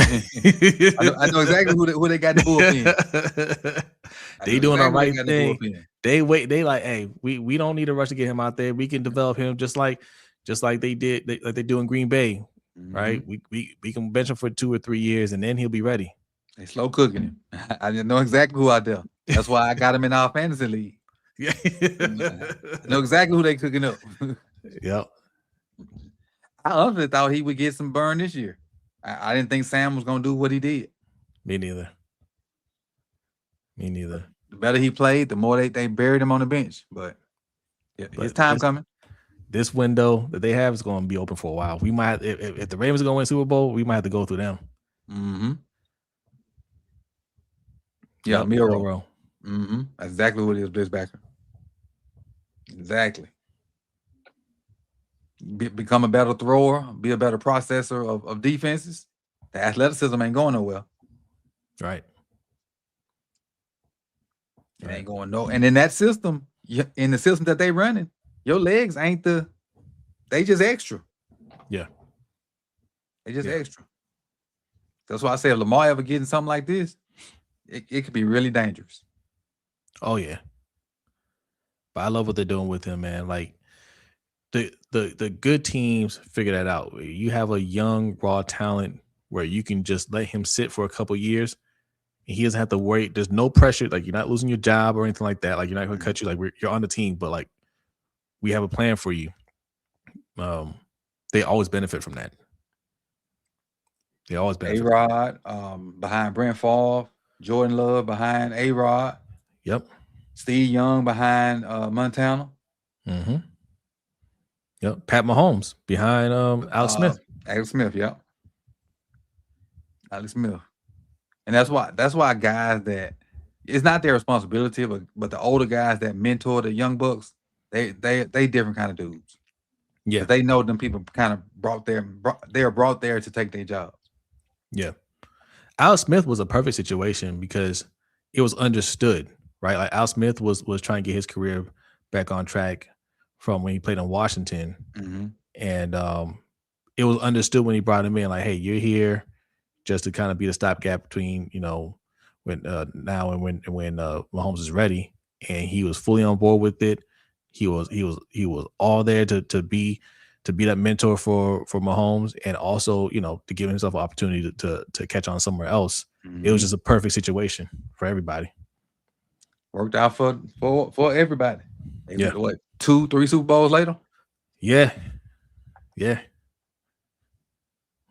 I know exactly who they got in the bullpen. They doing the right thing. They wait. They like, hey, we don't need a rush to get him out there. We can develop him just like they did, like they do in Green Bay, right? We can bench him for 2 or 3 years, and then he'll be ready. They slow cooking him. I know exactly who out there. That's why I got him in our fantasy league. Yeah, I know exactly who they cooking up. Yep. I honestly thought he would get some burn this year. I didn't think Sam was gonna do what he did. Me neither. The better he played, the more they buried him on the bench. But his time coming. This window that they have is going to be open for a while. We might, if the Ravens are going to win Super Bowl, we might have to go through them. Mm-hmm. Yeah, Miro. Mm-hmm. That's exactly what it is, Blitzbacker. Exactly. Become a better thrower, be a better processor of defenses. The athleticism ain't going nowhere. Right. It ain't going no. And in that system, in the system that they running, your legs ain't they just extra. Yeah. They just extra. That's why I say if Lamar ever getting something like this, it could be really dangerous. Oh yeah. But I love what they're doing with him, man. Like the good teams figure that out. You have a young raw talent where you can just let him sit for a couple years and he doesn't have to worry. There's no pressure. Like you're not losing your job or anything like that. Like you're not going to cut you. Like you're on the team, but like we have a plan for you. They always benefit from that. They always benefit. A-Rod behind Brent Favre, Jordan Love behind A-Rod. Yep. Steve Young behind Montana. Mm-hmm. Yep. Pat Mahomes behind Alex Smith. Alex Smith, yep. Alex Smith. And that's why guys that it's not their responsibility, but the older guys that mentor the young bucks, they different kind of dudes. Yeah. They know them people kind of they're brought there to take their jobs. Yeah. Alex Smith was a perfect situation because it was understood, right? Like Alex Smith was trying to get his career back on track from when he played in Washington. Mm-hmm. And it was understood when he brought him in, like, hey, you're here just to kind of be the stopgap between, when now and when Mahomes is ready. And he was fully on board with it. He was all there to be that mentor for Mahomes, and also, to give himself an opportunity to catch on somewhere else. Mm-hmm. It was just a perfect situation for everybody. Worked out for everybody. Yeah. What, 2-3 Super Bowls later? Yeah. Yeah.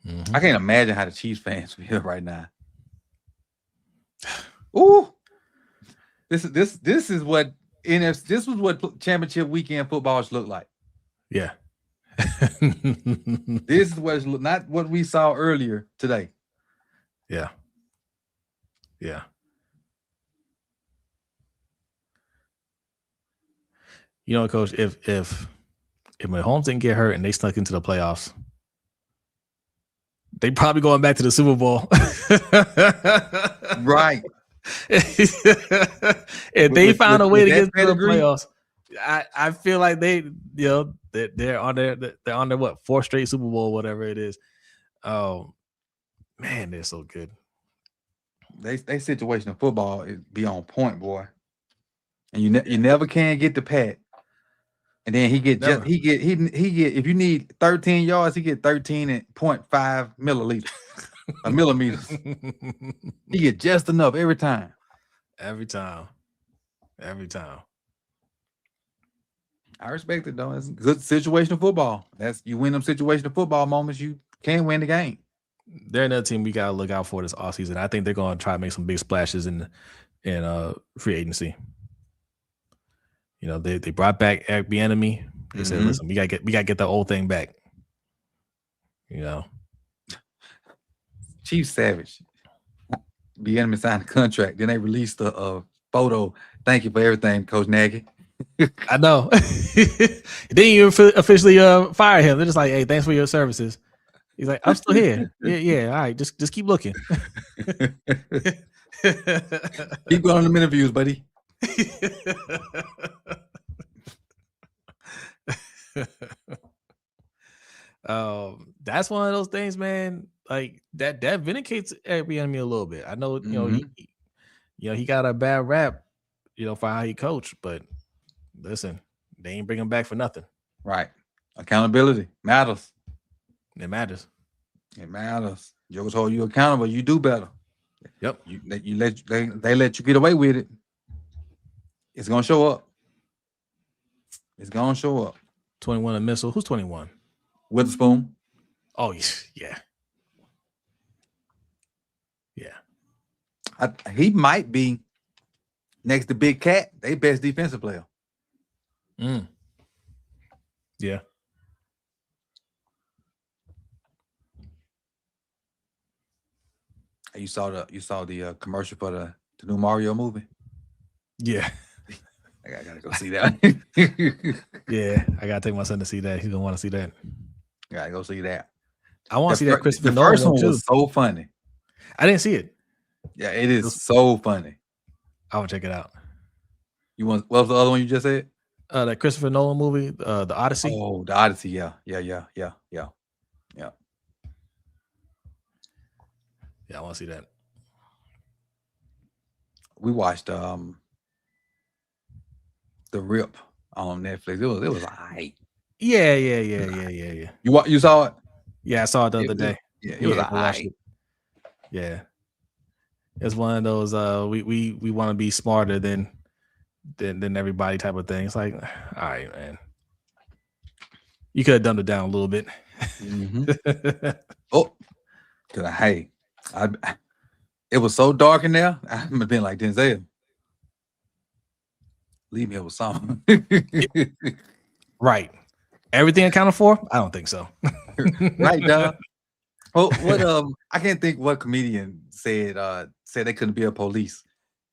Mm-hmm. I can't imagine how the Chiefs fans feel right now. Ooh. This is what NFC. This was what championship weekend football should look like. Yeah. This is what not what we saw earlier today. Yeah. Yeah. Coach, if Mahomes didn't get hurt and they snuck into the playoffs, they probably going back to the Super Bowl. Right. If they found a way to get to the playoffs, I feel like they're on their what, 4th straight Super Bowl, whatever it is. Oh man, they're so good. They situational football is be on point, boy. And you never can get the Pat. And then he get if you need 13 yards, he get 13.5 milliliters. Millimeters. He get just enough every time. Every time. I respect it though. It's good situational football. You win them situational football moments, you can win the game. They're another team we gotta look out for this offseason. I think they're gonna try to make some big splashes in free agency. They brought back Eric Bieniemy. They said, listen, we gotta get the old thing back. Chief Savage. Bieniemy signed a contract. Then they released a photo. Thank you for everything, Coach Nagy. I know. They didn't even officially fire him. They're just like, hey, thanks for your services. He's like, I'm still here. Yeah. All right, just keep looking. Keep going on them interviews, buddy. That's one of those things, man. Like that vindicates Eric Bieniemy a little bit. I know, he got a bad rap, for how he coached, but listen, they ain't bring him back for nothing. Right. Accountability matters. It matters. It matters. Jokers hold you accountable. You do better. Yep. They let you get away with it. It's gonna show up. 21 a missile. Who's 21? Witherspoon. Oh yeah. Yeah. He might be next to Big Cat, they best defensive player. Yeah. You saw the commercial for the new Mario movie? Yeah. I gotta go see that. Yeah, I gotta take my son to see that. He's gonna want to see that. Gotta go see that. I want to see that Christopher The Nolan first one too. was so funny. I didn't see it. Yeah, it is so funny. I will check it out. What was the other one you just said? That Christopher Nolan movie, The Odyssey. Oh, the Odyssey. Yeah. Yeah, I want to see that. We watched The Rip on Netflix. It was alright. Yeah. You saw it? Yeah, I saw it the other day. It was alright. Yeah, it's one of those we want to be smarter than everybody type of thing. It's like, all right, man, you could have dumbed it down a little bit. Mm-hmm. Oh, hey, it was so dark in there. I've been like Denzel. Leave me with something. Right. Everything accounted for? I don't think so. Right, dog. Well, I can't think what comedian said they couldn't be a police.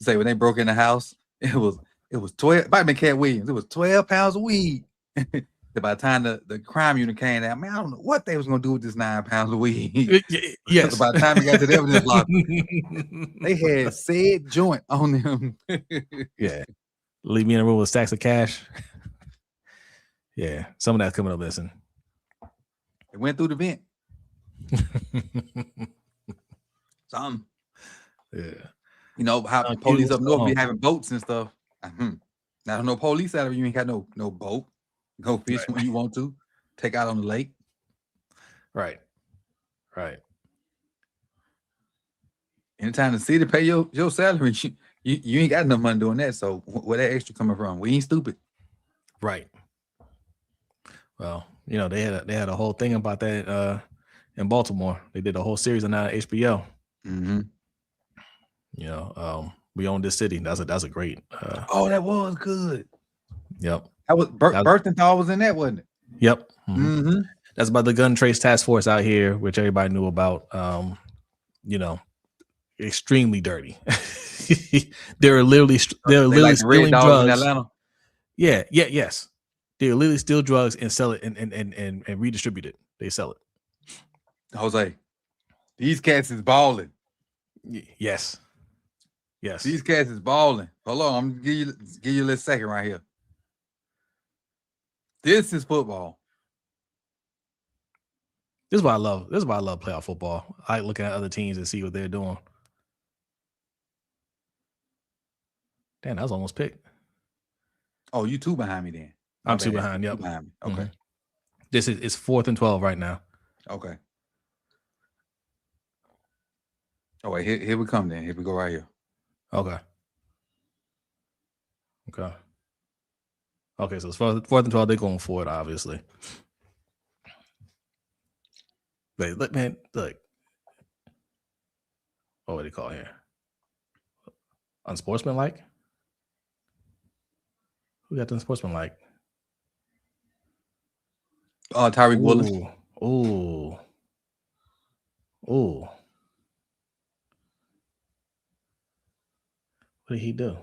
Say when they broke in the house, it was 12. Might have been Cat Williams. It was 12 pounds of weed. By the time the crime unit came out, man, I don't know what they was gonna do with this 9 pounds of weed. Yes. By the time we got to the evidence locker, they had said joint on them. Yeah. Leave me in a room with stacks of cash. Yeah, some of that's coming up. Listen, it went through the vent. Something. Yeah. You know how the police up north be having boats and stuff. Now no police out of you ain't got no boat. Go fish when you want to. Take out on the lake. Right. Anytime the city pay your salary, you ain't got enough money doing that. So where that extra coming from? We ain't stupid. Right. Well, you know, they had a whole thing about that in Baltimore. They did a whole series on HBO. Mm-hmm. You know, we own this city. That's a great. That was good. Yep. That was Berthenthal was in that, wasn't it? Yep. Mm-hmm. That's about the gun trace task force out here, which everybody knew about. You know, extremely dirty. they're literally like stealing drugs in drugs. Atlanta. Yes. They literally steal drugs and sell it and redistribute it. They sell it. Jose, these cats is balling. Yes. These cats is balling. Hold on, I'm gonna give you a little second right here. This is football. This is why I love playoff football. I like looking at other teams and see what they're doing. Damn, that was almost picked. Oh, you two behind me then. I'm two behind. Yep. Behind me. Okay. Mm-hmm. This is 4th and 12 right now. Okay. Oh wait, here we come then. Here we go right here. Okay. So it's 4th and 12. They're going for it, obviously. But look, man, look. What do they call here? Unsportsmanlike? Who got the unsportsmanlike? Tyreek Willis. Ooh. What did he do?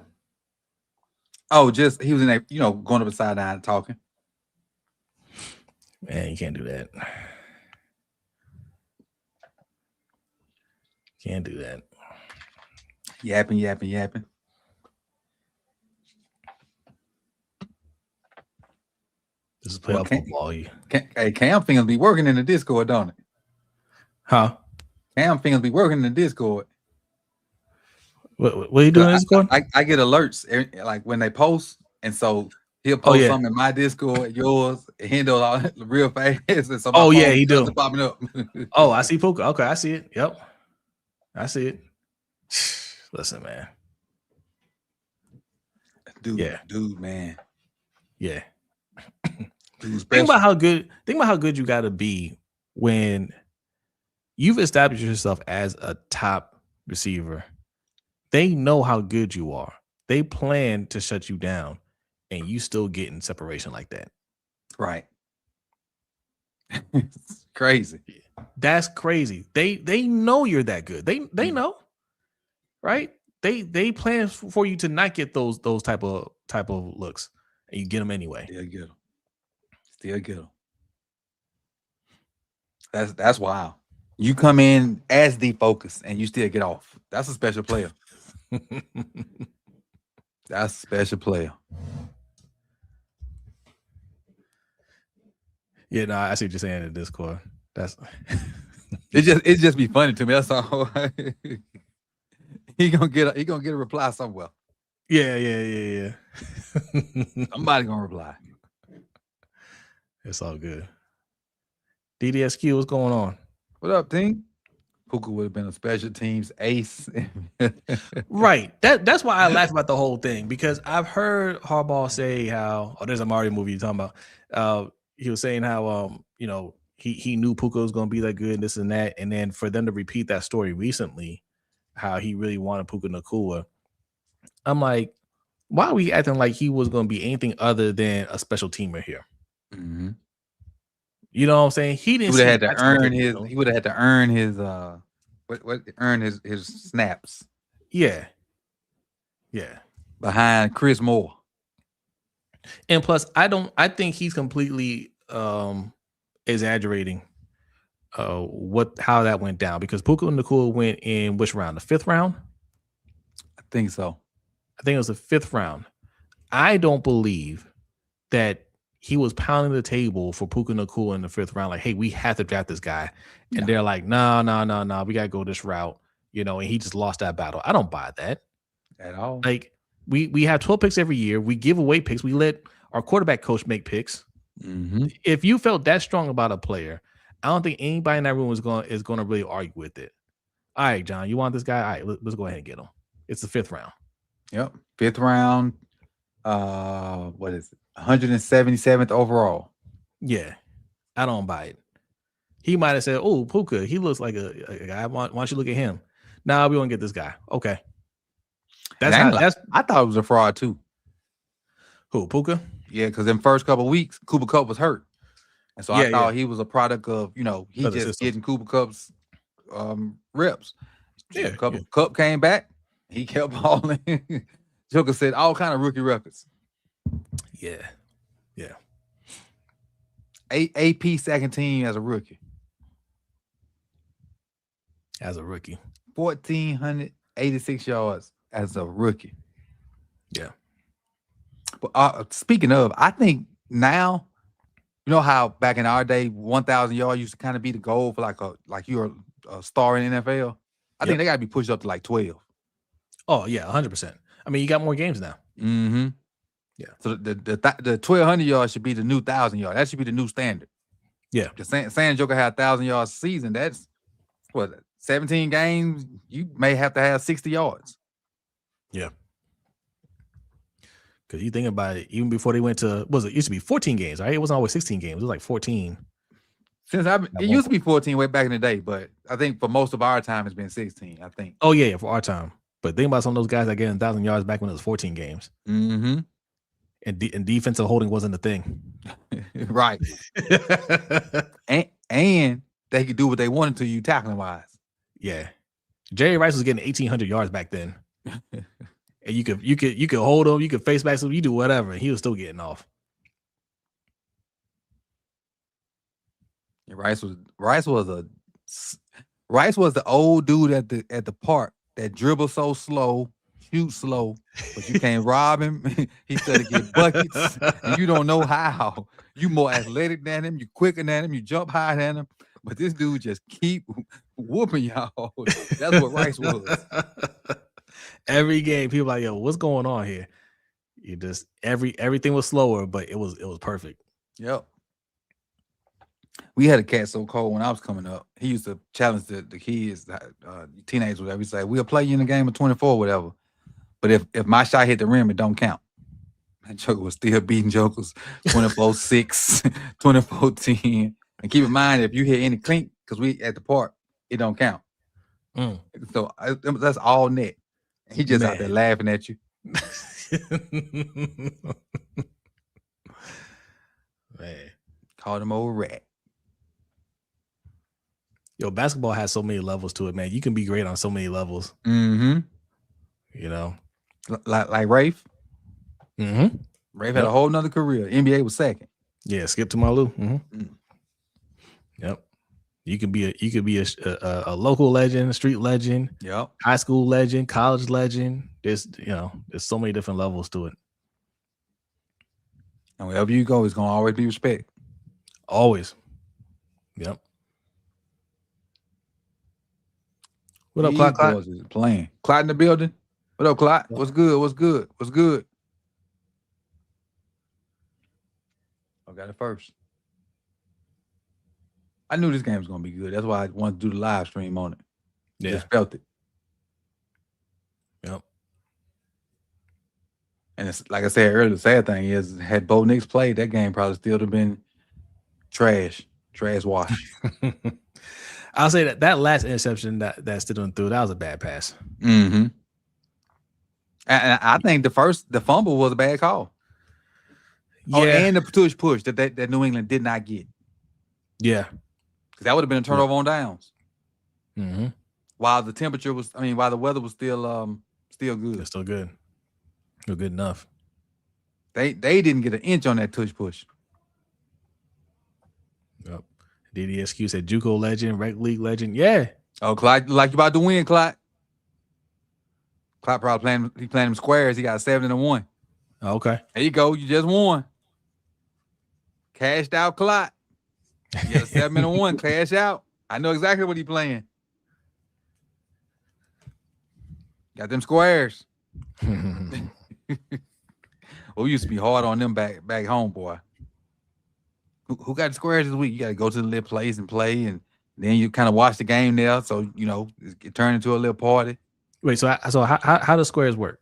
Oh, just he was in a, going up the sideline talking. Man, you can't do that. Can't do that. Yapping. This is playoff football. Hey, Cam fingers be working in the Discord, don't it? Huh? Cam fingers be working in the Discord. What are you doing in Discord? I get alerts like when they post, and so he'll post something in my Discord, yours, handle all real fast. And so he do. Popping up. I see Puka. Okay, I see it. Yep, I see it. Listen, man. Dude, man. Yeah. Dude, think about how good you got to be when you've established yourself as a top receiver, they know how good you are. They plan to shut you down, and you still getting separation like that. Right. It's crazy. That's crazy. They know you're that good. They know, right? They plan for you to not get those type of looks, and you get them anyway. Still get them. Still get them. That's wild. You come in as the focus, and you still get off. That's a special player. That's a special player. Yeah, no, I see what you're saying in Discord. That's it just be funny to me. That's all. he gonna get a reply somewhere. Yeah. Somebody gonna reply. It's all good. DDSQ, what's going on? What up, team? Puka would have been a special teams ace. Right. That's why I laugh about the whole thing, because I've heard Harbaugh say how, there's a Mario movie you're talking about. He was saying how he knew Puka was going to be that good and this and that, and then for them to repeat that story recently, how he really wanted Puka Nacua. I'm like, why are we acting like he was going to be anything other than a special teamer here? Mm-hmm. You know what I'm saying? He didn't. He would have had to earn his. He would have had to earn his. Earn his snaps. Yeah. Behind Chris Moore. And plus, I think he's completely exaggerating how that went down, because Puka Nacua went in which round? The 5th round? I think so. I think it was the 5th round. I don't believe that he was pounding the table for Puka Nacua in the 5th round, like, hey, we have to draft this guy. And they're like, no, we got to go this route, and he just lost that battle. I don't buy that at all. Like, we have 12 picks every year. We give away picks. We let our quarterback coach make picks. Mm-hmm. If you felt that strong about a player, I don't think anybody in that room is going to really argue with it. All right, John, you want this guy? All right, let's go ahead and get him. It's the 5th round. Yep, 5th round. What is it? 177th overall. Yeah, I don't buy it. He might have said, "Oh, Puka, he looks like a guy. Why don't you look at him?" Nah, we want to get this guy. Okay, I thought it was a fraud too. Who, Puka? Yeah, because in first couple of weeks, Cooper Kupp was hurt, and so I thought he was a product of he just getting Cooper Kupp's reps. Yeah, Kupp came back, he kept balling. Joker said all kind of rookie records. Yeah. AP second team as a rookie. 1,486 yards as a rookie. Yeah. But speaking of, I think now, how back in our day, 1,000 yards used to kind of be the goal for like you're a star in the NFL. I think they got to be pushed up to like 12. Oh yeah, 100%. I mean, you got more games now. Mm-hmm. Yeah. So the 1,200 yards should be the new 1,000 yards. That should be the new standard. Yeah. Because saying Joker had 1,000 yards a season, that's 17 games. You may have to have 60 yards. Yeah. Because you think about it, even before they went to, it used to be 14 games, right? It wasn't always 16 games. It was like 14. It used to be 14 way back in the day, but I think for most of our time it's been 16. I think. Oh yeah, for our time. But think about some of those guys that get 1,000 yards back when it was 14 games. Mm-hmm. And defensive holding wasn't a thing. Right. and they could do what they wanted to you tackling wise. Yeah. Jerry Rice was getting 1,800 yards back then. And you could hold him, you could face back, so you do whatever, and he was still getting off. Rice was the old dude at the park that dribbles so slow, shoot slow, but you can't rob him. He said to get buckets, and you don't know how. You more athletic than him, you quicker than him, you jump higher than him, but this dude just keep whooping y'all. That's what Rice was. Every game, people like, yo, what's going on here? You just everything was slower, but it was perfect. Yep. We had a cat so cold when I was coming up. He used to challenge the kids, teenagers, whatever. He'd say, "We'll play you in a game of 24, whatever. But if my shot hit the rim, it don't count." That Joker was still beating Jokers 24-6, 24-10. And keep in mind, if you hear any clink, because we at the park, it don't count. So that's all net. He just out there laughing at you. Man, called him old rat. Yo, basketball has so many levels to it, man. You can be great on so many levels. You know, like Rafe. Rafe had a whole nother career. NBA was second. Yeah, Skip to Malou. Yep. You could be a local legend, a street legend, high school legend, college legend. There's so many different levels to it. And wherever you go, it's gonna always be respect. Always. Yep. What up, Clyde? Boys is playing. Clyde in the building. What up, Clyde? What's good? What's good? What's good? I got it first. I knew this game was gonna be good. That's why I wanted to do the live stream on it. Yeah. Just felt it. Yep. And it's like I said earlier, the sad thing is, had Bo Nix played, that game probably still would have been trash wash. I'll say that last interception that Stidham threw, that was a bad pass. And I think the fumble was a bad call. Yeah. Oh, and the push that New England did not get. Yeah. Because that would have been a turnover on downs. While the temperature was, while the weather was still good. It's still good. Still good enough. They didn't get an inch on that push. Yep. DDSQ said JUCO legend, rec league legend. Yeah. Oh, Clyde, like you about to win, Clyde. Clyde probably playing them squares. He got 7-1. Okay. There you go. You just won. Cashed out, Clyde. You got 7-1. Cash out. I know exactly what he playing. Got them squares. We used to be hard on them back home, boy. Who got the squares this week? You got to go to the little place and play, and then you kind of watch the game there. So it turned into a little party. Wait, so how do squares work?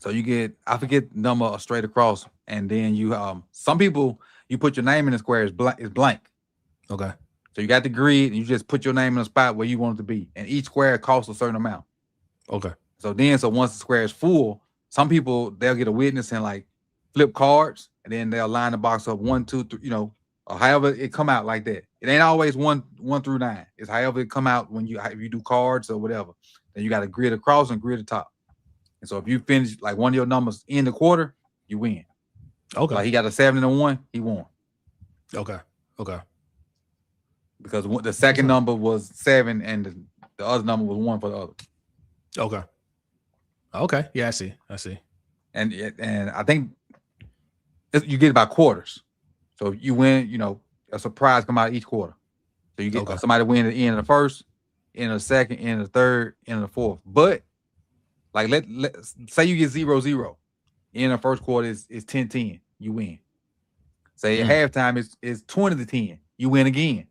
So you get, I forget the number straight across, and then you some people, you put your name in the square is blank. Okay. So you got the grid, and you just put your name in a spot where you want it to be, and each square costs a certain amount. Okay. So once the square is full, some people, they'll get a witness and like flip cards, and then they'll line the box up 1, 2, 3, or however it come out like that. It ain't always 1 through 9. It's however it come out if you do cards or whatever. Then you got to grid across and grid the top. And so if you finish like one of your numbers in the quarter, you win. Okay. Like he got a 7-1, he won. Okay. Because the second number was 7 and the other number was 1 for the other. Okay. Yeah, I see. And I think you get it by quarters. So if you win, a surprise come out each quarter. So you get somebody win at the end of the first, end of the second, end of the third, end of the fourth. But like let's say you get 0-0. In the first quarter is 10-10. You win. Say at halftime is 20-10. You win again.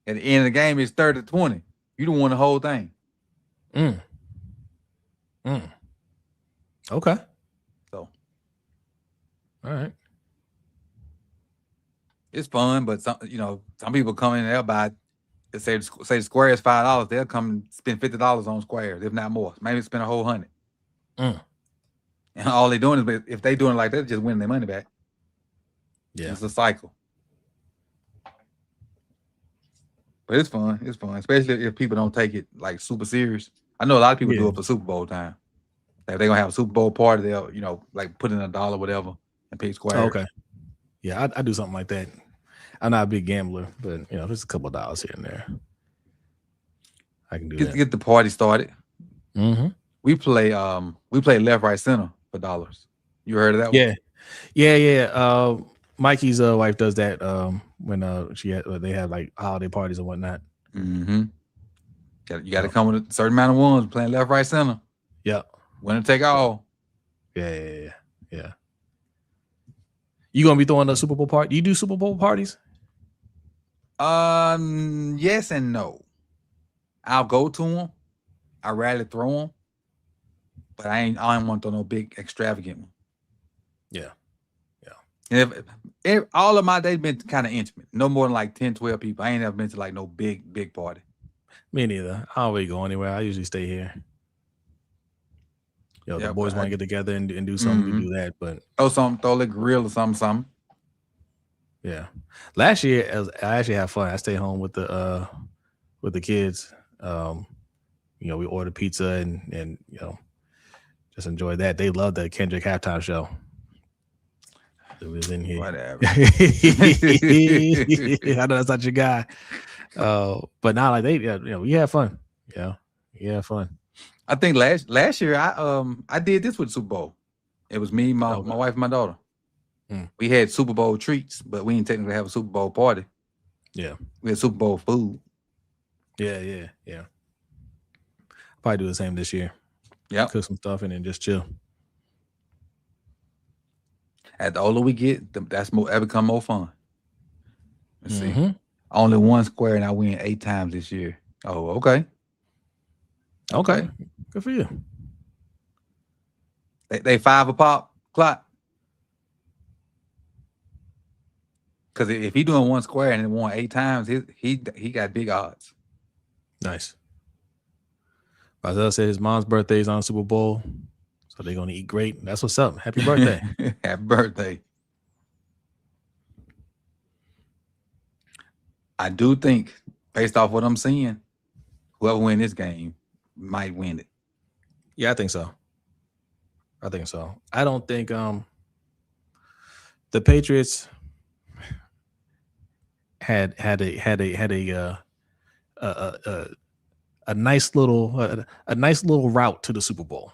At the end of the game is 30-20. You don't won the whole thing. Okay. So all right. It's fun, but some people come in there buy. Say the square is $5, they'll come and spend $50 on squares, if not more. Maybe spend a whole $100. And all they're doing is, if they doing it like that, just winning their money back. Yeah, it's a cycle. But it's fun. It's fun, especially if people don't take it like super serious. I know a lot of people do it for Super Bowl time. Like if they're gonna have a Super Bowl party, they'll like put in $1 or whatever and pick squares. Okay. Yeah, I do something like that. I'm not a big gambler, but there's a couple of dollars here and there. I can do that. Get the party started. We play left, right, center for dollars. You heard of that one? Yeah. Mikey's wife does that when they have like holiday parties and whatnot. You got to come with a certain amount of ones playing left, right, center. Yeah. Winner take all. Yeah. You gonna be throwing a Super Bowl party? Do you do Super Bowl parties? Yes and no. I'll go to them. I rarely throw them, but I don't want to throw no big extravagant one. Yeah. If all of my days been kind of intimate, no more than like 10, 12 people. I ain't never been to like no big party. Me neither. I don't really go anywhere. I usually stay here. The boys want to get together and do something. We do that, but throw a grill or something. Yeah, last year I actually had fun. I stayed home with the kids. We ordered pizza and just enjoyed that. They loved the Kendrick halftime show. It was in here. Whatever. I know that's not your guy, but now like we had fun. Yeah, fun. I think last year I did this with Super Bowl. It was me, my wife, and my daughter. We had Super Bowl treats, but we didn't technically have a Super Bowl party. Yeah, we had Super Bowl food. Yeah. Probably do the same this year. Yeah, cook some stuff and then just chill. As the older we get, that become more fun. Let's see. Only one square and I win 8 times this year. Oh, okay. Okay. Good for you. They 5 a pop, clock. Because if he doing one square and won 8 times, he got big odds. Nice. Isaiah said his mom's birthday is on Super Bowl, so they're gonna eat great. That's what's up. Happy birthday. Happy birthday. I do think, based off what I'm seeing, whoever win this game might win it. Yeah, I think so. I don't think the Patriots had a nice little route to the Super Bowl.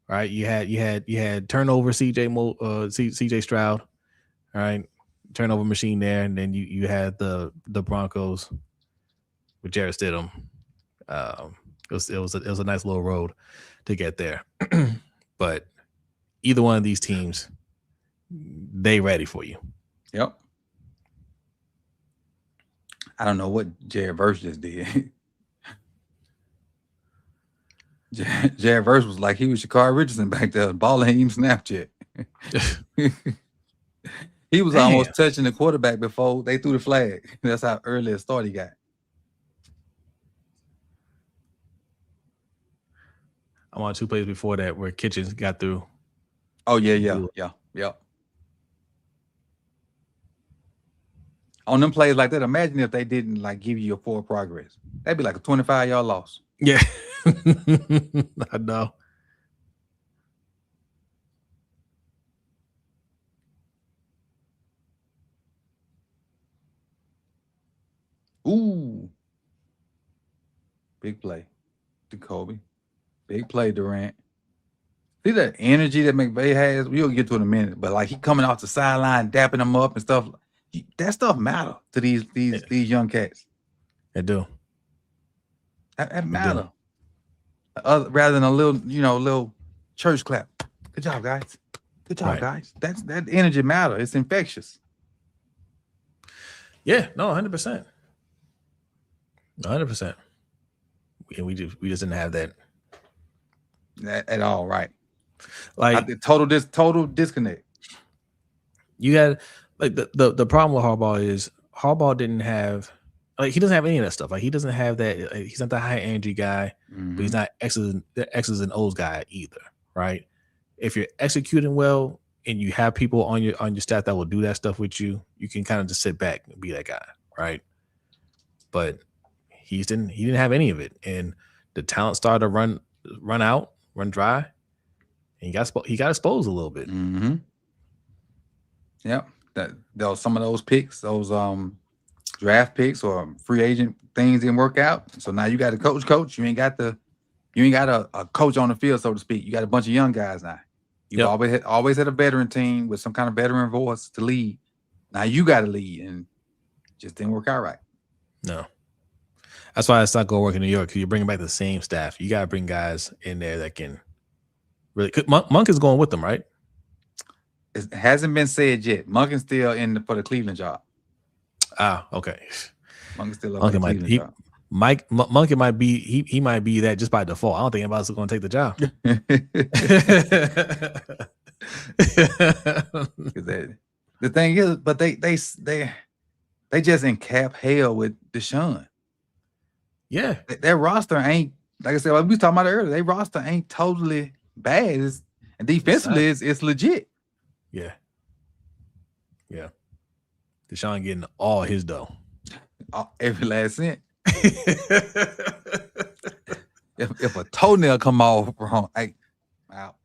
Right? You had turnover CJ Stroud, all right, turnover machine there, and then you had the Broncos with Jarrett Stidham. It was a nice little road to get there. But either one of these teams, they ready for you. Yep. I don't know what Jared Verse just did. Jared Verse was like he was Shakari Richardson back there. Ball ain't even Snapchat. He was almost touching the quarterback before they threw the flag. That's how early a start he got. I'm on 2 plays before that where Kitchens got through. Oh, yeah. On them plays like that, imagine if they didn't like give you a forward progress. That'd be like a 25-yard loss. Yeah. I know. Ooh. Big play to Kobe. Big play, Durant. See that energy that McVay has? We'll get to it in a minute, but like he coming off the sideline, dapping them up and stuff. That stuff matter to these young cats. They do. That matter. Rather than a little church clap. Good job, guys. Good job, guys. That energy matter. It's infectious. Yeah, no, 100%. 100%. We just didn't have that at all, right? Like total disconnect. You got like the problem with Harbaugh is Harbaugh didn't have he doesn't have any of that stuff. Like he doesn't have that. He's not the high energy guy, but he's not X's and O's guy either, right? If you're executing well and you have people on your staff that will do that stuff with you, you can kind of just sit back and be that guy, right? But he didn't have any of it, and the talent started to run dry, and he got exposed a little bit. Mm-hmm. Yep, there was some of those picks, those draft picks or free agent things didn't work out. So now you got a coach. You ain't got a coach on the field, so to speak. You got a bunch of young guys now. You've always had a veteran team with some kind of veteran voice to lead. Now you got to lead, and just didn't work out right. No. That's why it's not going to work in New York, because you're bringing back the same staff. You got to bring guys in there that can really. Monk is going with them, right? It hasn't been said yet. Monk is still for the Cleveland job. Ah, okay. Monk is still for the Cleveland job. Monkey might be he might be that just by default. I don't think anybody's going to take the job. The thing is, but they just in cap hell with Deshaun. Yeah. Their roster ain't, like I said, like we was talking about it earlier. Their roster ain't totally bad. And defensively, it's legit. Yeah. Yeah. Deshaun getting all his dough. Every last cent. if a toenail come off wrong, out.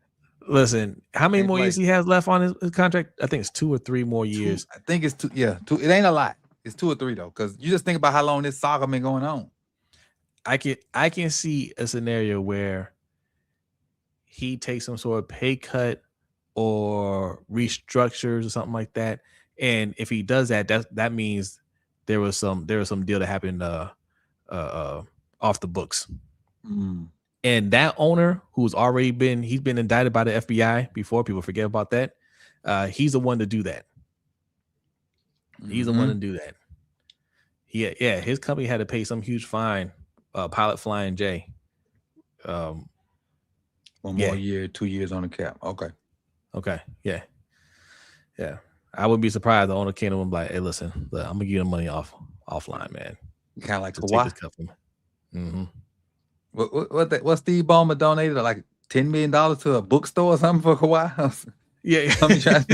Listen, how many Can't more play. years he has left on his contract? I think it's 2 or 3 more years. I think it's 2. Yeah, 2. It ain't a lot. It's 2 or 3 though, because you just think about how long this saga been going on. I can see a scenario where he takes some sort of pay cut or restructures or something like that. And if he does that, that means there was some deal that happened off the books. Mm. And that owner he's been indicted by the FBI before. People forget about that. He's the one to do that. He's the one to do that. Yeah, his company had to pay some huge fine. Pilot Flying J. 1 more year, 2 years on the cap. Okay. Yeah. I wouldn't be surprised the owner came to him like, "Hey, listen, I'm gonna give you the money offline, man." Kind of like Kawhi. Mm-hmm. What Steve Ballmer donated, like $10 million to a bookstore or something for Kawhi? Yeah. What kind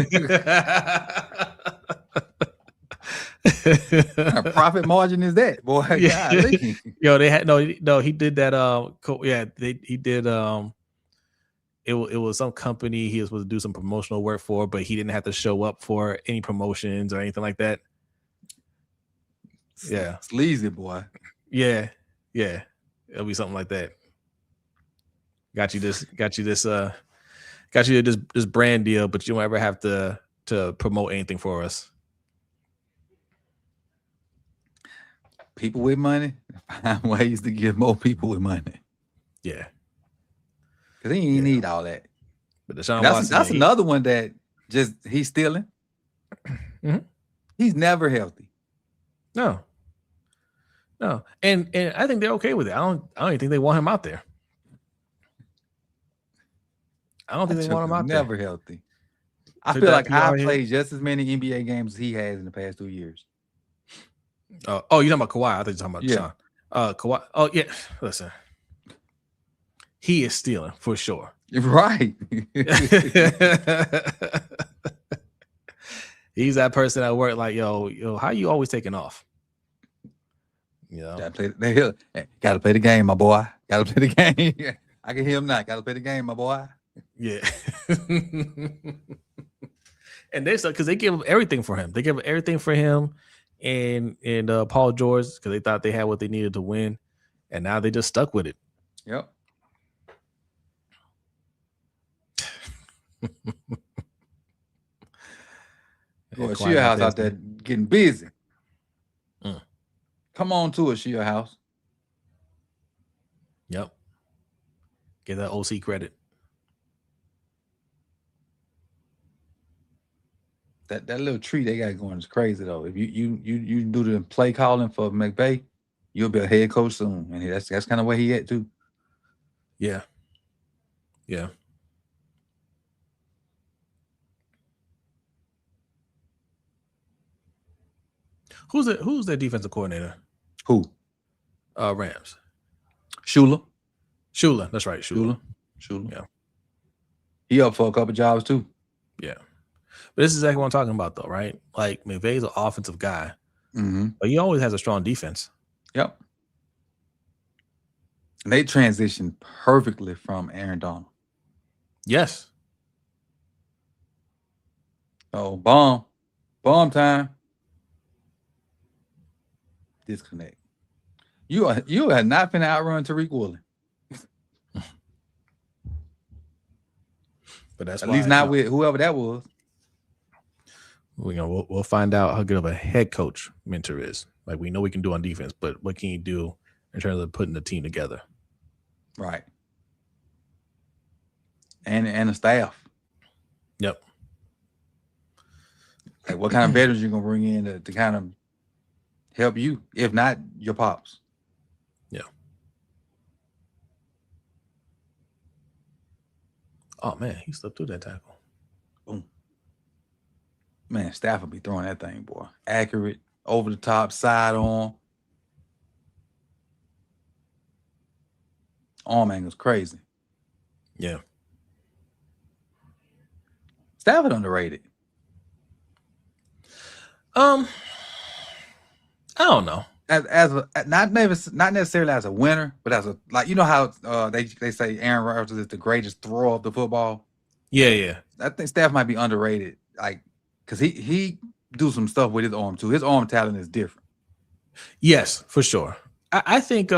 of profit margin is that, boy? Yeah. Yo, they had no. He did that. He did. It was some company he was supposed to do some promotional work for, but he didn't have to show up for any promotions or anything like that. Yeah, sleazy boy. Yeah, it'll be something like that. Got you this brand deal, but you don't ever have to promote anything for us. People with money find ways to give more people with money. Yeah, because he ain't need all that. But Deshaun Watson, that's another one that just he's stealing. Mm-hmm. He's never healthy. No, and I think they're okay with it. I don't even think they want him out there. I don't think they want him out never there. Healthy. I feel like I played just as many NBA games as he has in the past 2 years. You're talking about Kawhi. I think you're talking about Deshaun. Kawhi. Oh yeah, listen. He is stealing for sure. Right. He's that person at work like, yo, how you always taking off? You know, gotta play the game, my boy. Gotta play the game. I can hear him now. Gotta play the game, my boy. Yeah. And they because they give everything for him. They give everything for him and Paul George because they thought they had what they needed to win, and now they just stuck with it. Yep. Boy, Sheer House out there getting busy. Come on to a Sheer House. Yep. Get that OC credit. That little tree they got going is crazy though. If you do the play calling for McVay, you'll be a head coach soon, and that's kind of where he at too. Yeah. Yeah. Who's their defensive coordinator? Who? Rams. Shula. That's right. Shula. Yeah. He up for a couple jobs too. Yeah. But this is exactly what I'm talking about though, right? Like McVay's an offensive guy, but he always has a strong defense. Yep. And they transitioned perfectly from Aaron Donald. Yes. Oh, bomb time. Disconnect. You are not finna outrun Tariq Woolen. But that's at least not with whoever that was. We'll find out how good of a head coach Mentor is. Like we know we can do on defense, but what can he do in terms of putting the team together? Right. And the staff. Yep. Like what kind of veterans you gonna bring in to kind of help you, if not your pops? Yeah. Oh man, he slipped through that tackle. Man, Stafford be throwing that thing, boy. Accurate, over the top, side on. Arm angle's crazy. Yeah. Stafford underrated. I don't know. As a not necessarily as a winner, but as a you know how they say Aaron Rodgers is the greatest thrower of the football. Yeah. I think Stafford might be underrated, because he do some stuff with his arm too. His arm talent is different. Yes, for sure. I think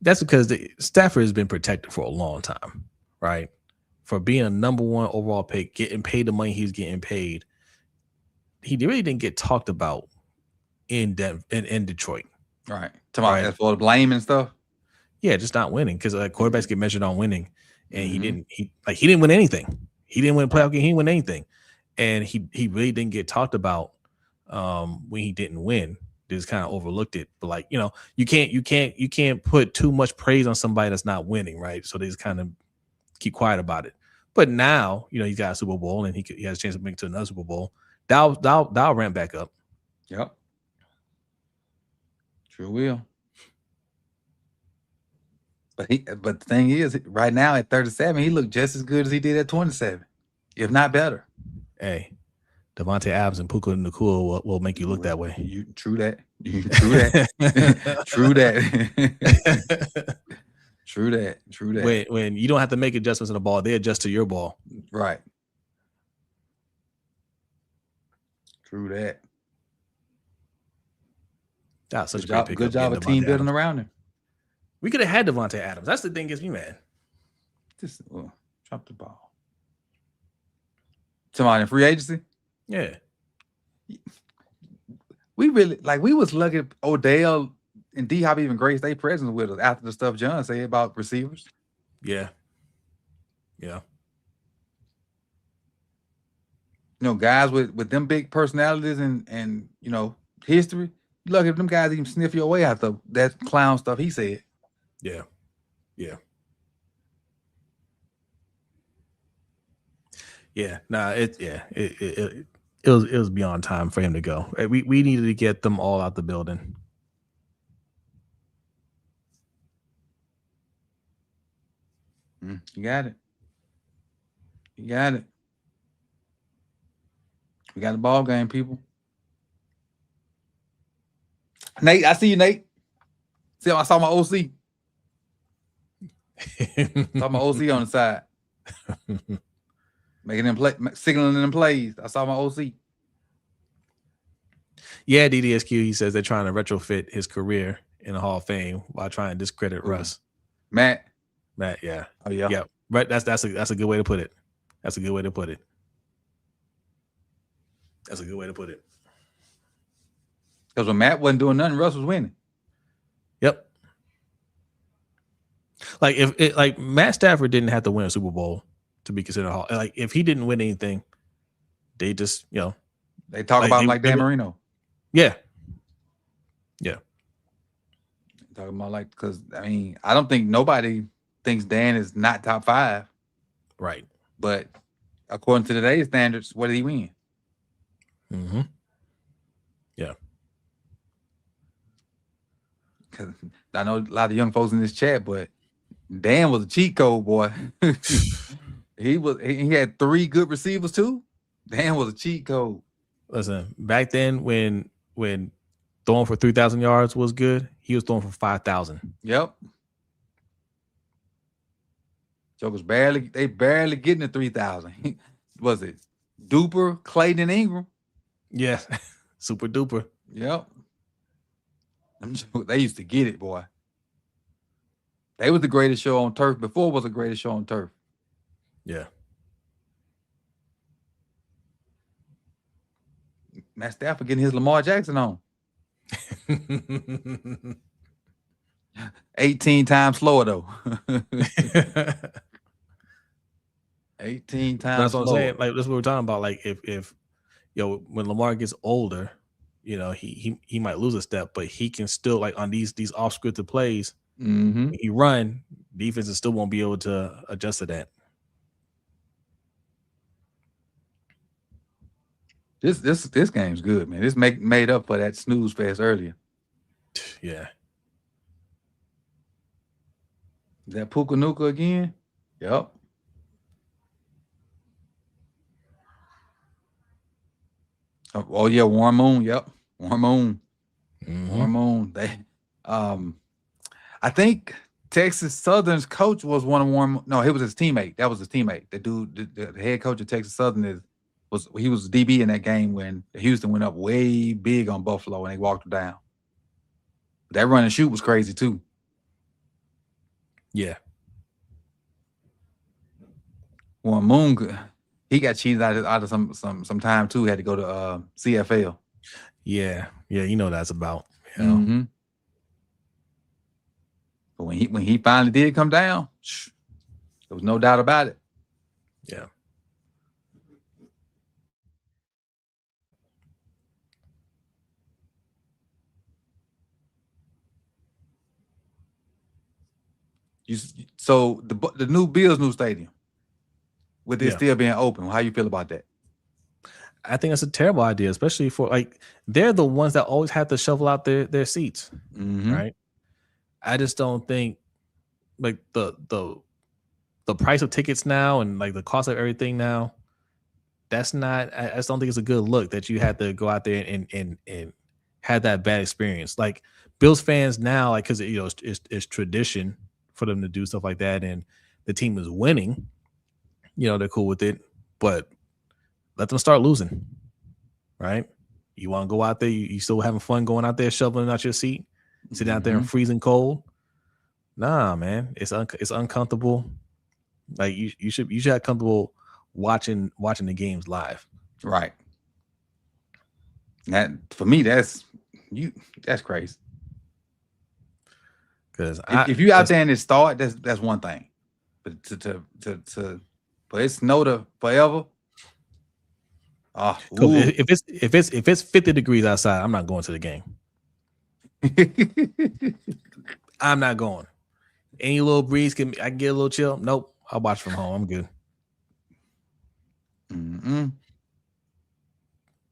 that's because Stafford has been protected for a long time, right? For being a number 1 overall pick, getting paid the money he's getting paid, he really didn't get talked about in Detroit. Right. As for the blame and stuff. Yeah, just not winning, because quarterbacks get measured on winning, and he didn't win anything. He didn't win a playoff game. He didn't win anything, and he really didn't get talked about when he didn't win. They just kind of overlooked it. But you can't put too much praise on somebody that's not winning, right? So they just kind of keep quiet about it. But now, he's got a Super Bowl, and he has a chance to make it to another Super Bowl. That'll ramp back up. Yep. Sure will. But the thing is, right now at 37, he looked just as good as he did at 27, if not better. Hey, Devontae Adams and Puka Nacua will make you look that way. True that. True that. True that. True that. When you don't have to make adjustments in the ball, they adjust to your ball. Right. True that. That's such a good job of team building around him. We could have had Devontae Adams. That's the thing that gets me mad. Just drop the ball. Somebody in free agency? Yeah. We really we was lucky Odell and D-Hop even graced their presence with us after the stuff John said about receivers. Yeah. Guys with them big personalities and history, you lucky if them guys even sniff your way after that clown stuff he said. Yeah. Nah, it was beyond time for him to go. We needed to get them all out the building. You got it. We got the ball game, people. Nate, I see you, Nate. See, I saw my OC. Saw my OC on the side. Making them play, signaling them plays. I saw my OC. Yeah, DDSQ, he says they're trying to retrofit his career in the Hall of Fame while trying to discredit Russ. Matt, yeah. Oh, yeah. Yeah. Right. That's a good way to put it. That's a good way to put it. Because when Matt wasn't doing nothing, Russ was winning. Yep. If Matt Stafford didn't have to win a Super Bowl to be considered Hall. If he didn't win anything, they just they talk about him like Dan Marino. Yeah. Talking about because I don't think nobody thinks Dan is not top 5. Right. But according to today's standards, what did he win? Mm-hmm. Yeah. Because I know a lot of young folks in this chat, but Dan was a cheat code, boy. He had 3 good receivers too. Dan was a cheat code. Listen, back then when throwing for 3,000 yards was good, he was throwing for 5,000. Yep. Jokers barely getting to 3,000. Was it Duper, Clayton, and Ingram? Yeah. Super duper. Yep. They used to get it, boy. They was the greatest show on turf before it was the greatest show on turf. Yeah. Matt Stafford getting his Lamar Jackson on. 18 times slower though. 18 times. That's what slower. I'm saying. That's what we're talking about. If when Lamar gets older, he might lose a step, but he can still on these off scripted plays. Mm-hmm. When he run, defenses still won't be able to adjust to that. This game's good, man. This made up for that snooze fest earlier. Yeah. Is that Puka Nuka again? Yep. Oh yeah, Warren Moon. Yep, Warren Moon. Warren Moon. They, I think Texas Southern's coach was one of Warren. No, he was his teammate. That was his teammate. The dude, the head coach of Texas Southern was DB in that game when Houston went up way big on Buffalo and they walked them down. That run and shoot was crazy too. Yeah. Warren Moon, he got cheated out of some time too. Had to go to CFL. Yeah, you know what that's about. You know? Mm-hmm. But when he finally did come down, there was no doubt about it. Yeah. So the new Bills new stadium, with it still being open, how you feel about that? I think that's a terrible idea, especially for like they're the ones that always have to shovel out their seats, right? I just don't think like the price of tickets now and like the cost of everything now. That's not. I just don't think it's a good look that you had to go out there and have that bad experience. Like Bills fans now, like because it's tradition for them to do stuff like that, and the team is winning. They're cool with it, but let them start losing, right? You want to go out there, you still having fun going out there, shoveling out your seat, sitting out there in freezing cold. Nah, man, it's uncomfortable. Like you should have comfortable watching the games live. Right. That for me, that's crazy. Because if you out there and it start, that's one thing, but but it's snowed forever. If it's 50 degrees outside, I'm not going to the game. I'm not going. Any little breeze I can get a little chill. Nope, I'll watch from home. I'm good.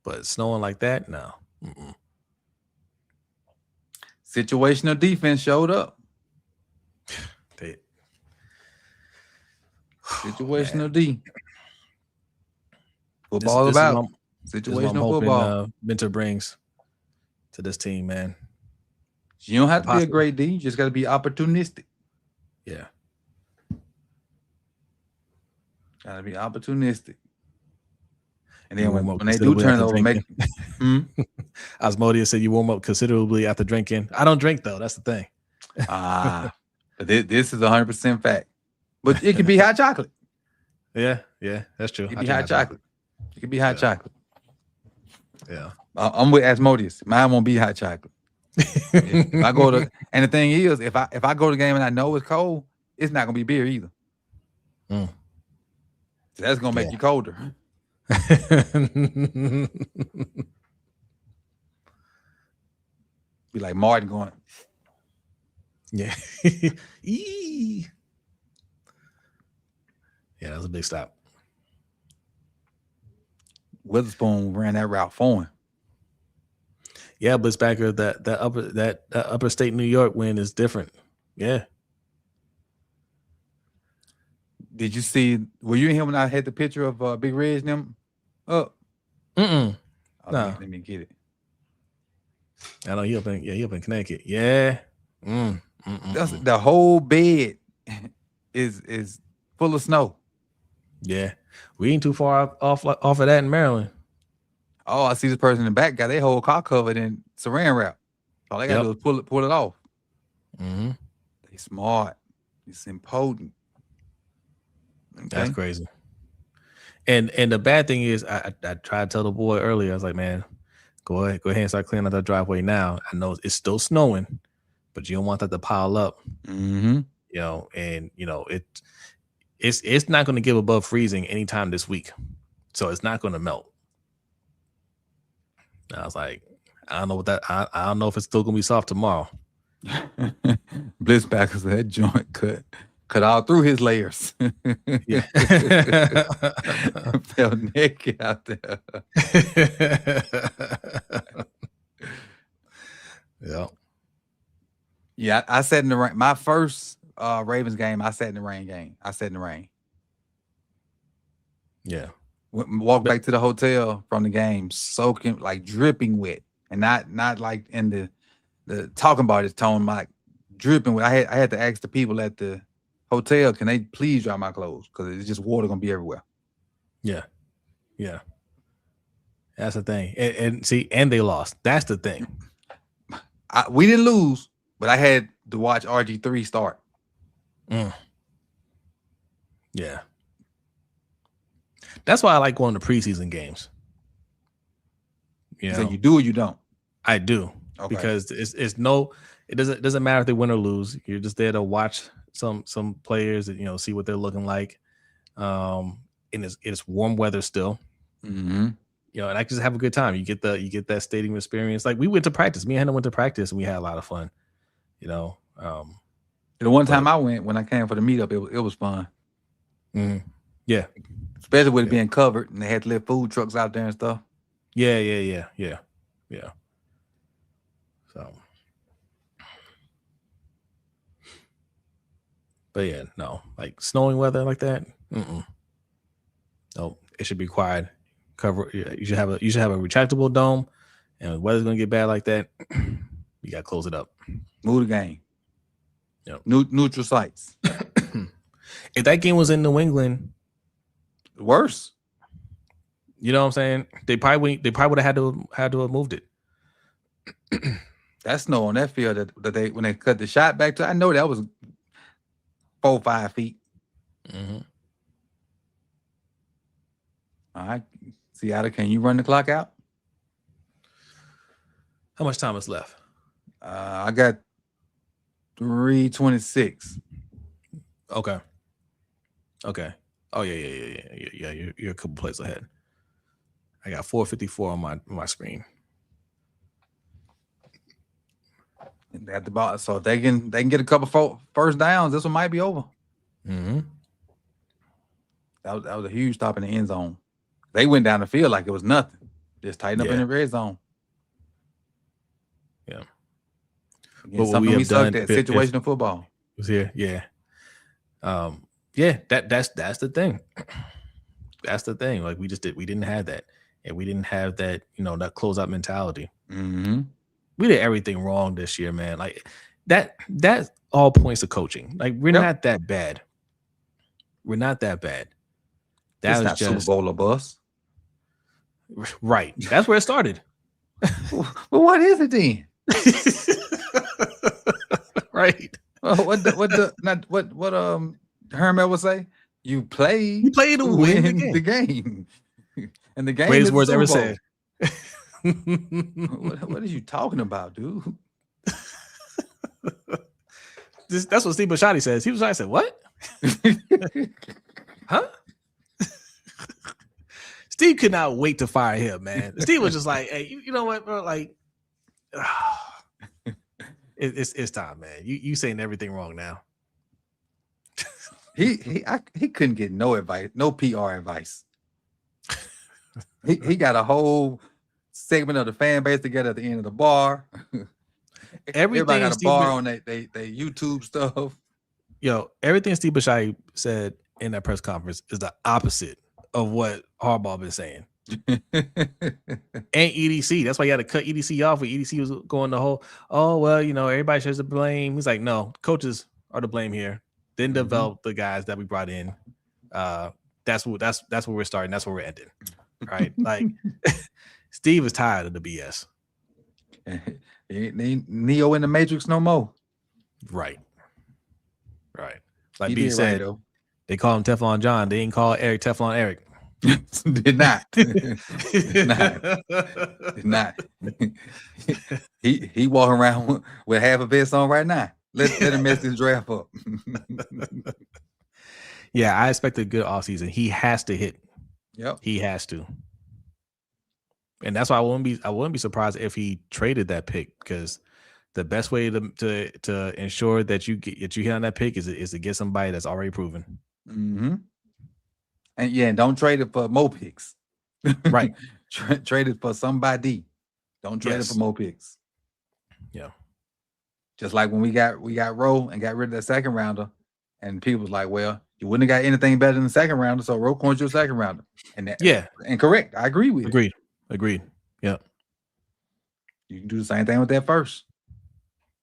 But snowing like that, no. Situational defense showed up. Situational D. Football about situational football. Mentor brings to this team, man. You don't have to be a great D. You just got to be opportunistic. Yeah. Got to be opportunistic. And then when they do turn over, make Osmodia said you warm up considerably after drinking. I don't drink though. That's the thing. But this is 100% fact. But it could be hot chocolate. Yeah, that's true. It could be hot chocolate. It could be hot chocolate. Yeah. I'm with Asmodeus. Mine won't be hot chocolate. If I go to, and the thing is, if I go to the game and I know it's cold, it's not gonna be beer either. So that's gonna make you colder. Be like Martin going. Yeah. Yeah, that was a big stop. Witherspoon ran that route for him. Yeah, but it's back here that upper state New York win is different. Yeah. Did you see? Were you in here when I had the picture of Big Reg and them up? No. Let me get it. I know he up in Connecticut. Yeah. That's, the whole bed is full of snow. Yeah, we ain't too far off of that in Maryland. Oh, I see this person in the back got their whole car covered in saran wrap. All they got to do is pull it off. They smart. It's important. Okay. That's crazy. And the bad thing is, I tried to tell the boy earlier. I was like, man, go ahead and start cleaning out that driveway now. I know it's still snowing, but you don't want that to pile up. And it's not going to give above freezing anytime this week, so it's not going to melt. And I was like, I don't know what that. I don't know if it's still going to be soft tomorrow. Bliss back is that joint cut. cut all through his layers. Yeah. Fell naked out there. Yeah. Yeah, I sat in the rain. My first Ravens game, I sat in the rain. I sat in the rain. Yeah. Walked back to the hotel from the game, soaking, like dripping wet, and not like in the talking about his tone, like dripping wet. I had to ask the people at the hotel, can they please dry my clothes, because it's just water gonna be everywhere. Yeah. Yeah. That's the thing. And see, and they lost. That's the thing. We didn't lose, but I had to watch RG3 start. Yeah. That's why I like going to preseason games. You know, so you do or you don't? I do. Okay. Because it doesn't matter if they win or lose. You're just there to watch some players, and, you know, see what they're looking like. And it's warm weather still. Mm-hmm. You know, and I just have a good time. You get that stadium experience. Like, we went to practice. Me and Hannah went to practice, and we had a lot of fun. You know, the one time I went, when I came for the meetup, it was fun. Mm-hmm. Yeah, especially with it being covered, and they had to let food trucks out there and stuff. Yeah. So, but yeah, no, like snowing weather like that. No, it should be quiet. Cover. Yeah, you should have a retractable dome, and when the weather's gonna get bad like that, you gotta close it up. Move the game. Yep. Neutral sites. If that game was in New England, worse. You know what I'm saying? They probably would have had to have moved it. That snow on that field that they, when they cut the shot back to, I know that was 4 or 5 feet. Mm-hmm. All right, Seattle, can you run the clock out? How much time is left? I got 3:26. Okay. Oh yeah. You're a couple plays ahead. I got 4:54 on my screen. They got the ball, so if they can get a couple first downs, this one might be over. Mm-hmm. That was a huge stop in the end zone. They went down the field like it was nothing. Just tighten up in the red zone. Yeah. Again, something we sucked at, situational football. Was here, yeah. Yeah, that's the thing. That's the thing. Like, we didn't have that, and we didn't have that, you know, that closeout mentality. Mm-hmm. We did everything wrong this year, man. Like, that all points to coaching. Like, we're not that bad. We're not that bad. That was not just Super Bowl or bust. Right. That's where it started. Well, what is it then? Right. What Hermel would say? You play to win the game. And the game greatest words ever said. What are you talking about, dude? That's what Steve Bisciotti says. Steve Bisciotti said, "What? Huh?" Steve could not wait to fire him, man. Steve was just like, "Hey, you know what, bro? Like, it's time, man. You saying everything wrong now." He couldn't get no advice, no PR advice. He got a whole segment of the fan base together at the end of the bar. Everybody got a bar on they YouTube stuff. Yo, everything Steve Bisciotti said in that press conference is the opposite of what Harbaugh been saying. And EDC. That's why you had to cut EDC off. Where EDC was going the whole, oh, well, you know, everybody shares the blame. He's like, no, coaches are to blame here. Didn't develop the guys that we brought in. That's where we're starting. That's where we're ending. Right? Like, Steve is tired of the BS. Ain't Neo in the Matrix no more. Right. Like B said, right, they call him Teflon John. They ain't call Eric Teflon Eric. Did not. Did not. He walking around with half a vest on right now. Let him mess this draft up. Yeah, I expect a good offseason. He has to hit. Yep. He has to. And that's why I wouldn't be surprised if he traded that pick, because the best way to ensure that you hit on that pick is to get somebody that's already proven. Mm-hmm. And don't trade it for more picks. Right. Trade it for somebody. Don't trade it for more picks. Yeah. Just like when we got Rowe and got rid of that second rounder, and people was like, well, you wouldn't have got anything better than the second rounder, so Rowe coins your second rounder. And that, and correct. I agree with it. Agreed. Yeah. You can do the same thing with that first.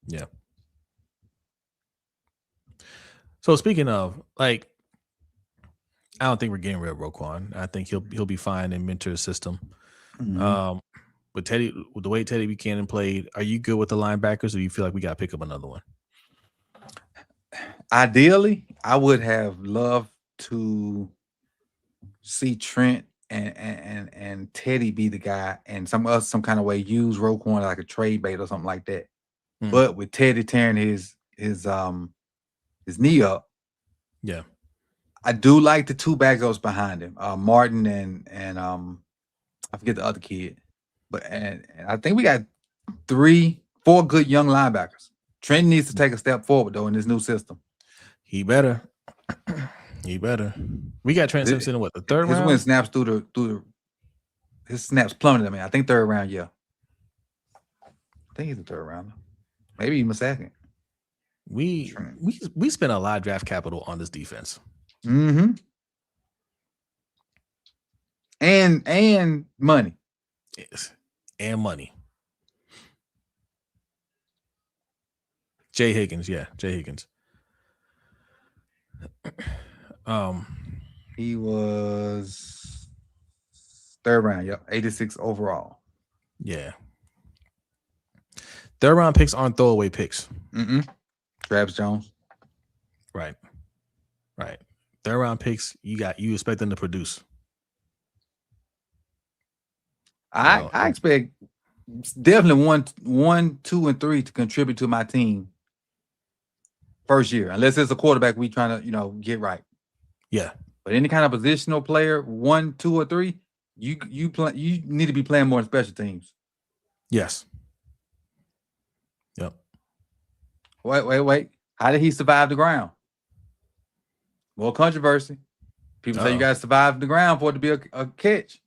Yeah. So speaking of, like, I don't think we're getting rid of Roquan. I think he'll be fine in Mentor's system. Mm-hmm. With Teddy, with the way Teddy Buchanan played, are you good with the linebackers, or do you feel like we got to pick up another one? Ideally, I would have loved to see Trent and Teddy be the guy, and some kind of way use Roquan like a trade bait or something like that. But with Teddy tearing his knee up, yeah, I do like the two backups behind him, Martin and I forget the other kid, but and I think we got 4 good young linebackers. Trent needs to take a step forward though in this new system. He better. He better. We got Trent Simpson in what, the third round? His win snaps through the his snaps plummeted. I mean, I think third round. Yeah, I think he's the third rounder. Maybe even a second. We spent a lot of draft capital on this defense. Mm-hmm. And money. Yes. And money. Jay Higgins. He was third round. Yep, 86 overall. Yeah. Third round picks aren't throwaway picks. Travis Jones. Right. Third round picks, you expect them to produce. I expect definitely 1, 2, and 3 to contribute to my team first year, unless it's a quarterback we trying to get right. Yeah. But any kind of positional player, 1, 2, or 3, you need to be playing more in special teams. Yes. Yep. Wait. How did he survive the ground? More controversy. People say you got to survive the ground for it to be a catch.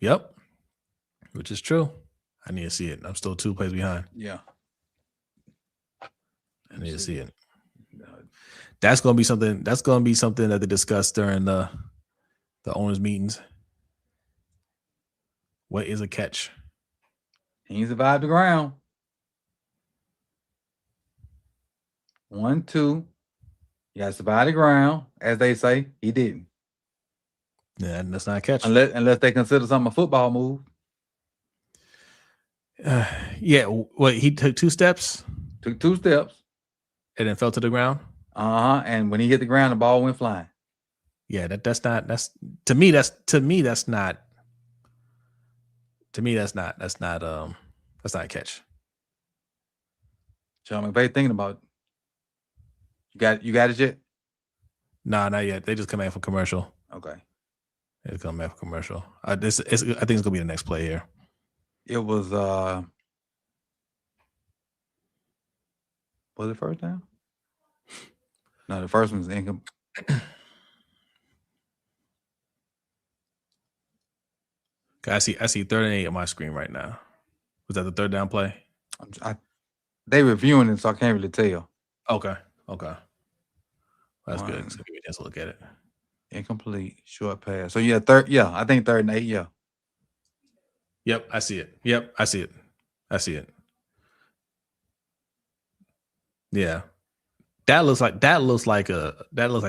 Yep. Which is true. I need to see it. I'm still 2 plays behind. Yeah. I need to see it. That's gonna be something that they discuss during the owners' meetings. What is a catch? He survived the ground. 1, 2. You got to survive the ground, as they say. He didn't. Yeah, that's not a catch. Unless they consider something a football move. Yeah. What, he took 2 steps? Took 2 steps. And then fell to the ground? And when he hit the ground, the ball went flying. Yeah, that's not a catch. Sean McVay thinking about it. You got it yet? Nah, not yet. They just come back for commercial. Okay. They come back for commercial. I think it's gonna be the next play here. It was it first down? No, the first one's income. I see 3rd and 8 on my screen right now. Was that the third down play? They reviewing it, so I can't really tell. Okay. That's good. So give me a chance to look at it. Incomplete, short pass. So third. Yeah, I think 3rd and 8. Yeah. Yep, I see it. Yeah, that looks like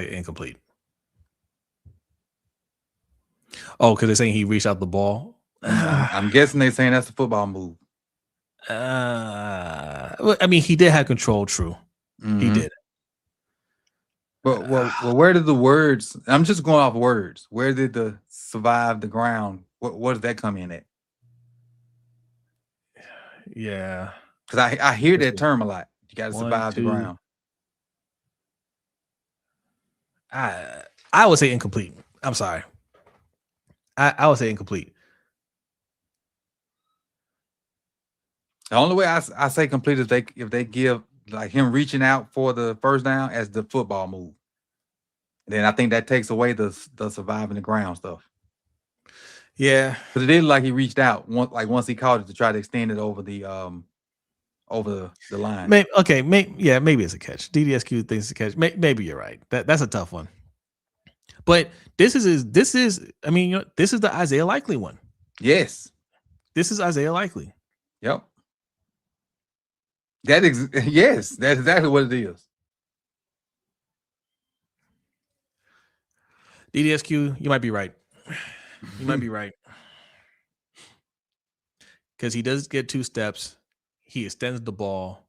incomplete. Oh, because they're saying he reached out the ball. I'm guessing they're saying that's a football move. I mean, he did have control. True, He did. But well, where did the words? I'm just going off words. Where did the survive the ground? What does that come in at? Yeah, because I hear that term a lot. You got to survive the ground. I would say incomplete. I'm sorry. I would say incomplete. The only way I say complete is if they give like him reaching out for the first down as the football move. Then I think that takes away the surviving the ground stuff. Yeah, Because it did like he reached out once he caught it to try to extend it over the line. maybe it's a catch. DDSQ thinks it's a catch. Maybe you're right. That's a tough one. But this is the Isaiah Likely one. Yes. This is Isaiah Likely. Yep. Yes, that's exactly what it is. DDSQ, you might be right. You might be right. Because he does get 2 steps. He extends the ball,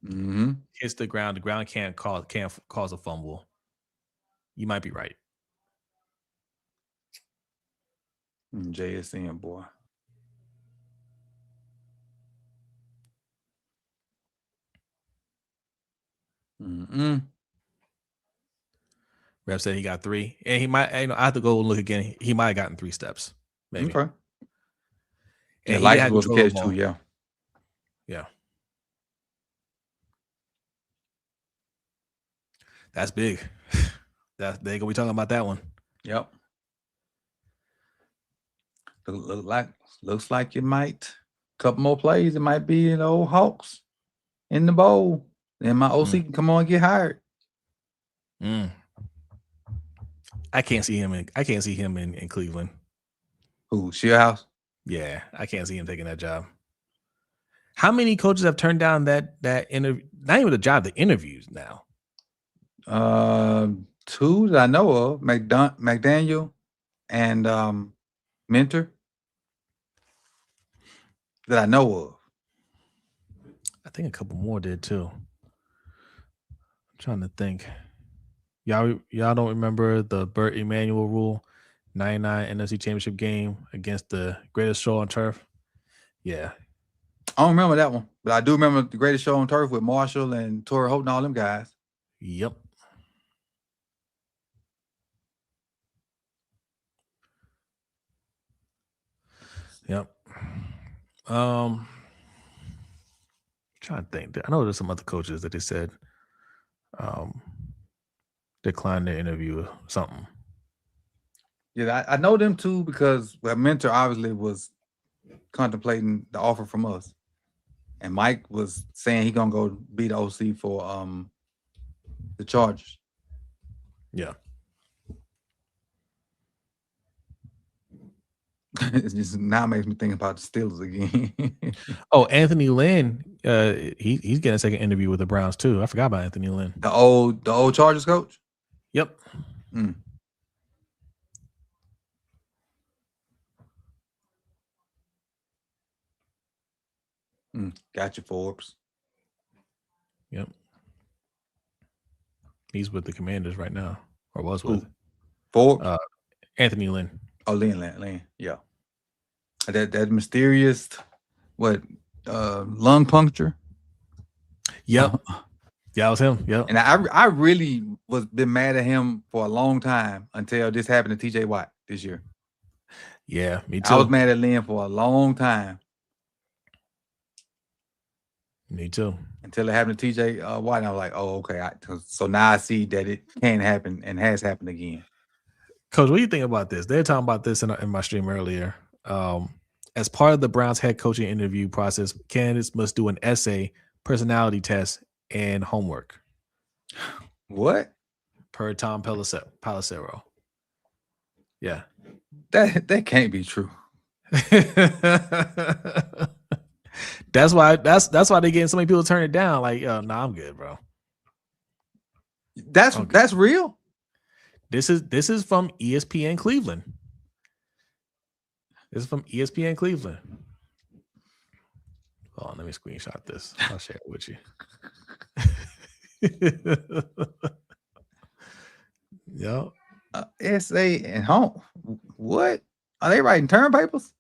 hits the ground. The ground can't cause a fumble. You might be right. JSN, boy. Rep said he got 3, and he might. I have to go and look again. He might have gotten 3 steps, maybe. Okay. And he likely was a catch too. Yeah. Yeah. That's big. That's big. Are we talking about that one? Yep. Looks like it might. Couple more plays, it might be Hawks in the bowl. And my OC can come on and get hired. I can't see him in Cleveland. Who? Shieldhouse? Yeah, I can't see him taking that job. How many coaches have turned down that interview? Not even the job, the interviews now. 2 that I know of: McDaniel and Mentor. That I know of. I think a couple more did too. I'm trying to think. Y'all don't remember the Burt Emanuel rule? 99 NFC Championship game against the Greatest Show on Turf. Yeah. I don't remember that one, but I do remember the Greatest Show on Turf with Marshall and Torrey Holt and all them guys. Yep. Trying to think. I know there's some other coaches that they said declined their interview or something. Yeah, I know them too because Mentor obviously was contemplating the offer from us. And Mike was saying he gonna go be the OC for the Chargers. Yeah. It just now makes me think about the Steelers again. Oh, Anthony Lynn, he's getting a second interview with the Browns too. I forgot about Anthony Lynn. The old Chargers coach? Yep. Gotcha, Forbes. Yep. He's with the Commanders right now, or was with Forbes. Anthony Lynn. Oh, Lynn. Yeah. That mysterious lung puncture. Yep. Yeah, it was him. Yep. And I really been mad at him for a long time until this happened to TJ Watt this year. Yeah, me too. I was mad at Lynn for a long time. Me too. Until it happened to TJ Watt, and I was like, oh, okay. So now I see that it can happen and has happened again. Coach, what do you think about this? They were talking about this in my stream earlier. As part of the Browns head coaching interview process, candidates must do an essay, personality test, and homework. What? Per Tom Pelissero. Yeah. That can't be true. That's why they're getting so many people to turn it down. Like, I'm good, bro. That's real. This is from ESPN Cleveland. This is from ESPN Cleveland. Oh, let me screenshot this. I'll share it with you. Yep. Essay and home. What? Are they writing term papers?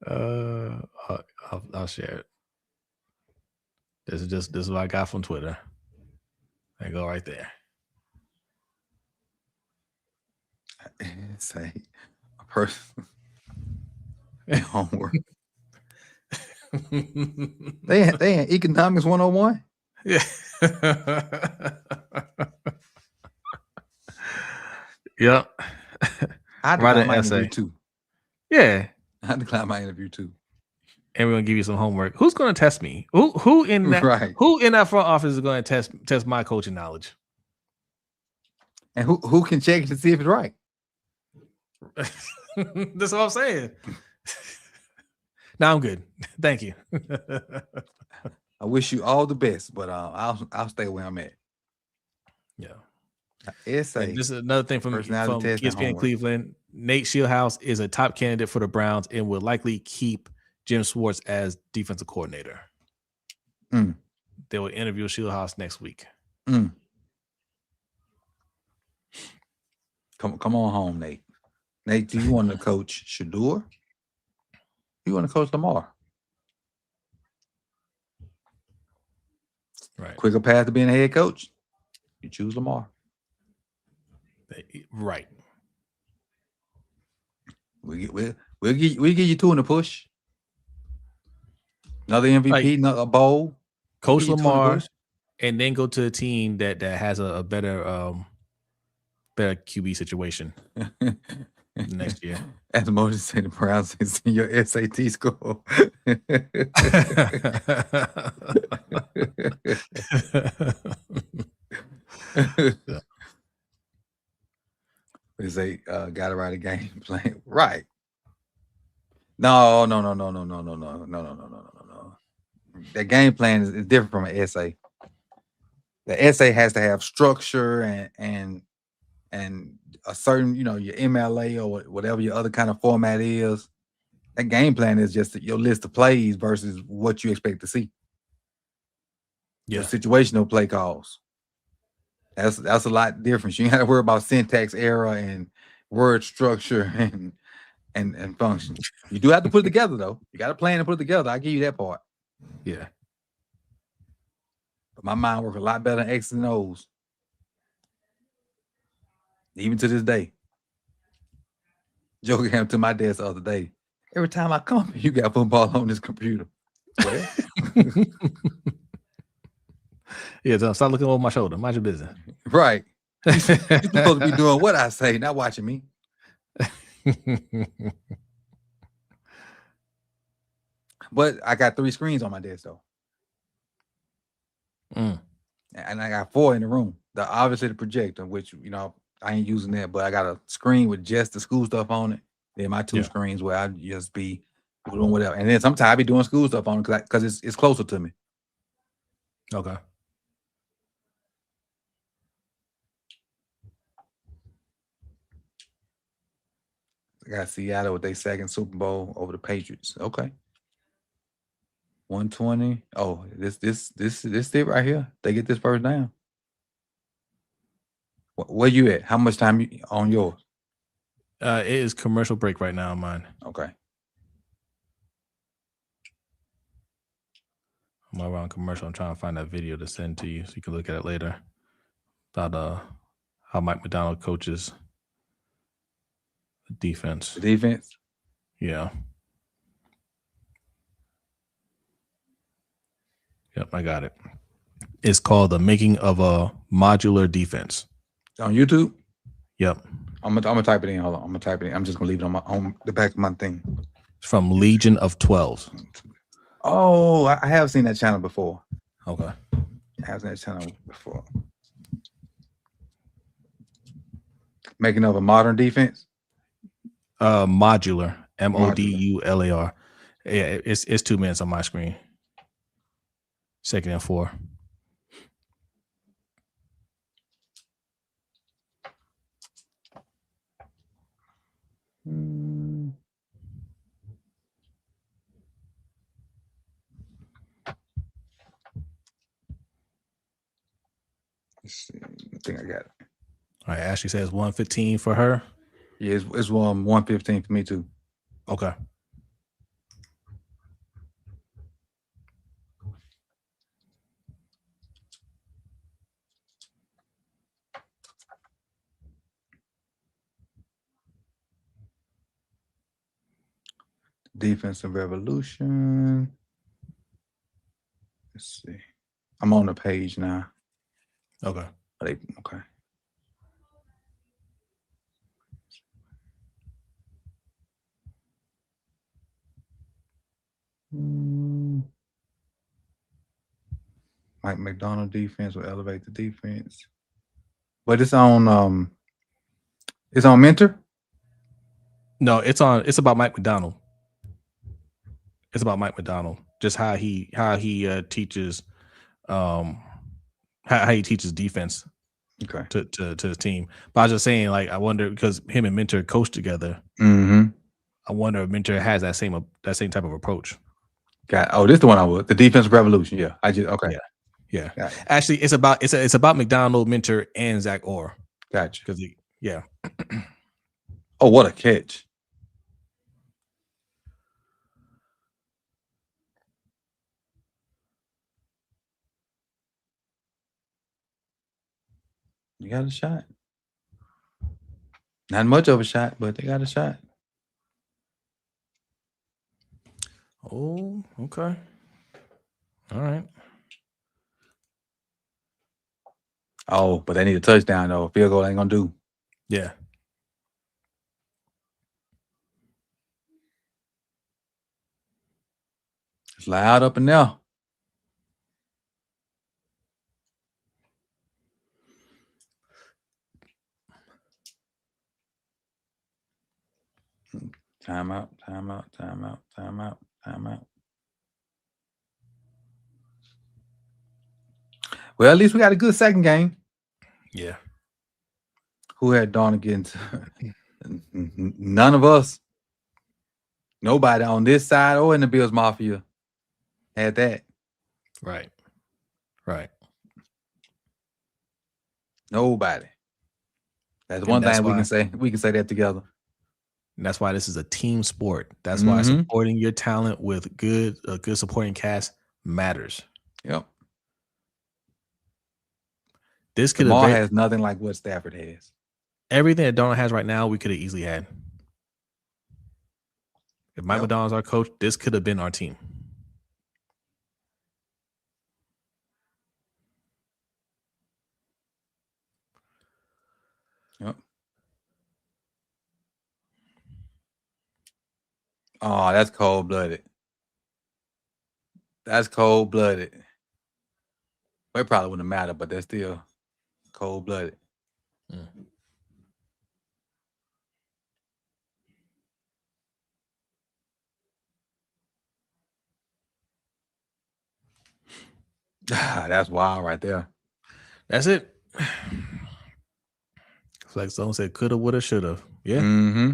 I'll share it. This is what I got from Twitter. There you go, right there. Say a person. and homework. They in economics 101. Yeah. Yep. I Write declined an my essay. interview too. Yeah. I declined my interview too. And we're gonna give you some homework. Who's gonna test me? Who in that Right. who in that front office is gonna test my coaching knowledge? And who can check it to see if it's right? That's what I'm saying. Now I'm good. Thank you. I wish you all the best, but I'll stay where I'm at. Yeah. Essay. And this is another thing from personality test and ESPN homework. Cleveland. Nate Shieldhouse is a top candidate for the Browns and will likely keep Jim Schwartz as defensive coordinator. Mm. They will interview Shieldhouse next week. Mm. Come on home, Nate. Nate, do you want to coach Shador? You want to coach Lamar? Right. Quicker path to being a head coach. You choose Lamar. Right. We'll give you two in the push. Another MVP, another a bowl. Coach Lamar, and then go to a team that has a better better QB situation next year. As Moses said, the Browns is in your SAT score. They say gotta write a game plan. Right. No. That game plan is different from an essay. The essay has to have structure and a certain, your MLA or whatever your other kind of format is. That game plan is just your list of plays versus what you expect to see. Yeah. Your situational play calls. That's a lot different. You ain't got to worry about syntax error and word structure and function. You do have to put it together though. You got to plan and put it together. I give you that part. Yeah. But my mind works a lot better than X's and O's. Even to this day. Joker came to my desk the other day. Every time I come, you got football on this computer. Well, yeah, so stop looking over my shoulder. Mind your business. Right. You're supposed to be doing what I say, not watching me. But I got 3 screens on my desk though. And I got 4 in the room. Obviously the projector, which I ain't using that, but I got a screen with just the school stuff on it. Then my 2 screens where I just be doing whatever. And then sometimes I be doing school stuff on it because it's closer to me. Okay. I got Seattle with their second Super Bowl over the Patriots. Okay. 120. Oh, this it right here. They get this first down. Where you at? How much time you on yours? It is commercial break right now on mine. Okay. I'm around commercial. I'm trying to find that video to send to you so you can look at it later about how Mike McDonald coaches the defense. The defense? Yeah. Yep, I got it. It's called The Making of a Modular Defense. On YouTube? Yep. I'm gonna type it in. Hold on. I'm gonna type it in. I'm just gonna leave it on the back of my thing. It's from Legion of 12. Oh, I have seen that channel before. Okay. I have seen that channel before. Making of a modern defense? Modular. MODULAR. Yeah, it's 2 minutes on my screen. 2nd and 4. Let's see. I think I got it. All right. Ashley says 115 for her. Yeah, it's 115 for me too. Okay. Defensive revolution. Let's see. I'm on the page now. Okay. Okay. Mike McDonald defense will elevate the defense. But it's on Mentor? No, it's about Mike McDonald. It's about Mike McDonald. Just how he teaches how he teaches defense to his team. But I was just saying, like, I wonder, because him and Mentor coach together. Mm-hmm. I wonder if Mentor has that same type of approach. This is the one I would. The defensive revolution. Yeah. Yeah. Actually, it's about McDonald, Mentor, and Zach Orr. Gotcha. Because Oh, what a catch. You got a shot. Not much of a shot, but they got a shot. Oh, okay. All right. Oh, but they need a touchdown, though. Field goal ain't going to do. Yeah. It's loud up in there. Timeout. Well, at least we got a good second game. Yeah. Who had Dawn against? None of us. Nobody on this side or in the Bills Mafia had that. Right. Nobody. That's one thing we can say. We can say that together. And that's why this is a team sport. That's why supporting your talent with a good supporting cast matters. Yep. This could have has nothing like what Stafford has. Everything that Donald has right now, we could have easily had. If Mike McDonald's our coach, this could have been our team. Yep. Oh, that's cold-blooded. That's cold-blooded. Well, it probably wouldn't matter, but that's still cold-blooded. That's wild right there. That's it. Like someone said, coulda, woulda, shoulda. Yeah. Mm-hmm.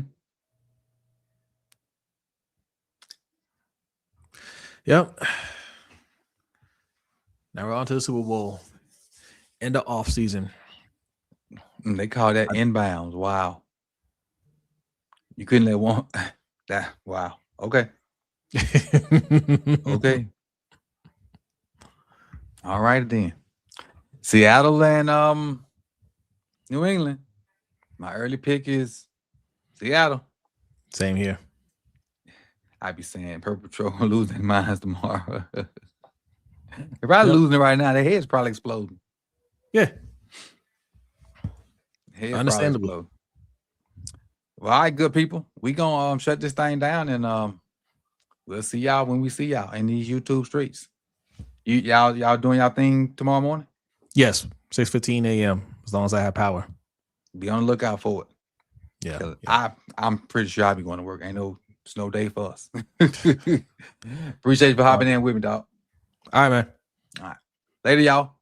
Yep. Now we're on to the Super Bowl. End of off season. They call that inbounds. Wow. You couldn't let one. That wow. Okay. Okay. All right then. Seattle and New England. My early pick is Seattle. Same here. I'd be saying Purple Patrol losing their minds tomorrow. They're probably losing it right now. Their head's probably exploding. Yeah. Understandable. Well, all right, good people. We gonna shut this thing down and we'll see y'all when we see y'all in these YouTube streets. Y'all doing y'all thing tomorrow morning? Yes, 6:15 a.m. as long as I have power. Be on the lookout for it. Yeah. I'm pretty sure I'll be going to work. Ain't no snow day for us. Appreciate you for hopping in with me, dog. All right, man. All right. Later, y'all.